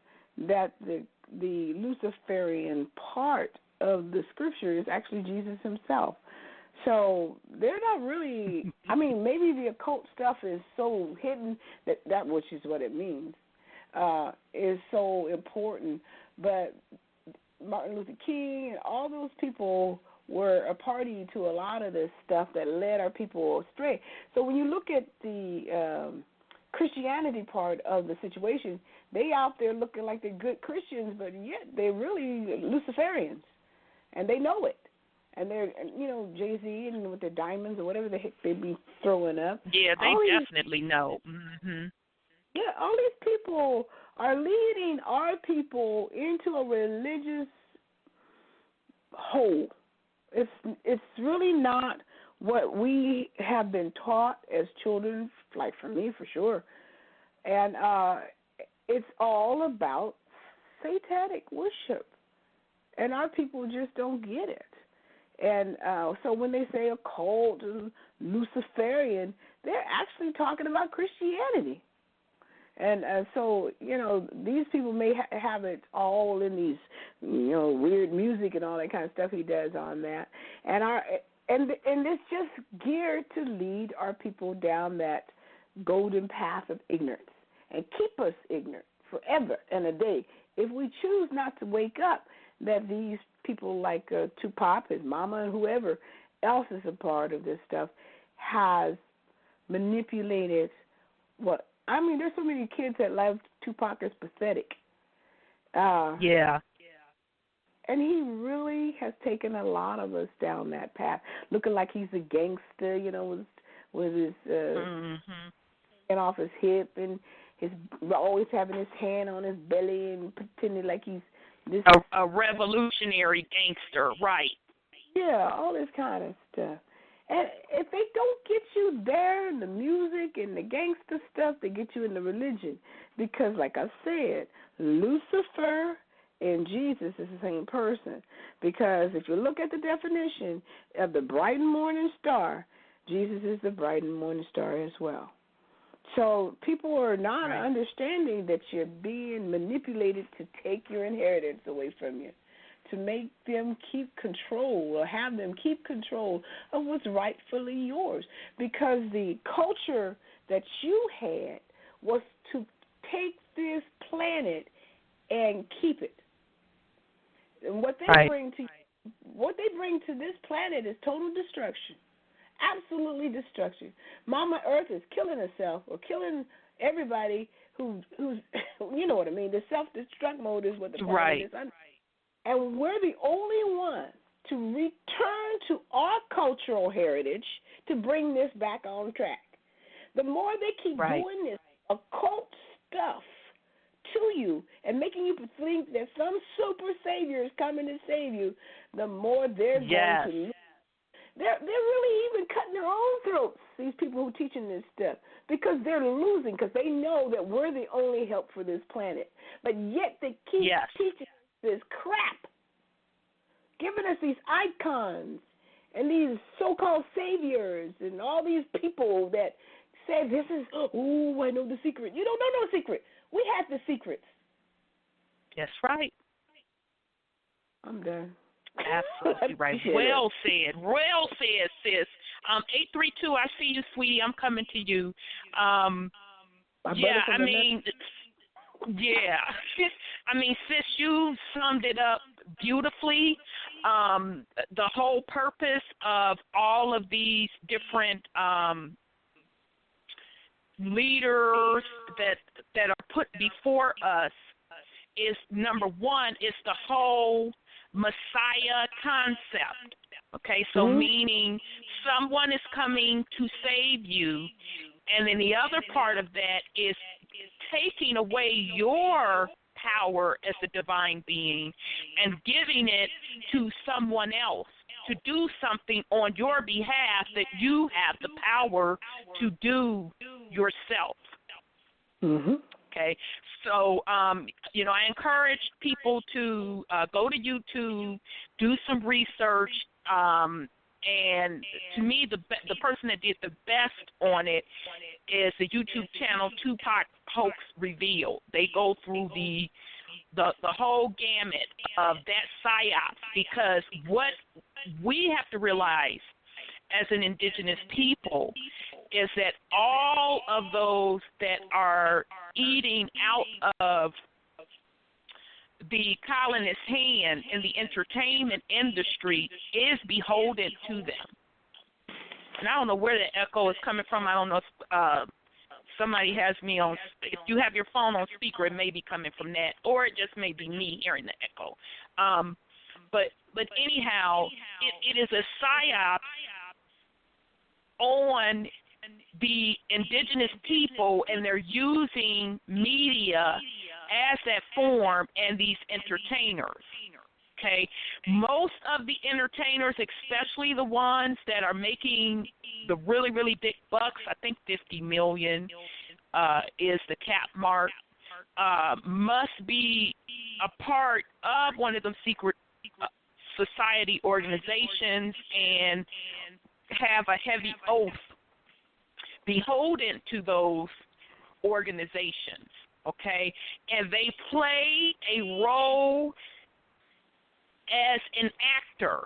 that the Luciferian part of the Scripture is actually Jesus himself. So they're not really, maybe the occult stuff is so hidden that which is what it means, is so important. But Martin Luther King and all those people were a party to a lot of this stuff that led our people astray. So when you look at the Christianity part of the situation, they out there looking like they're good Christians, but yet they're really Luciferians, and they know it. And they're, Jay-Z and with their diamonds or whatever the heck they be throwing up. Yeah, they definitely know. Mm-hmm. Yeah, all these people are leading our people into a religious hole. It's really not what we have been taught as children, like for me, for sure. And it's all about satanic worship. And our people just don't get it. And so when they say occult and Luciferian, they're actually talking about Christianity. And so, these people may have it all in these, weird music and all that kind of stuff he does on that. And it's just geared to lead our people down that golden path of ignorance and keep us ignorant forever and a day. If we choose not to wake up, that these people like Tupac, his mama, and whoever else is a part of this stuff has manipulated there's so many kids that love Tupac as pathetic. Yeah. And he really has taken a lot of us down that path, looking like he's a gangster, with his and off his hip and his always having his hand on his belly and pretending like he's this a revolutionary gangster, right? Yeah, all this kind of stuff. And if they don't get you there in the music and the gangster stuff, they get you in the religion. Because, like I said, Lucifer and Jesus is the same person. Because if you look at the definition of the bright and morning star, Jesus is the bright and morning star as well. So people are not understanding that you're being manipulated to take your inheritance away from you, to make them keep control or have them keep control of what's rightfully yours. Because the culture that you had was to take this planet and keep it. And what they bring to this planet is total destruction. Absolutely destruction. Mama Earth is killing herself or killing everybody who's you know what I mean. The self-destruct mode is what the planet is under. And we're the only ones to return to our cultural heritage to bring this back on track. The more they keep doing this occult stuff to you and making you think that some super savior is coming to save you, the more they're going to lose. They're really even cutting their own throats these people who are teaching this stuff, because they're losing, because they know that we're the only help for this planet. But yet they keep teaching this crap, giving us these icons and these so-called saviors and all these people that say this is, oh, I know the secret. You don't know no secret. We have the secrets. That's right. I'm done. Absolutely right. Well said. Well said, sis. 832, I see you, sweetie. I'm coming to you. Yeah, I mean, sis, you summed it up beautifully. The whole purpose of all of these different leaders that are put before us is, number one, is the whole Messiah concept. Okay, so meaning someone is coming to save you, and then the other part of that is taking away your power as a divine being and giving it to someone else to do something on your behalf that you have the power to do yourself. Okay, so, I encourage people to go to YouTube, do some research, and to me, the person that did the best on it is the YouTube channel Tupac Hoax Revealed. They go through the whole gamut of that psyops, because what we have to realize as an indigenous people is that all of those that are eating out of the colonist hand in the entertainment industry is beholden to them. And I don't know where the echo is coming from. I don't know if somebody has me on. If you have your phone on speaker, it may be coming from that, or it just may be me hearing the echo. But anyhow, it is a psyop on the indigenous people, and they're using media as that form and these entertainers. Okay, most of the entertainers, especially the ones that are making the really, really big bucks, I think 50 million is the cap mark, must be a part of one of them secret society organizations and have a heavy oath beholden to those organizations, okay? And they play a role as an actor.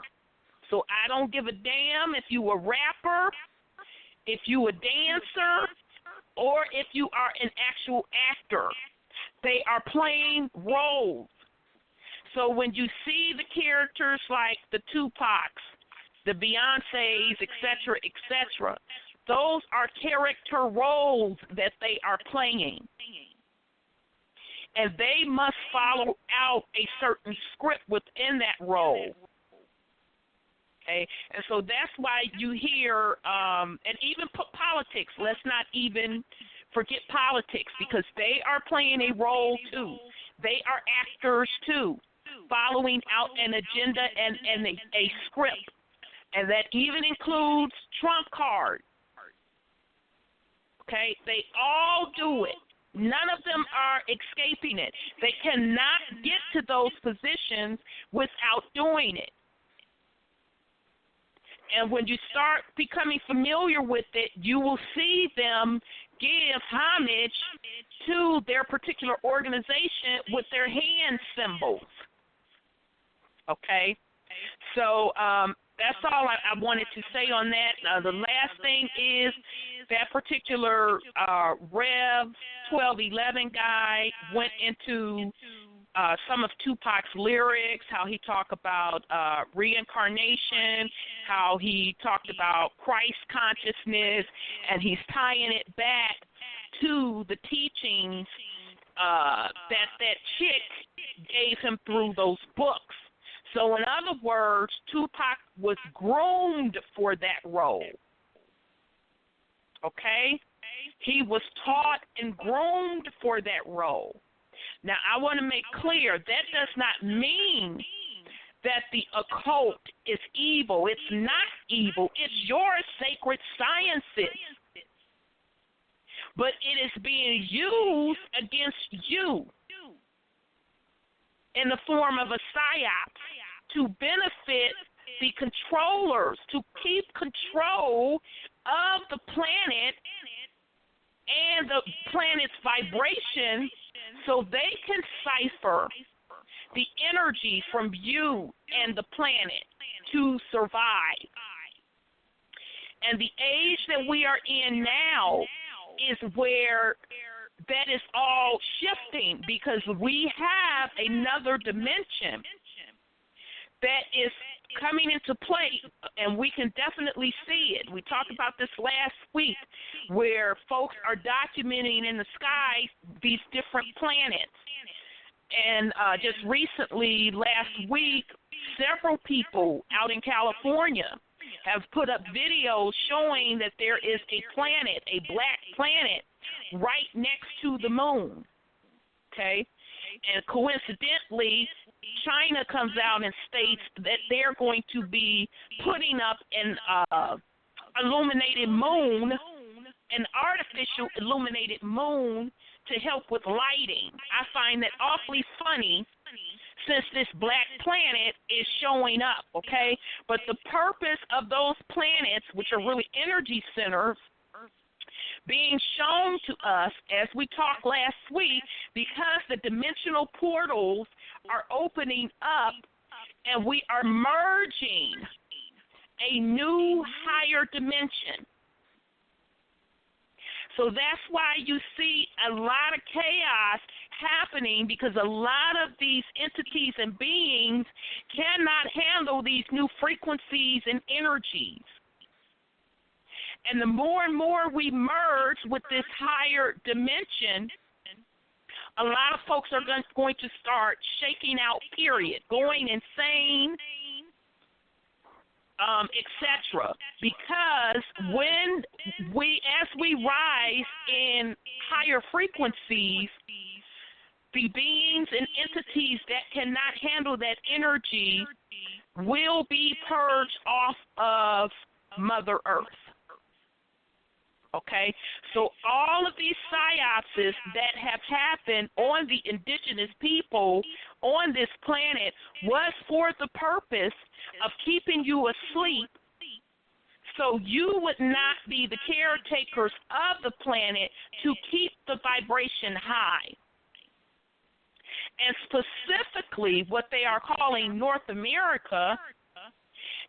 So I don't give a damn if you a rapper, if you a dancer, or if you are an actual actor. They are playing roles. So when you see the characters like the Tupacs, the Beyoncés, etc., those are character roles that they are playing. And they must follow out a certain script within that role. Okay? And so that's why you hear, and even politics, let's not even forget politics, because they are playing a role too. They are actors too, following out an agenda and a script. And that even includes trump card. Okay? They all do it. None of them are escaping it. They cannot get to those positions without doing it. And when you start becoming familiar with it, you will see them give homage to their particular organization with their hand symbols. Okay? So that's all I wanted to say on that. The last thing is that particular Rev 1211 guy went into some of Tupac's lyrics, how he talked about reincarnation, how he talked about Christ consciousness, and he's tying it back to the teachings that chick gave him through those books. So in other words, Tupac was groomed for that role. Okay? He was taught and groomed for that role. Now, I want to make clear that does not mean that the occult is evil. It's not evil. It's your sacred sciences. But it is being used against you in the form of a psyops to benefit the controllers, to keep control of the planet and the planet's vibration so they can cipher the energy from you and the planet to survive. And the age that we are in now is where that is all shifting, because we have another dimension that is coming into play, and we can definitely see it. We talked about this last week, where folks are documenting in the sky these different planets. And just recently, last week, several people out in California have put up videos showing that there is a planet, a black planet, right next to the moon. Okay? And coincidentally, China comes out and states that they're going to be putting up an illuminated moon, an artificial illuminated moon, to help with lighting. I find that awfully funny, since this black planet is showing up, okay? But the purpose of those planets, which are really energy centers, being shown to us, as we talked last week, because the dimensional portals are opening up and we are merging a new higher dimension. So that's why you see a lot of chaos happening, because a lot of these entities and beings cannot handle these new frequencies and energies. And the more and more we merge with this higher dimension, a lot of folks are going to start shaking out, period, going insane, etc. Because as we rise in higher frequencies, the beings and entities that cannot handle that energy will be purged off of Mother Earth. Okay, so all of these psyopses that have happened on the indigenous people on this planet was for the purpose of keeping you asleep, so you would not be the caretakers of the planet to keep the vibration high. And specifically, what they are calling North America,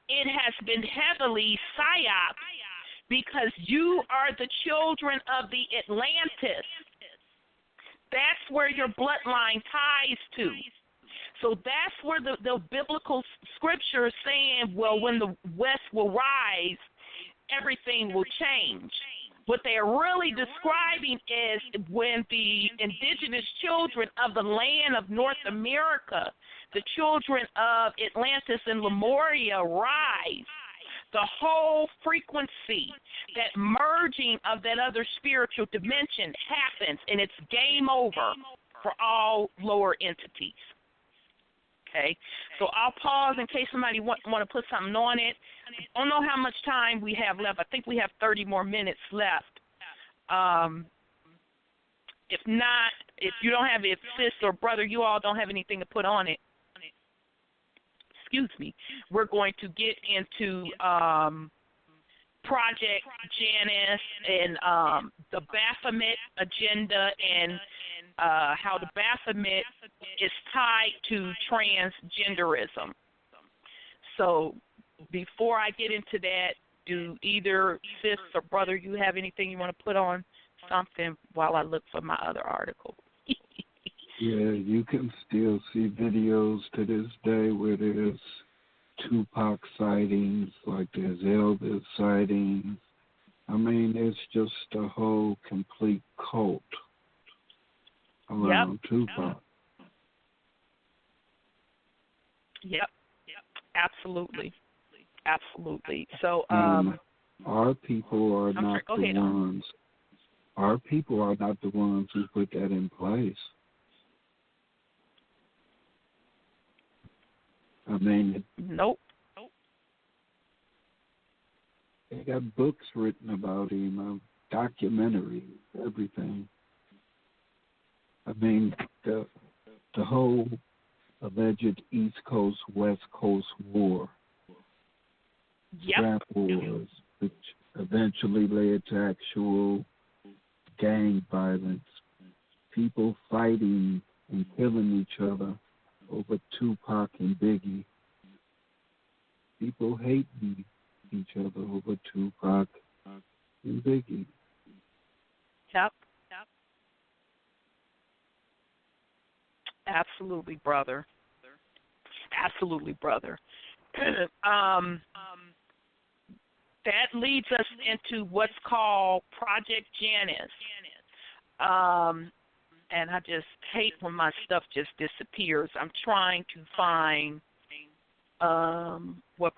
it has been heavily psyoped, because you are the children of the Atlantis. That's where your bloodline ties to. So that's where the biblical scripture is saying, well, when the West will rise, everything will change. What they are really describing is when the indigenous children of the land of North America, the children of Atlantis and Lemuria, rise, the whole frequency, that merging of that other spiritual dimension happens, and it's game over for all lower entities. Okay, so I'll pause in case somebody want to put something on it. I don't know how much time we have left. I think we have 30 more minutes left. If not, if you don't have it, sis or brother, you all don't have anything to put on it, excuse me, we're going to get into Project Janus and the Baphomet agenda, and how the Baphomet is tied to transgenderism. So before I get into that, do either sis or brother, you have anything you want to put on something while I look for my other article? Yeah, you can still see videos to this day where there's Tupac sightings, like there's Elvis sightings. I mean, it's just a whole complete cult around Tupac. Yep, absolutely. Absolutely. So, our people are not the ones. Our people are not the ones who put that in place. I mean, Nope. they got books written about him, documentaries, everything. I mean, the whole alleged East Coast West Coast war, Yep. trap wars, which eventually led to actual gang violence, people fighting and killing each other over Tupac and Biggie. People hating each other over Tupac and Biggie. Yep. Absolutely, brother. Absolutely, brother. That leads us into what's called Project Janice. And I just hate when my stuff just disappears. I'm trying to find what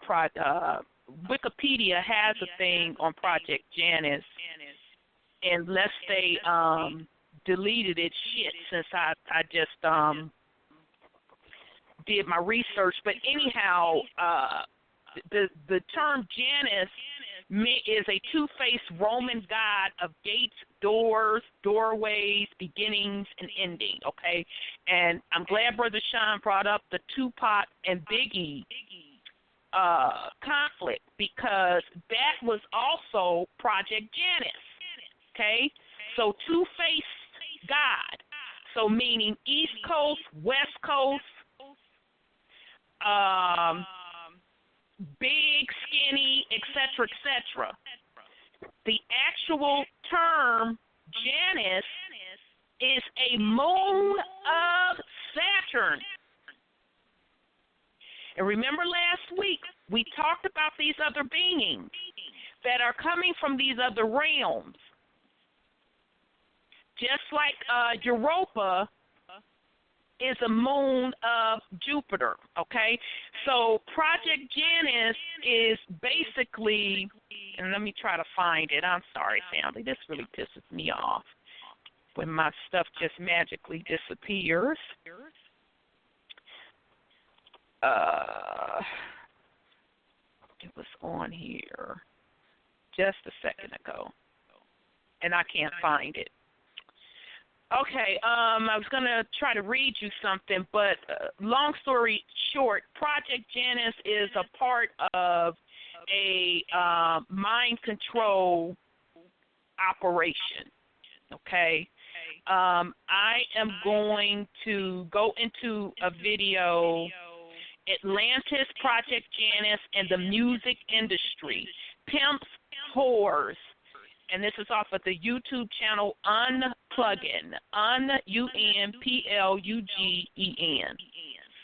Wikipedia has a thing on Project Janice, unless they deleted it. Shit, since I just did my research. But anyhow, the term Janus is a two-faced Roman god of gates, doors, doorways, beginnings, and ending, okay? And I'm glad Brother Sean brought up the Tupac and Biggie conflict, because that was also Project Janus, okay? So two-faced god, so meaning East Coast, West Coast, big, skinny, etc., etc. The actual term Janus is a moon of Saturn. And remember last week, we talked about these other beings that are coming from these other realms. Just like Europa is a moon of Jupiter, okay? So Project Janus is basically, and let me try to find it. I'm sorry, family. This really pisses me off when my stuff just magically disappears. It was on here just a second ago, and I can't find it. Okay, I was going to try to read you something, but long story short, Project Janus is a part of a mind control operation, okay? I am going to go into a video, Atlantis, Project Janus, and the music industry, pimps, whores. And this is off of the YouTube channel UnPlugin, UnPluggen.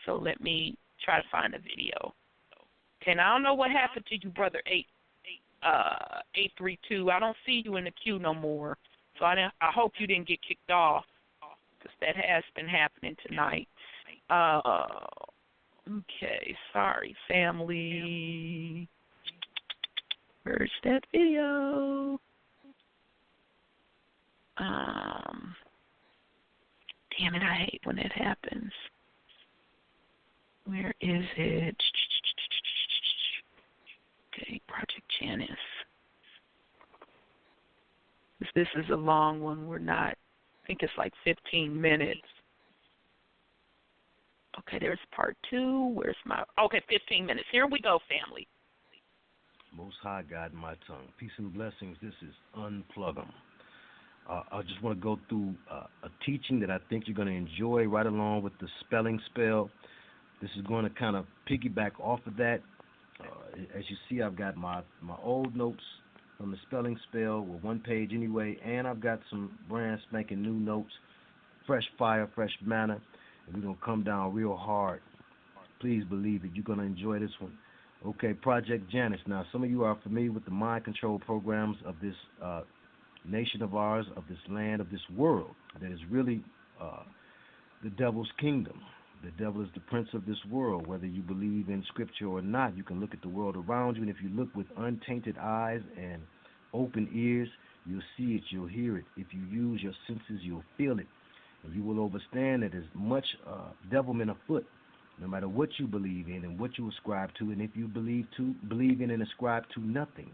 So let me try to find the video. Okay, now I don't know what happened to you, brother 832. I don't see you in the queue no more. So I hope you didn't get kicked off, because that has been happening tonight. Okay, sorry, family. Where's that video? Damn it, I hate when it happens. Where is it? Okay, Project Janus. This is a long one. I think it's like 15 minutes. Okay, there's part 2. Where's my... Okay, 15 minutes. Here we go, family. Most High God in my tongue. Peace and blessings. This is Unplug 'em. I just want to go through a teaching that I think you're going to enjoy right along with the spelling spell. This is going to kind of piggyback off of that. As you see, I've got my old notes from the spelling spell with one page anyway, and I've got some brand spanking new notes, fresh fire, fresh manna, and we're going to come down real hard. Please believe it. You're going to enjoy this one. Okay, Project Janus. Now, some of you are familiar with the mind control programs of this nation of ours, of this land, of this world, that is really the devil's kingdom. The devil is the prince of this world. Whether you believe in scripture or not, you can look at the world around you, and if you look with untainted eyes and open ears, you'll see it, you'll hear it. If you use your senses, you'll feel it, and you will understand that there's much devilment afoot no matter what you believe in and what you ascribe to, and if you believe in and ascribe to nothing.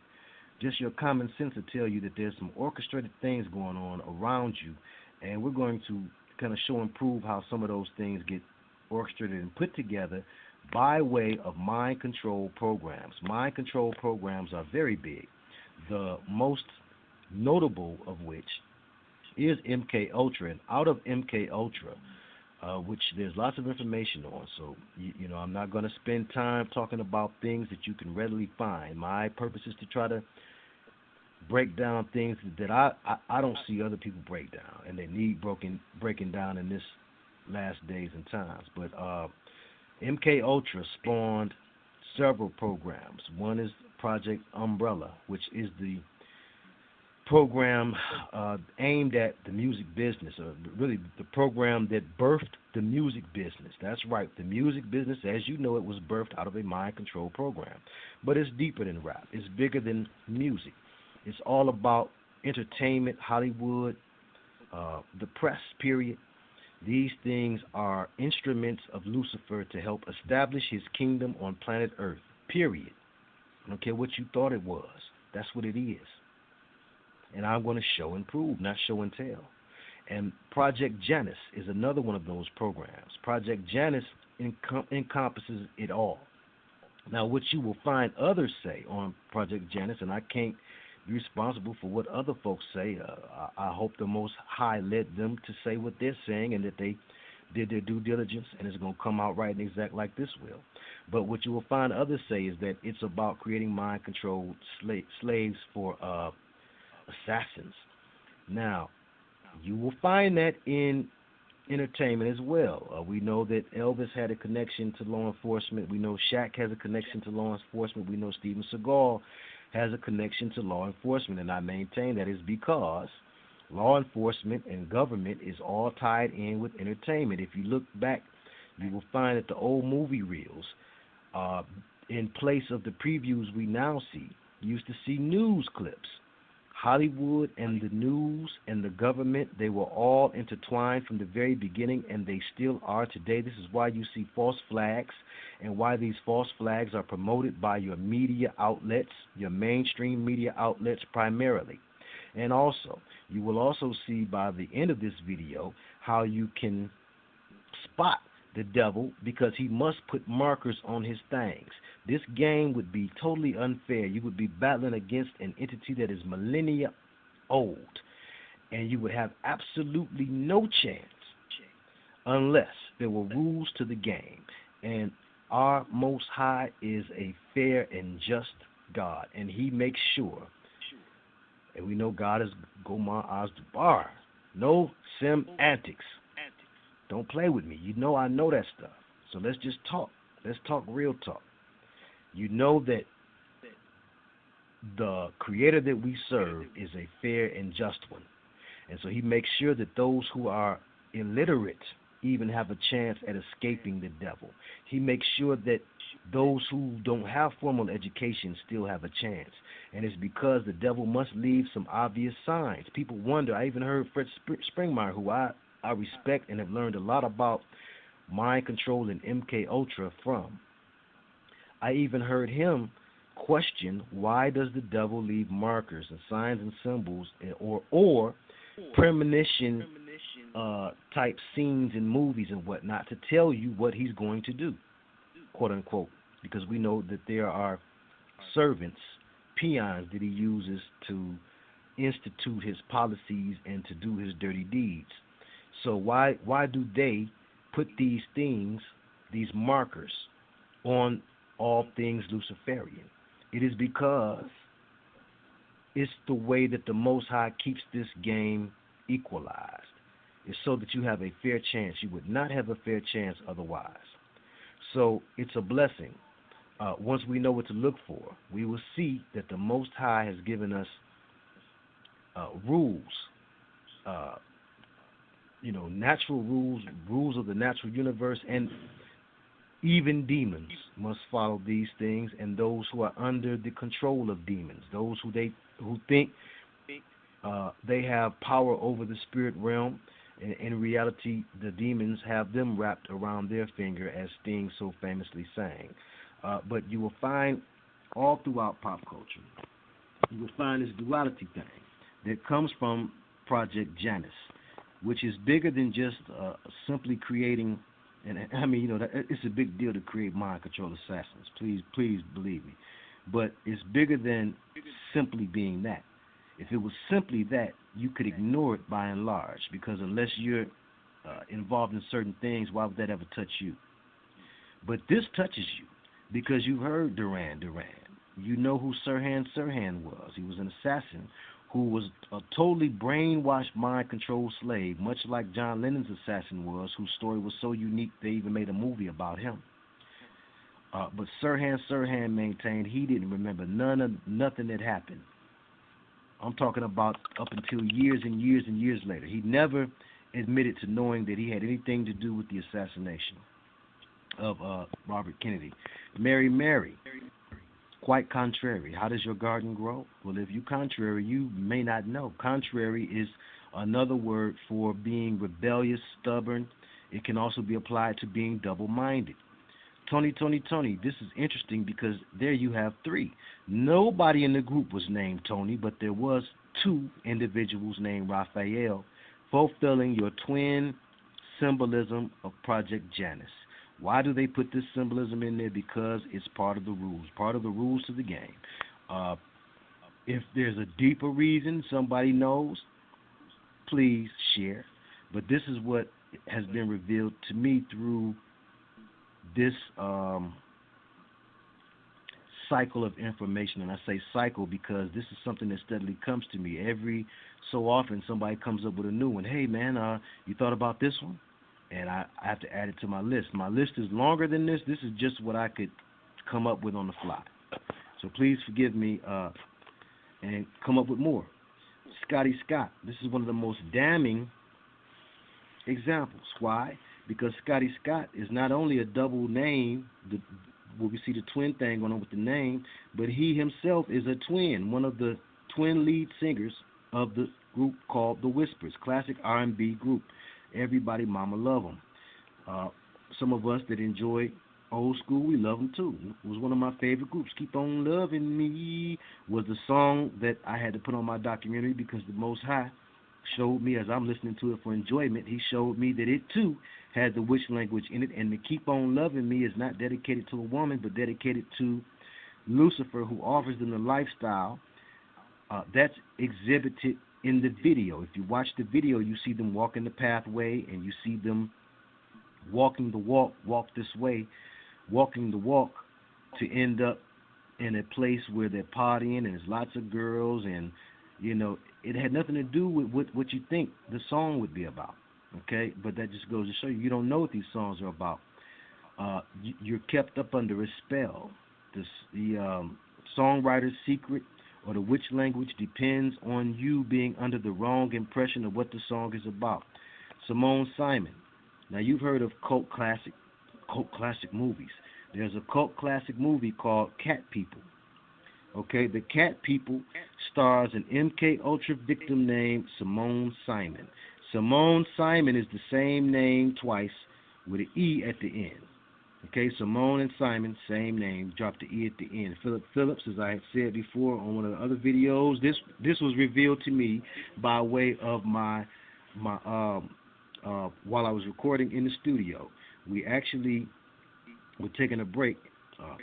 Just your common sense will tell you that there's some orchestrated things going on around you, and we're going to kind of show and prove how some of those things get orchestrated and put together by way of mind control programs. Mind control programs are very big. The most notable of which is MK Ultra, and out of MK Ultra, which there's lots of information on. So you know, I'm not going to spend time talking about things that you can readily find. My purpose is to try to break down things that I don't see other people break down, and they need breaking down in this last days and times. But MK Ultra spawned several programs. One is Project Umbrella, which is the program aimed at the music business, or really the program that birthed the music business. That's right, the music business, as you know, it was birthed out of a mind control program. But it's deeper than rap. It's bigger than music. It's all about entertainment, Hollywood, the press, period. These things are instruments of Lucifer to help establish his kingdom on planet Earth, period. I don't care what you thought it was. That's what it is. And I'm going to show and prove, not show and tell. And Project Janus is another one of those programs. Project Janus encompasses it all. Now, what you will find others say on Project Janus, and I can't be responsible for what other folks say. I hope the Most High led them to say what they're saying, and that they did their due diligence, and it's going to come out right and exact like this will. But what you will find others say is that it's about creating mind-controlled slaves for assassins. Now, you will find that in entertainment as well. We know that Elvis had a connection to law enforcement. We know Shaq has a connection to law enforcement. We know Steven Seagal has a connection to law enforcement, and I maintain that is because law enforcement and government is all tied in with entertainment. If you look back, you will find that the old movie reels, in place of the previews we now see, you used to see news clips. Hollywood and the news and the government, they were all intertwined from the very beginning, and they still are today. This is why you see false flags, and why these false flags are promoted by your media outlets, your mainstream media outlets primarily. And also, you will also see by the end of this video how you can spot the devil, because he must put markers on his things. This game would be totally unfair. You would be battling against an entity that is millennia old, and you would have absolutely no chance unless there were rules to the game. And our Most High is a fair and just God, and he makes sure, and we know God is Gomar Azdubar, no sim antics. Don't play with me. You know I know that stuff. So let's just talk. Let's talk real talk. You know that the creator that we serve is a fair and just one. And so he makes sure that those who are illiterate even have a chance at escaping the devil. He makes sure that those who don't have formal education still have a chance. And it's because the devil must leave some obvious signs. People wonder. I even heard Fred Springmeyer, who I respect and have learned a lot about mind control and MK Ultra from. I even heard him question, why does the devil leave markers and signs and symbols or premonition type scenes in movies and whatnot to tell you what he's going to do, quote unquote, because we know that there are servants, peons that he uses to institute his policies and to do his dirty deeds. So why do they put these things, these markers, on all things Luciferian? It is because it's the way that the Most High keeps this game equalized. It's so that you have a fair chance. You would not have a fair chance otherwise. So it's a blessing. Once we know what to look for, we will see that the Most High has given us rules, natural rules of the natural universe, and even demons must follow these things, and those who are under the control of demons, those who think they have power over the spirit realm, In reality, the demons have them wrapped around their finger, as Sting so famously sang. But you will find all throughout pop culture, you will find this duality thing that comes from Project Janus, which is bigger than just simply creating. And I mean, it's a big deal to create mind control assassins. Please believe me. But it's bigger than simply being that. If it was simply that, you could ignore it by and large, because unless you're involved in certain things, why would that ever touch you? But this touches you because you've heard Duran Duran. You know who Sirhan Sirhan was. He was an assassin who was a totally brainwashed, mind-controlled slave, much like John Lennon's assassin was, whose story was so unique they even made a movie about him. But Sirhan Sirhan maintained he didn't remember nothing that happened. I'm talking about up until years and years and years later. He never admitted to knowing that he had anything to do with the assassination of Robert Kennedy. Mary, quite contrary. How does your garden grow? Well, if you contrary, you may not know. Contrary is another word for being rebellious, stubborn. It can also be applied to being double-minded. Tony, this is interesting because there you have three. Nobody in the group was named Tony, but there was two individuals named Raphael, fulfilling your twin symbolism of Project Janus. Why do they put this symbolism in there? Because it's part of the rules to the game. If there's a deeper reason somebody knows, please share. But this is what has been revealed to me through this cycle of information. And I say cycle because this is something that steadily comes to me. Every so often somebody comes up with a new one. Hey, man, you thought about this one? And I have to add it to my list. My list is longer than this. This is just what I could come up with on the fly. So please forgive me and come up with more. Scotty Scott. This is one of the most damning examples. Why? Because Scotty Scott is not only a double name, where we see the twin thing going on with the name, but he himself is a twin, one of the twin lead singers of the group called The Whispers, classic R&B group. Everybody, mama, love them. Some of us that enjoy old school, we love them too. It was one of my favorite groups. Keep On Loving Me was the song that I had to put on my documentary because the Most High showed me, as I'm listening to it for enjoyment, he showed me that it too had the witch language in it, and the Keep On Loving Me is not dedicated to a woman, but dedicated to Lucifer, who offers them the lifestyle that's exhibited in the video. If you watch the video, you see them walking the pathway, and you see them walking the walk this way, walking the walk to end up in a place where they're partying and there's lots of girls, and it had nothing to do with what you think the song would be about, okay? But that just goes to show you don't know what these songs are about. You're kept up under a spell. The songwriter's secret or the witch language depends on you being under the wrong impression of what the song is about. Simone Simon. Now, you've heard of cult classic movies. There's a cult classic movie called Cat People. Okay, the Cat People stars an MK Ultra victim named Simone Simon. Simone Simon is the same name twice with an E at the end. Okay, Simone and Simon, same name, drop the E at the end. Philip Phillips, as I had said before on one of the other videos, this was revealed to me by way of my while I was recording in the studio. We actually were taking a break.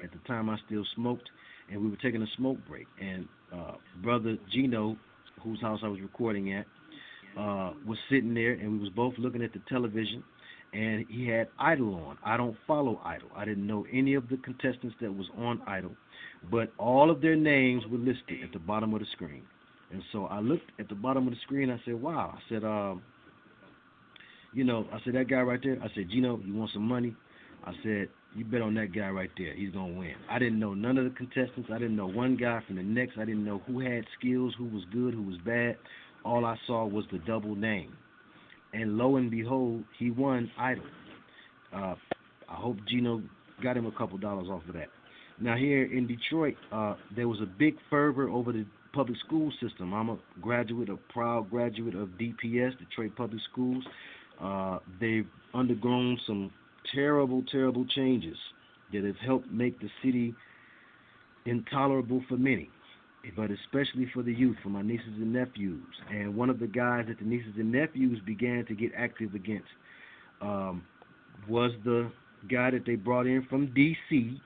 At the time I still smoked, and we were taking a smoke break. And Brother Gino, whose house I was recording at, was sitting there, and we was both looking at the television, and he had Idol on. I don't follow Idol. I didn't know any of the contestants that was on Idol, but all of their names were listed at the bottom of the screen. And so I looked at the bottom of the screen, I said, wow. I said, that guy right there, I said, Gino, you want some money? I said, you bet on that guy right there. He's going to win. I didn't know none of the contestants. I didn't know one guy from the next. I didn't know who had skills, who was good, who was bad. All I saw was the double name. And lo and behold, he won Idol. I hope Gino got him a couple dollars off of that. Now here in Detroit, there was a big fervor over the public school system. I'm a proud graduate of DPS, Detroit Public Schools. They've undergone some terrible, terrible changes that have helped make the city intolerable for many, but especially for the youth, for my nieces and nephews. And one of the guys that the nieces and nephews began to get active against was the guy that they brought in from D.C.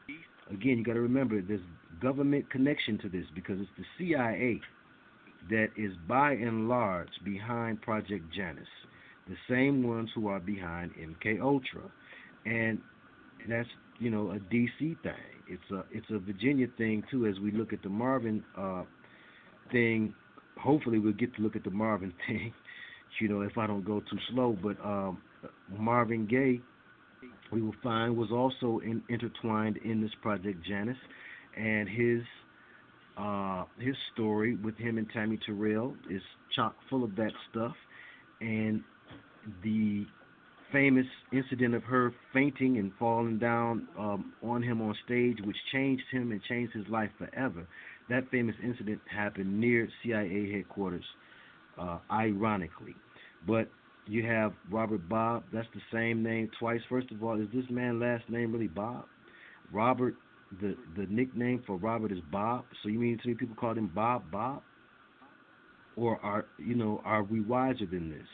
Again, you got to remember, there's government connection to this because it's the CIA that is by and large behind Project Janus, the same ones who are behind MK Ultra, and that's a DC thing. It's a Virginia thing too. As we look at the Marvin thing, hopefully we'll get to look at the Marvin thing. If I don't go too slow, but Marvin Gaye, we will find, was also intertwined in this Project Janus, and his story with him and Tammy Terrell is chock full of that stuff, and the famous incident of her fainting and falling down on him on stage, which changed him and changed his life forever. That famous incident happened near CIA headquarters, ironically. But you have Robert Bob. That's the same name twice. First of all, is this man's last name really Bob? Robert, the nickname for Robert is Bob. So you mean to me people called him Bob? Or are we wiser than this?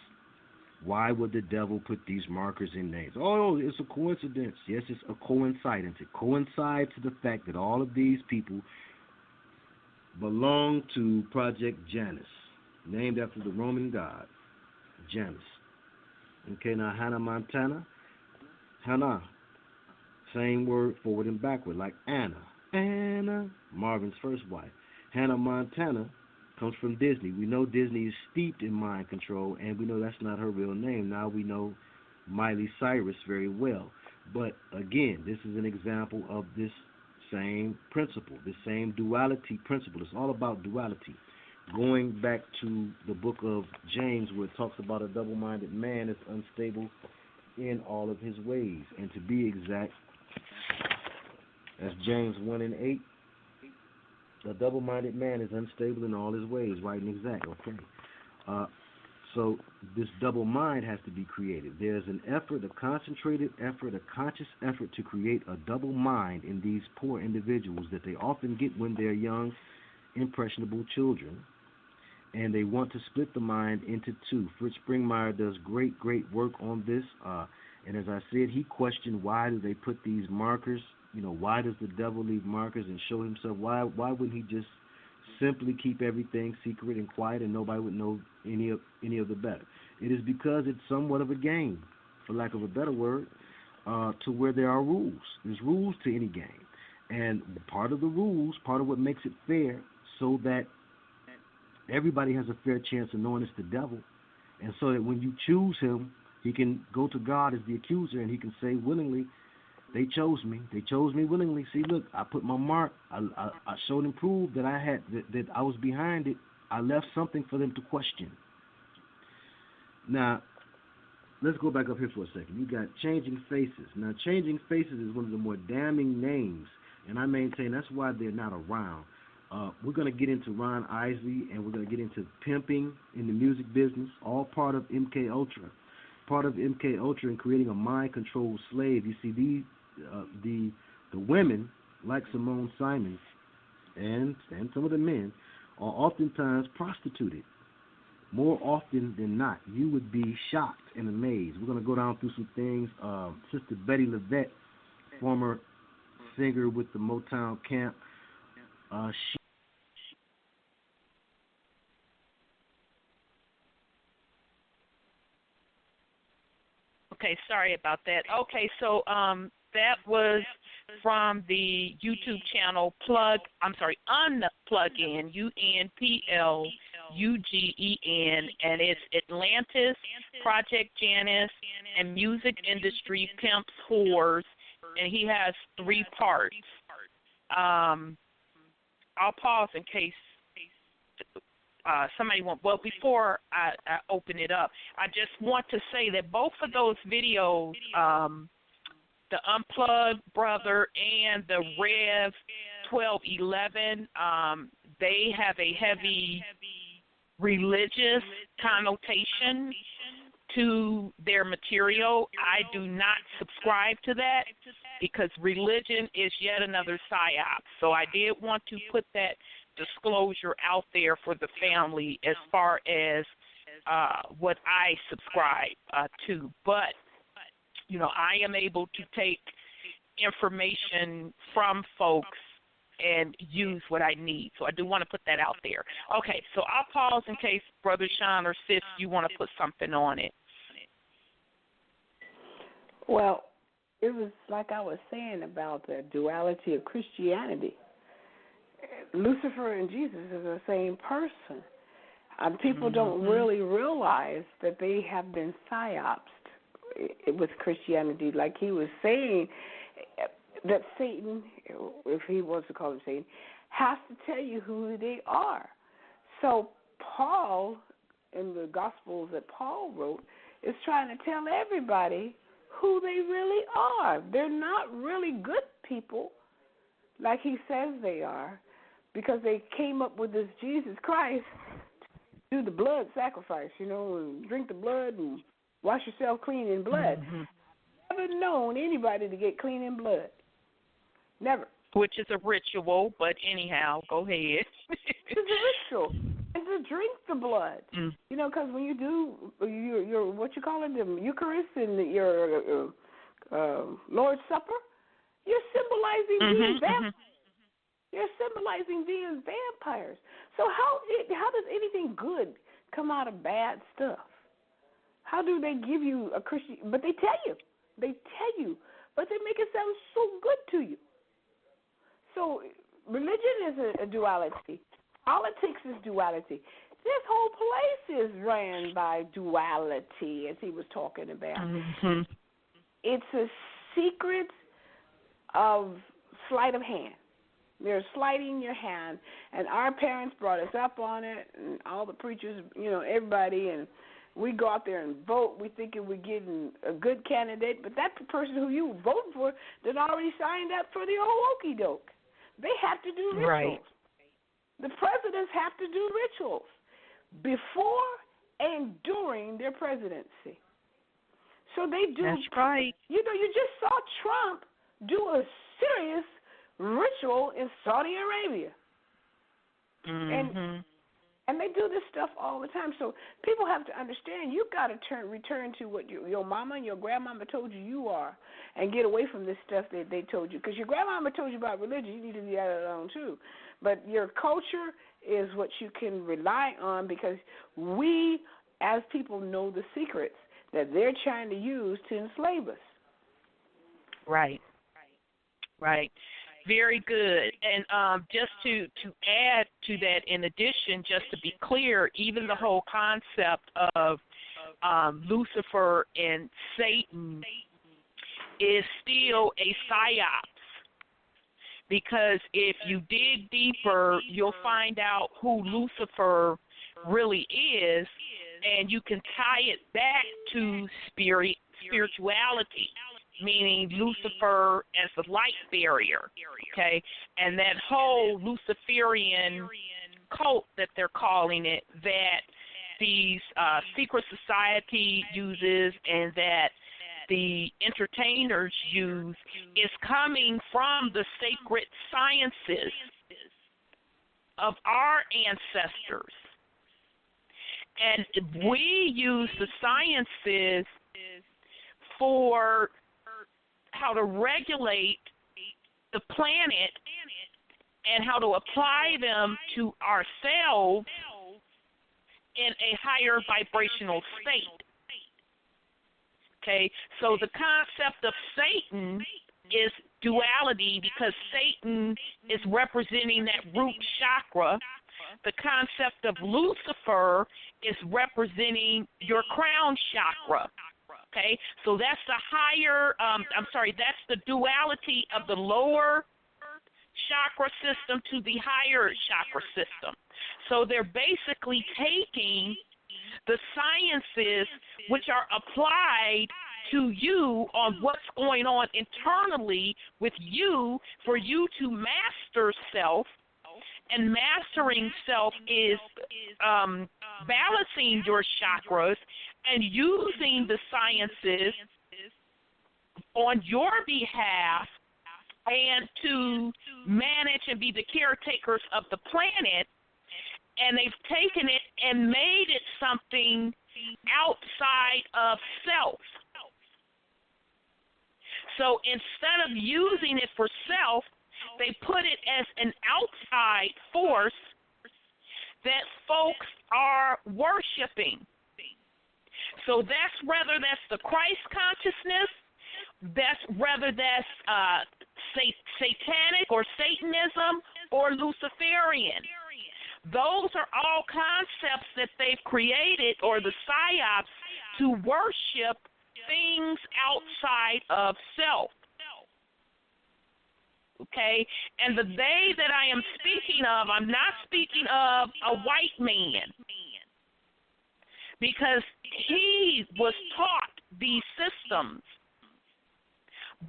Why would the devil put these markers in names? Oh, it's a coincidence. Yes, it's a coincidence. It coincides to the fact that all of these people belong to Project Janus, named after the Roman god, Janus. Okay, now Hannah Montana. Hannah, same word forward and backward, like Anna. Anna, Marvin's first wife. Hannah Montana comes from Disney. We know Disney is steeped in mind control, and we know that's not her real name. Now we know Miley Cyrus very well. But again, this is an example of this same principle, this same duality principle. It's all about duality. Going back to the book of James, where it talks about a double-minded man is unstable in all of his ways. And to be exact, that's James 1:8. A double-minded man is unstable in all his ways, right and exact, okay? So this double mind has to be created. There's an effort, a concentrated effort, a conscious effort to create a double mind in these poor individuals that they often get when they're young, impressionable children. And they want to split the mind into two. Fritz Springmeier does great work on this. And as I said, he questioned why do they put these markers. Why does the devil leave markers and show himself? Why wouldn't he just simply keep everything secret and quiet and nobody would know any of the better? It is because it's somewhat of a game, for lack of a better word, to where there are rules. There's rules to any game. And part of the rules, part of what makes it fair, so that everybody has a fair chance of knowing it's the devil, and so that when you choose him, he can go to God as the accuser and he can say willingly, they chose me willingly. See, look, I put my mark. I showed and proved that I had that I was behind it. I left something for them to question. Now, let's go back up here for a second. You got Changing Faces. Now, Changing Faces is one of the more damning names, and I maintain that's why they're not around. We're going to get into Ron Isley, and we're going to get into pimping in the music business, all part of MK Ultra. Part of MK Ultra in creating a mind-controlled slave. You see, the women, like Simone Simons, and some of the men, are oftentimes prostituted. More often than not, you would be shocked and amazed. We're going to go down through some things. Sister Betty LaVette, former singer with the Motown Camp, Okay, sorry about that. Okay, so that was from the YouTube channel Unplugin, UNPLUGEN, and it's Atlantis, Project Janus, and Music Industry Pimps Whores, and he has 3 parts. I'll pause in case somebody wants. Well, before I open it up, I just want to say that both of those videos, the Unplugged brother and the Rev 1211, they have a heavy religious connotation to their material. I do not subscribe to that because religion is yet another psyop. So I did want to put that disclosure out there for the family as far as what I subscribe to. But, you know, I am able to take information from folks and use what I need. So I do want to put that out there. Okay, so I'll pause in case Brother Sean or Sis, you want to put something on it. Well, it was like I was saying about the duality of Christianity. Lucifer and Jesus are the same person. People don't really realize that they have been psyopsed with Christianity. Like he was saying, that Satan, if he wants to call him Satan, has to tell you who they are. So Paul, in the Gospels that Paul wrote, is trying to tell everybody who they really are. They're not really good people like he says they are, because they came up with this Jesus Christ to do the blood sacrifice, you know, and drink the blood and wash yourself clean in blood. Never known anybody to get clean in blood. Never. Which is a ritual, but anyhow, go ahead. It's a ritual. It's to drink the blood. You know, because when you do your what you call it, the Eucharist and your Lord's Supper, you're symbolizing being vampires. You're symbolizing being vampires. So how does anything good come out of bad stuff? How do they give you a Christian? But they tell you, but they make it sound so good to you. So religion is a duality. Politics is duality. This whole place is ran by duality, as he was talking about. It's a secret of sleight of hand. They're sleighting your hand, and our parents brought us up on it, and all the preachers, you know, everybody, and we go out there and vote. We thinking we're getting a good candidate, but that person who you vote for did already signed up for the old okey doke. They have to do rituals. Right. The presidents have to do rituals before and during their presidency. So they do. That's right. You know, you just saw Trump do a serious ritual in Saudi Arabia. And they do this stuff all the time. So people have to understand you've got to return to what your mama and your grandmama told you are, and get away from this stuff that they told you. Because your grandmama told you about religion, you need to be out of it alone too. But your culture is what you can rely on, because we as people know the secrets that they're trying to use to enslave us. Right. Very good. And just to add to that, in addition, just to be clear, even the whole concept of Lucifer and Satan is still a psyops, because if you dig deeper, you'll find out who Lucifer really is, and you can tie it back to spirituality, meaning Lucifer as the light barrier, okay? And that whole Luciferian cult that they're calling it, that these secret society uses and that the entertainers use, is coming from the sacred sciences of our ancestors. And we use the sciences for how to regulate the planet and how to apply them to ourselves in a higher vibrational state. Okay, so the concept of Satan is duality, because Satan is representing that root chakra. The concept of Lucifer is representing your crown chakra. Okay, so that's the higher, that's the duality of the lower chakra system to the higher chakra system. So they're basically taking the sciences which are applied to you on what's going on internally with you for you to master self. And mastering self is balancing your chakras and using the sciences on your behalf and to manage and be the caretakers of the planet. And they've taken it and made it something outside of self. So instead of using it for self, they put it as an outside force that folks are worshiping. So that's whether that's the Christ consciousness, whether that's satanic or Satanism or Luciferian. Those are all concepts that they've created, or the Psyops, to worship things outside of self. Okay? And the they that I am speaking of, I'm not speaking of a white man, because he was taught these systems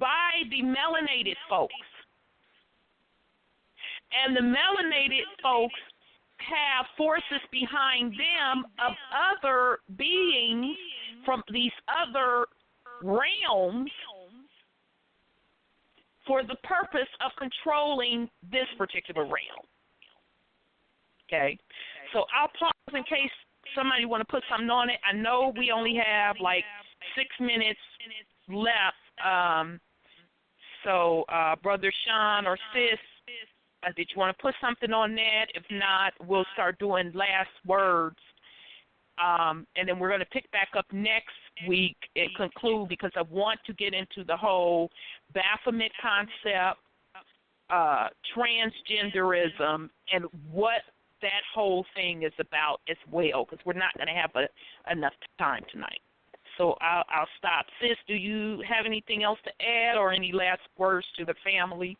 by the melanated folks. And the melanated folks have forces behind them of other beings from these other realms for the purpose of controlling this particular realm. Okay? So I'll pause in case somebody want to put something on it. I know we only have like 6 minutes left. So Brother Sean or Sis, did you want to put something on that? If not, we'll start doing last words. And then we're going to pick back up next week and conclude, because I want to get into the whole Baphomet concept, transgenderism, and what that whole thing is about as well, because we're not going to have enough time tonight. So I'll stop. Sis, do you have anything else to add or any last words to the family?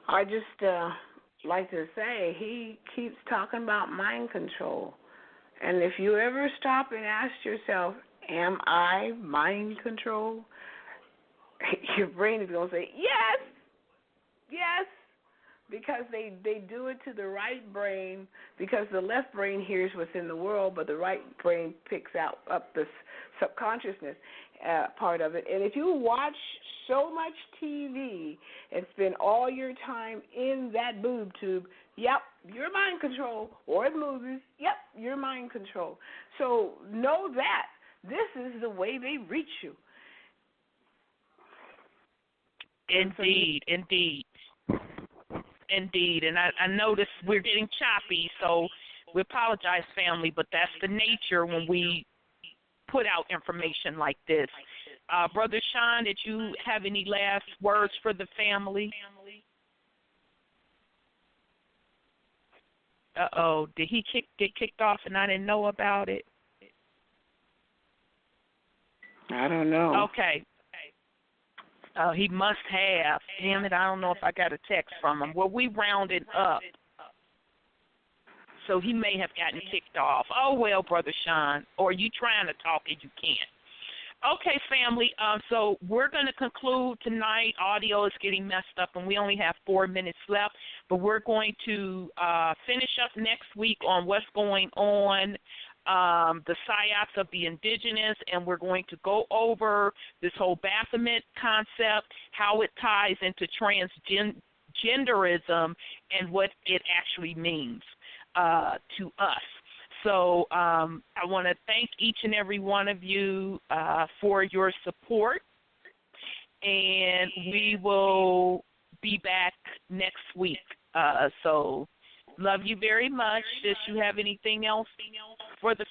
I just like to say he keeps talking about mind control. And if you ever stop and ask yourself, am I mind control? Your brain is going to say, yes, yes, because they do it to the right brain, because the left brain hears what's in the world, but the right brain picks up the subconsciousness part of it. And if you watch so much TV and spend all your time in that boob tube, yep, you're mind control. Or the movies, yep, you're mind control. So know that this is the way they reach you. Indeed. And I notice we're getting choppy, so we apologize, family, but that's the nature when we put out information like this. Brother Sean, did you have any last words for the family? Uh-oh, did he get kicked off and I didn't know about it? I don't know. Okay. He must have. Damn it, I don't know if I got a text from him. Well, we rounded up, so he may have gotten kicked off. Oh, well, Brother Sean, or you trying to talk and you can't. Okay, family, so we're going to conclude tonight. Audio is getting messed up, and we only have 4 minutes left, but we're going to finish up next week on what's going on, the Psyops of the Indigenous, and we're going to go over this whole Baphomet concept, how it ties into transgenderism, and what it actually means to us. So I want to thank each and every one of you for your support, and we will be back next week. So love you very much. Does you have anything else for the